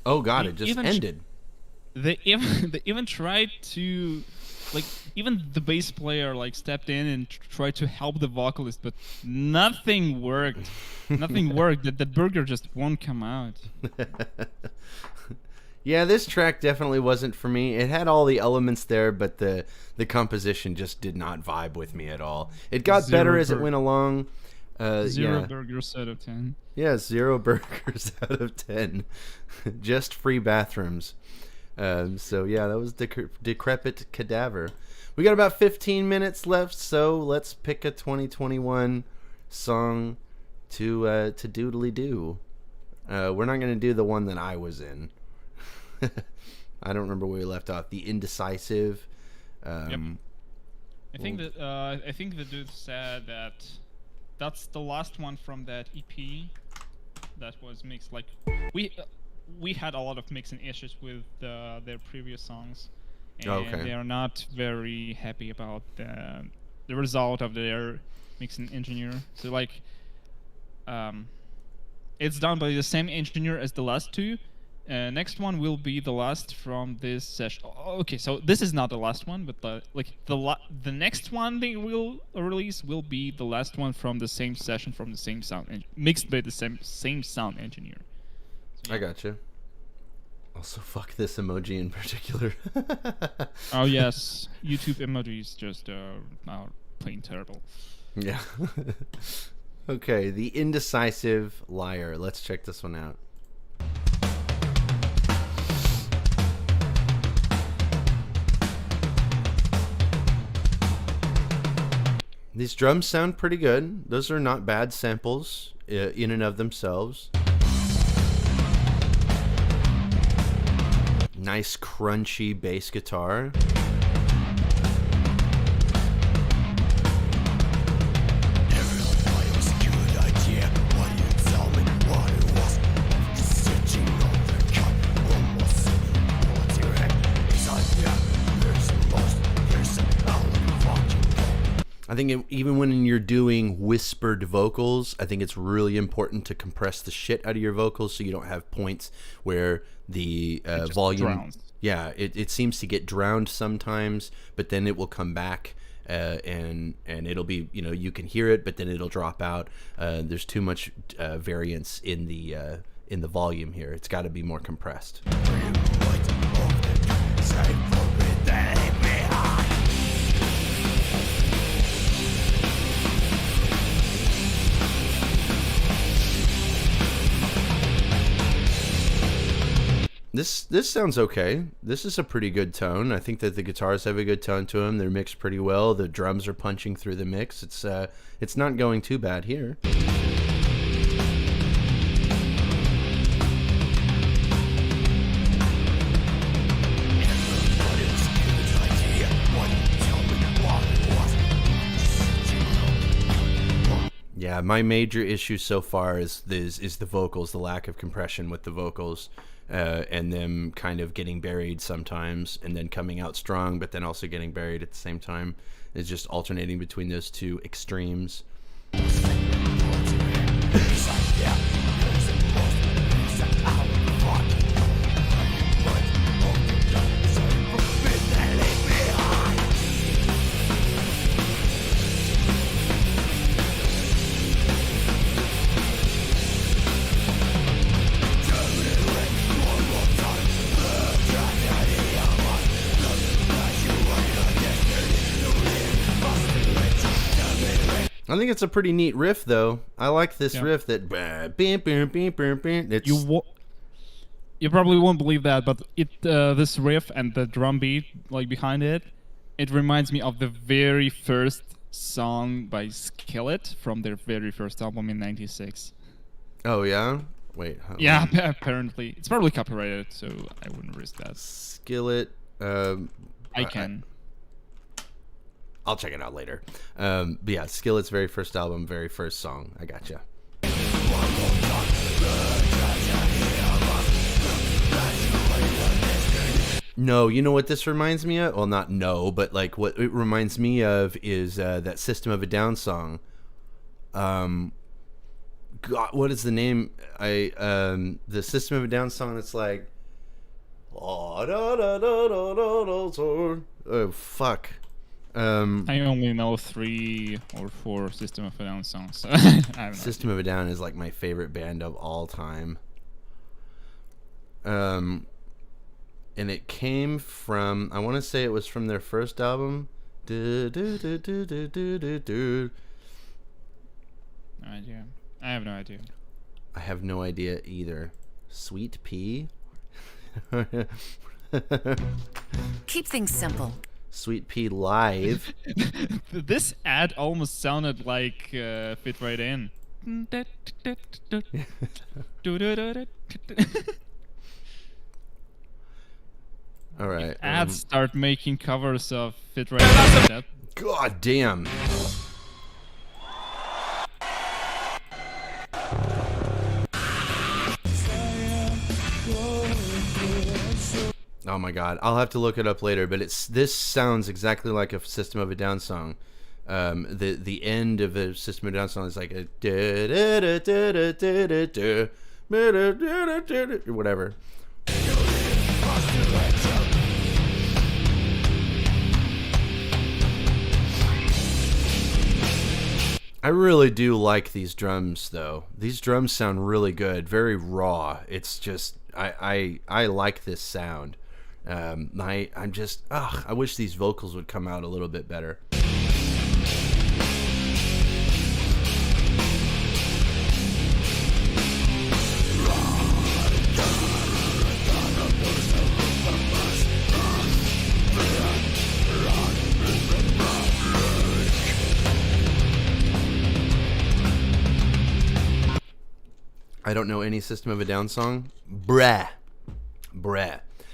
Oh god, it just ended. They even tried to, like, even the bass player, like, stepped in and tried to help the vocalist, but nothing worked. Nothing worked. That burger just won't come out. Yeah, this track definitely wasn't for me. It had all the elements there, but the composition just did not vibe with me at all. It got better as it went along. Zero burgers out of 10. Yeah, 0 burgers out of 10. Just free bathrooms. So yeah, that was Decrepit Cadaver. We got about 15 minutes left, so let's pick a 2021 song to doodly do. We're not gonna do the one that I was in. I don't remember where we left off. The Indecisive. Yep. I think the dude said that that's the last one from that EP that was mixed. Like, we had a lot of mixing issues with their previous songs, and they are not very happy about the result of their mixing engineer. So, like, it's done by the same engineer as the last two, next one will be the last from this session. Okay, so this is not the last one, but the next one they will release will be the last one from the same session, from the same sound, mixed by the same sound engineer. So, I gotcha. Also, fuck this emoji in particular. Oh yes, YouTube emojis just are plain terrible. Yeah. Okay, the Indecisive Liar. Let's check this one out. These drums sound pretty good. Those are not bad samples in and of themselves. Nice crunchy bass guitar. I think even when you're doing whispered vocals, I think it's really important to compress the shit out of your vocals so you don't have points where the volume drowns. Yeah, it seems to get drowned sometimes, but then it will come back and it'll be, you know, you can hear it, but then it'll drop out. There's too much variance in the volume here. It's got to be more compressed. This sounds okay. This is a pretty good tone. I think that the guitars have a good tone to them. They're mixed pretty well. The drums are punching through the mix. It's not going too bad here. Yeah, my major issue so far is the vocals, the lack of compression with the vocals. And them kind of getting buried sometimes and then coming out strong, but then also getting buried at the same time. It's just alternating between those two extremes. I think it's a pretty neat riff, though. I like this riff that. It's, you probably won't believe that, but this riff and the drum beat like behind it, it reminds me of the very first song by Skillet from their very first album in '96. Oh yeah, wait. Yeah, apparently it's probably copyrighted, so I wouldn't risk that. Skillet. I can. I'll check it out later. But yeah, Skillet's very first album, very first song. I gotcha. No, you know what this reminds me of? Well, not no, but like what it reminds me of is that System of a Down song. God, what is the name? The System of a Down song that's like, oh fuck. I only know 3 or 4 System of a Down songs. So I don't know. System of a Down is like my favorite band of all time. And it came from, I want to say it was from their first album. No idea. I have no idea. I have no idea either. Sweet Pea? Keep things simple. Sweet Pea Live. This ad almost sounded like Fit Right In. All right. Ads start making covers of Fit Right In. God damn. Oh my god, I'll have to look it up later, but this sounds exactly like a System of a Down song. The end of a System of a Down song is like a whatever. I really do like these drums, though. These drums sound really good, very raw. It's just I like this sound. I'm just I wish these vocals would come out a little bit better. I don't know any System of a Down song. Bruh.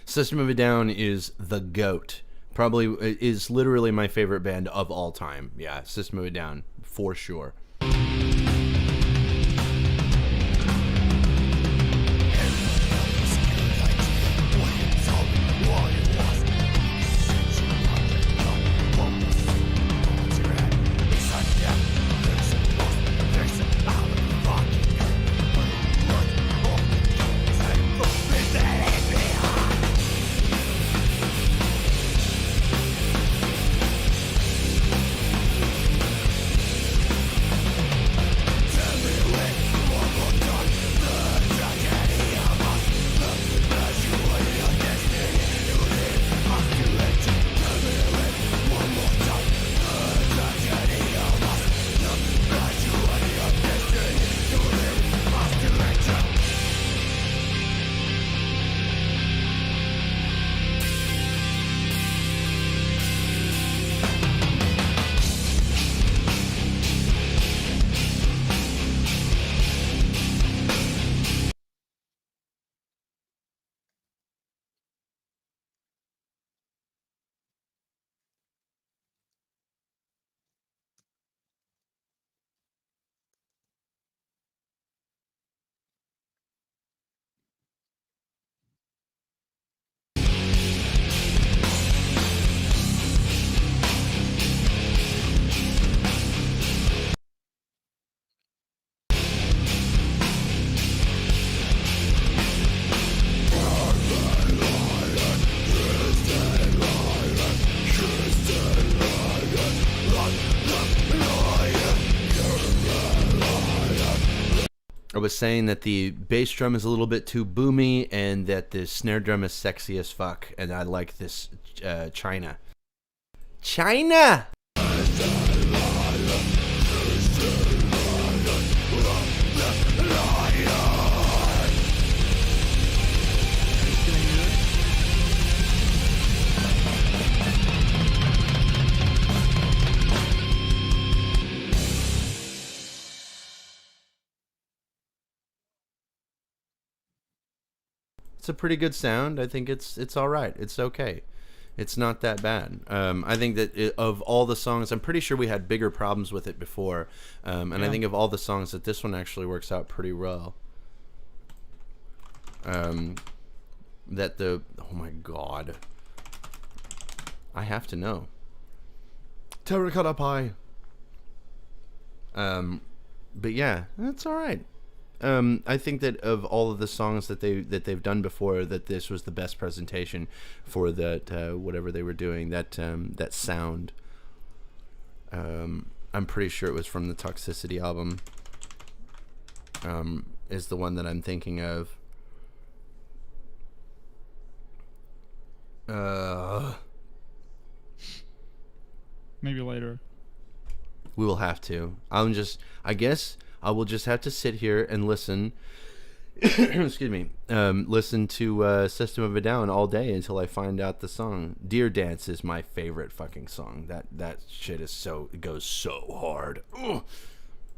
System of a Down is the GOAT. Probably is literally my favorite band of all time. Yeah, System of a Down, for sure. I was saying that the bass drum is a little bit too boomy and that the snare drum is sexy as fuck, and I like this China. China! It's a pretty good sound. I think it's all right. It's okay. It's not that bad. I think that of all the songs, I'm pretty sure we had bigger problems with it before. And I think of all the songs that this one actually works out pretty well. Oh my god. I have to know. Terracotta Pie. But yeah, that's all right. I think that of all of the songs that they've done before, that this was the best presentation for that whatever they were doing, that sound. I'm pretty sure it was from the Toxicity album. Is the one that I'm thinking of. Maybe later. We will have to. I guess I will just have to sit here and listen. Excuse me. Listen to System of a Down all day until I find out the song. Deer Dance is my favorite fucking song. That shit is it goes so hard. Ugh.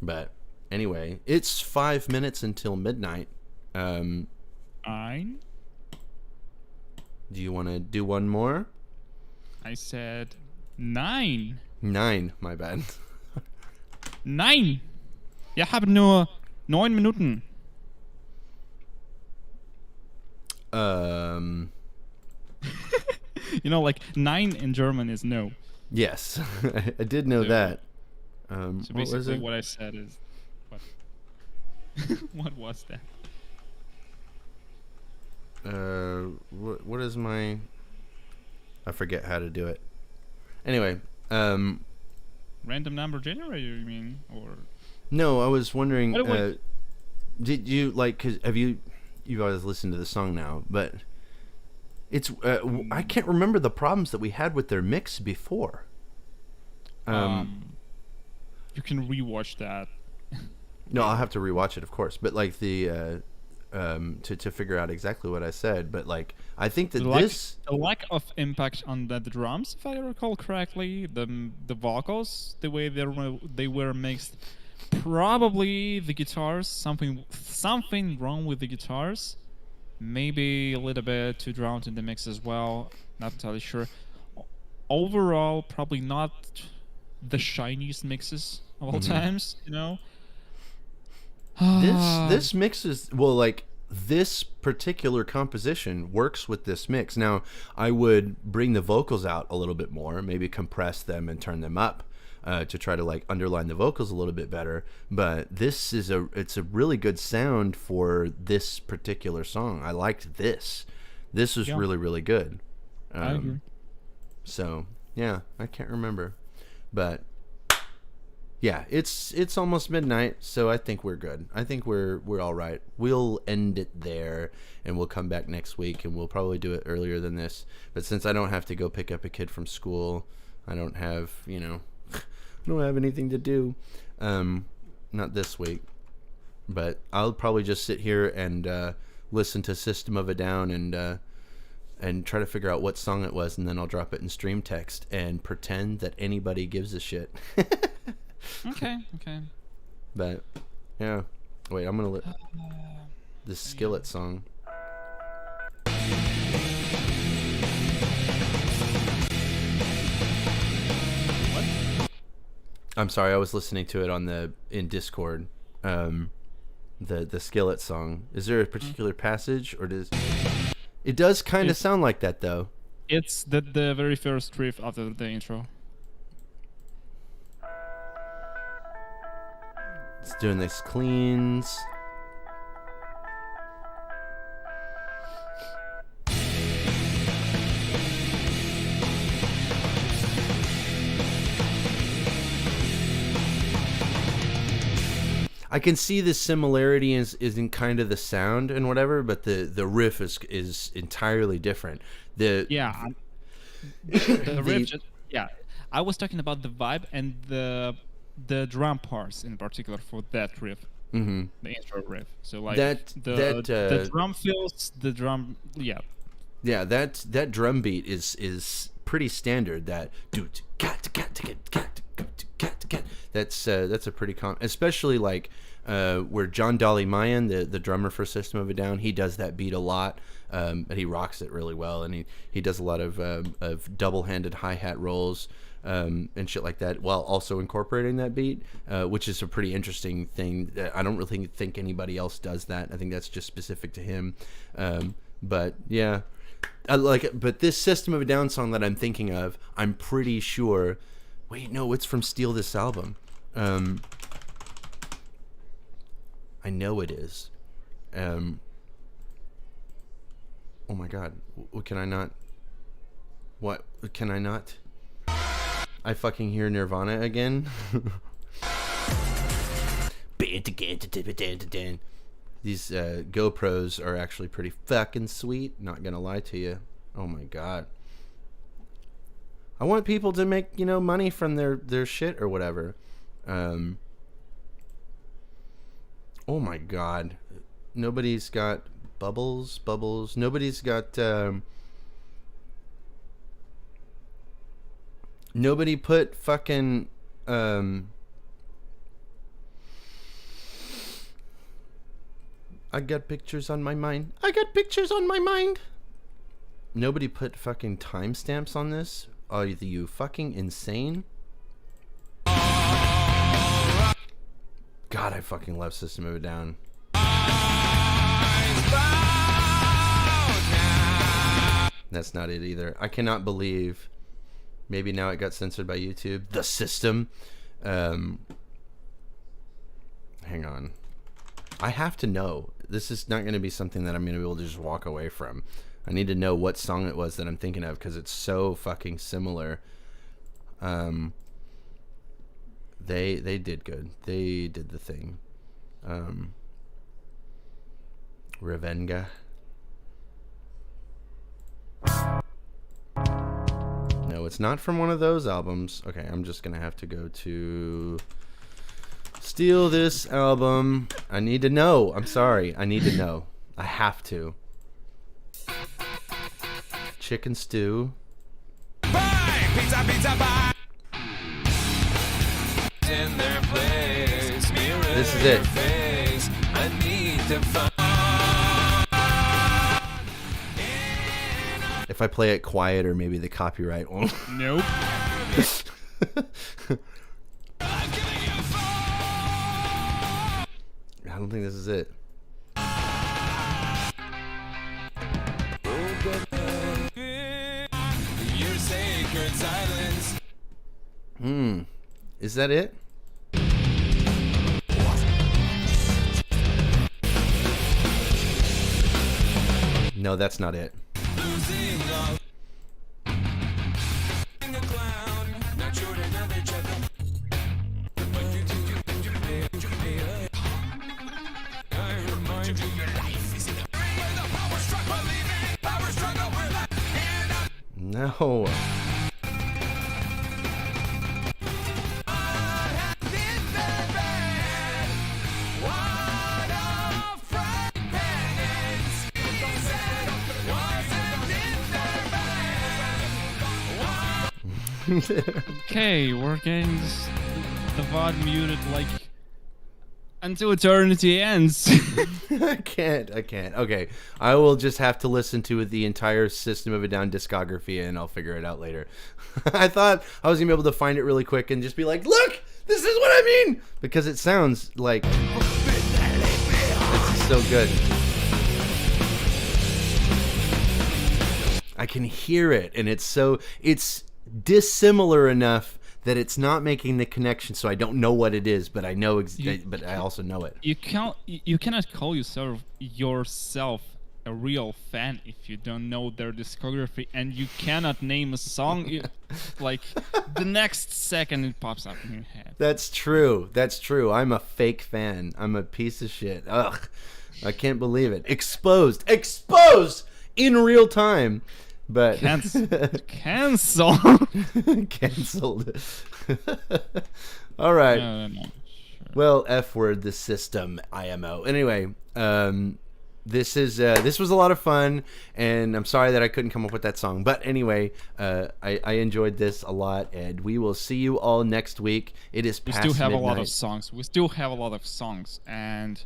But anyway, it's 5 minutes until midnight. Do you want to do one more? I said 9. 9, my bad. 9. Wir haben nur 9 Minuten. You know, like 9 in German is no. Yes, I did know that. So basically, what I said is, what? What was that? what is my? I forget how to do it. Anyway, Random number generator, you mean, or? No, I was wondering. By the way- Did you like? Cause have you've always listened to the song now, but it's I can't remember the problems that we had with their mix before. You can rewatch that. No, I'll have to rewatch it, of course. But like to figure out exactly what I said. But like I think that the lack of impact on the drums, if I recall correctly, the vocals, the way they were mixed, probably the guitars, something wrong with the guitars, maybe a little bit too drowned in the mix as well. Not entirely sure. Overall, probably not the shiniest mixes of all times, you know. This mix is like this particular composition works with this mix. Now I would bring the vocals out a little bit more, maybe compress them and turn them up to try to like underline the vocals a little bit better. But this is it's a really good sound for this particular song. I liked this. This was really, really good. I agree. So yeah, I can't remember, but yeah, it's almost midnight, so I think we're good. I think we're all right. We'll end it there, and we'll come back next week, and we'll probably do it earlier than this. But since I don't have to go pick up a kid from school, I don't have I don't have anything to do. Not this week, but I'll probably just sit here and listen to System of a Down and try to figure out what song it was, and then I'll drop it in stream text and pretend that anybody gives a shit. Okay. But yeah, wait, I'm gonna let this Skillet song. What? I'm sorry, I was listening to it in Discord. The Skillet song. Is there a particular passage, or does it does kind of sound like that though? It's the very first riff after the intro. It's doing this cleans. I can see the similarity is in kind of the sound and whatever, but the riff is entirely different. The riff I was talking about the vibe and the drum parts in particular for that riff. Mm-hmm. The intro riff. So like the drum fills, the drum that drum beat is pretty standard. That that's a pretty common, especially like where John Dolly Mayan, the drummer for System of a Down, he does that beat a lot, and he rocks it really well, and he does a lot of double-handed hi-hat rolls and shit like that, while also incorporating that beat, which is a pretty interesting thing. I don't really think anybody else does that. I think that's just specific to him. But yeah, I like it. But this System of a Down song that I'm thinking of, I'm pretty sure. Wait, no, it's from Steal This Album. I know it is. Oh my god. Can I not? What? Can I not? I fucking hear Nirvana again. These GoPros are actually pretty fucking sweet. Not gonna lie to you. Oh my god. I want people to make, money from their shit or whatever. Oh my god. Nobody's got bubbles. Nobody's got nobody put fucking I got pictures on my mind. Nobody put fucking timestamps on this. Are you fucking insane? God, I fucking love System of a Down. That's not it either. I cannot believe. Maybe now it got censored by YouTube. The System. Hang on. I have to know. this is not going to be something that I'm going to be able to just walk away from. I need to know what song it was that I'm thinking of because it's so fucking similar. They did good. They did the thing. Revenga. No, it's not from one of those albums. Okay, I'm just gonna have to go to steal this album. I need to know. I'm sorry. I need to know. I have to. Chicken stew. Bye, pizza, pizza, bye. In their place, This is it. face, I need to find. If I play it quieter, maybe the copyright won't. Nope. I don't think this is it. Your sacred silence. Is that it? No, that's not it. Losing all. In the clown, not sure another chuckle. But I remind you, your life is in the where the power struck, believing, power struggle with the hand up. No. Okay, we're getting the VOD muted like until eternity ends. I can't. Okay, I will just have to listen to the entire System of a Down discography and I'll figure it out later. I thought I was gonna be able to find it really quick and just be like, look, this is what I mean, because it sounds like it's so good. I can hear it, and it's dissimilar enough that it's not making the connection, so I don't know what it is, but I know. But I also know it. You cannot call yourself a real fan if you don't know their discography, and you cannot name a song. Like the next second it pops up in your head. That's true. I'm a fake fan. I'm a piece of shit. Ugh, I can't believe it. Exposed in real time. But cancelled. All right. No. Sure. Well, F word, the system, IMO. Anyway, this was a lot of fun, and I'm sorry that I couldn't come up with that song. But anyway, I enjoyed this a lot, and we will see you all next week. It is past midnight. We still have a lot of songs, and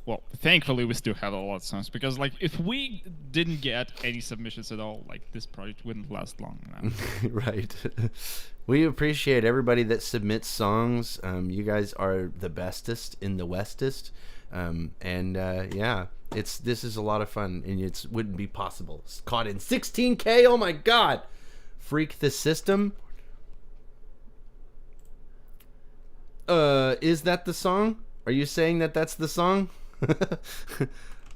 well, thankfully we still have a lot of songs, because like if we didn't get any submissions at all, like this project wouldn't last long. Right. We appreciate everybody that submits songs. You guys are the bestest in the westest. Yeah, this is a lot of fun, and it wouldn't be possible. It's caught in 16K. Oh my god. Freak the system. Is that the song? Are you saying that that's the song?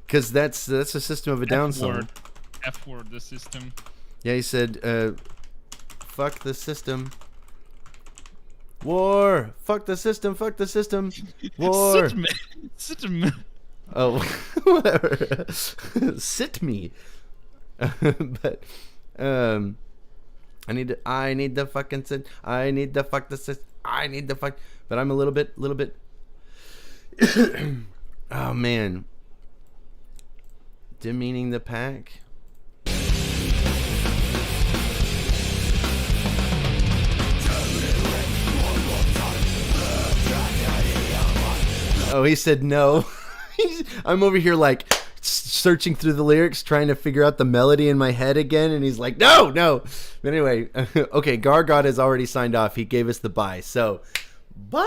Because that's a System of a Down song. F word, the system. Yeah, he said, fuck the system. War. Fuck the system. Fuck the system. War. System. Oh, whatever. Sit me. But, I need the fucking sit. I need the fuck the system. I need the fuck. But I'm a little bit. Oh man, demeaning the pack. Oh, he said no. I'm over here like searching through the lyrics, trying to figure out the melody in my head again, and he's like, no. But anyway, okay, Gargot has already signed off. He gave us the bye, so bye.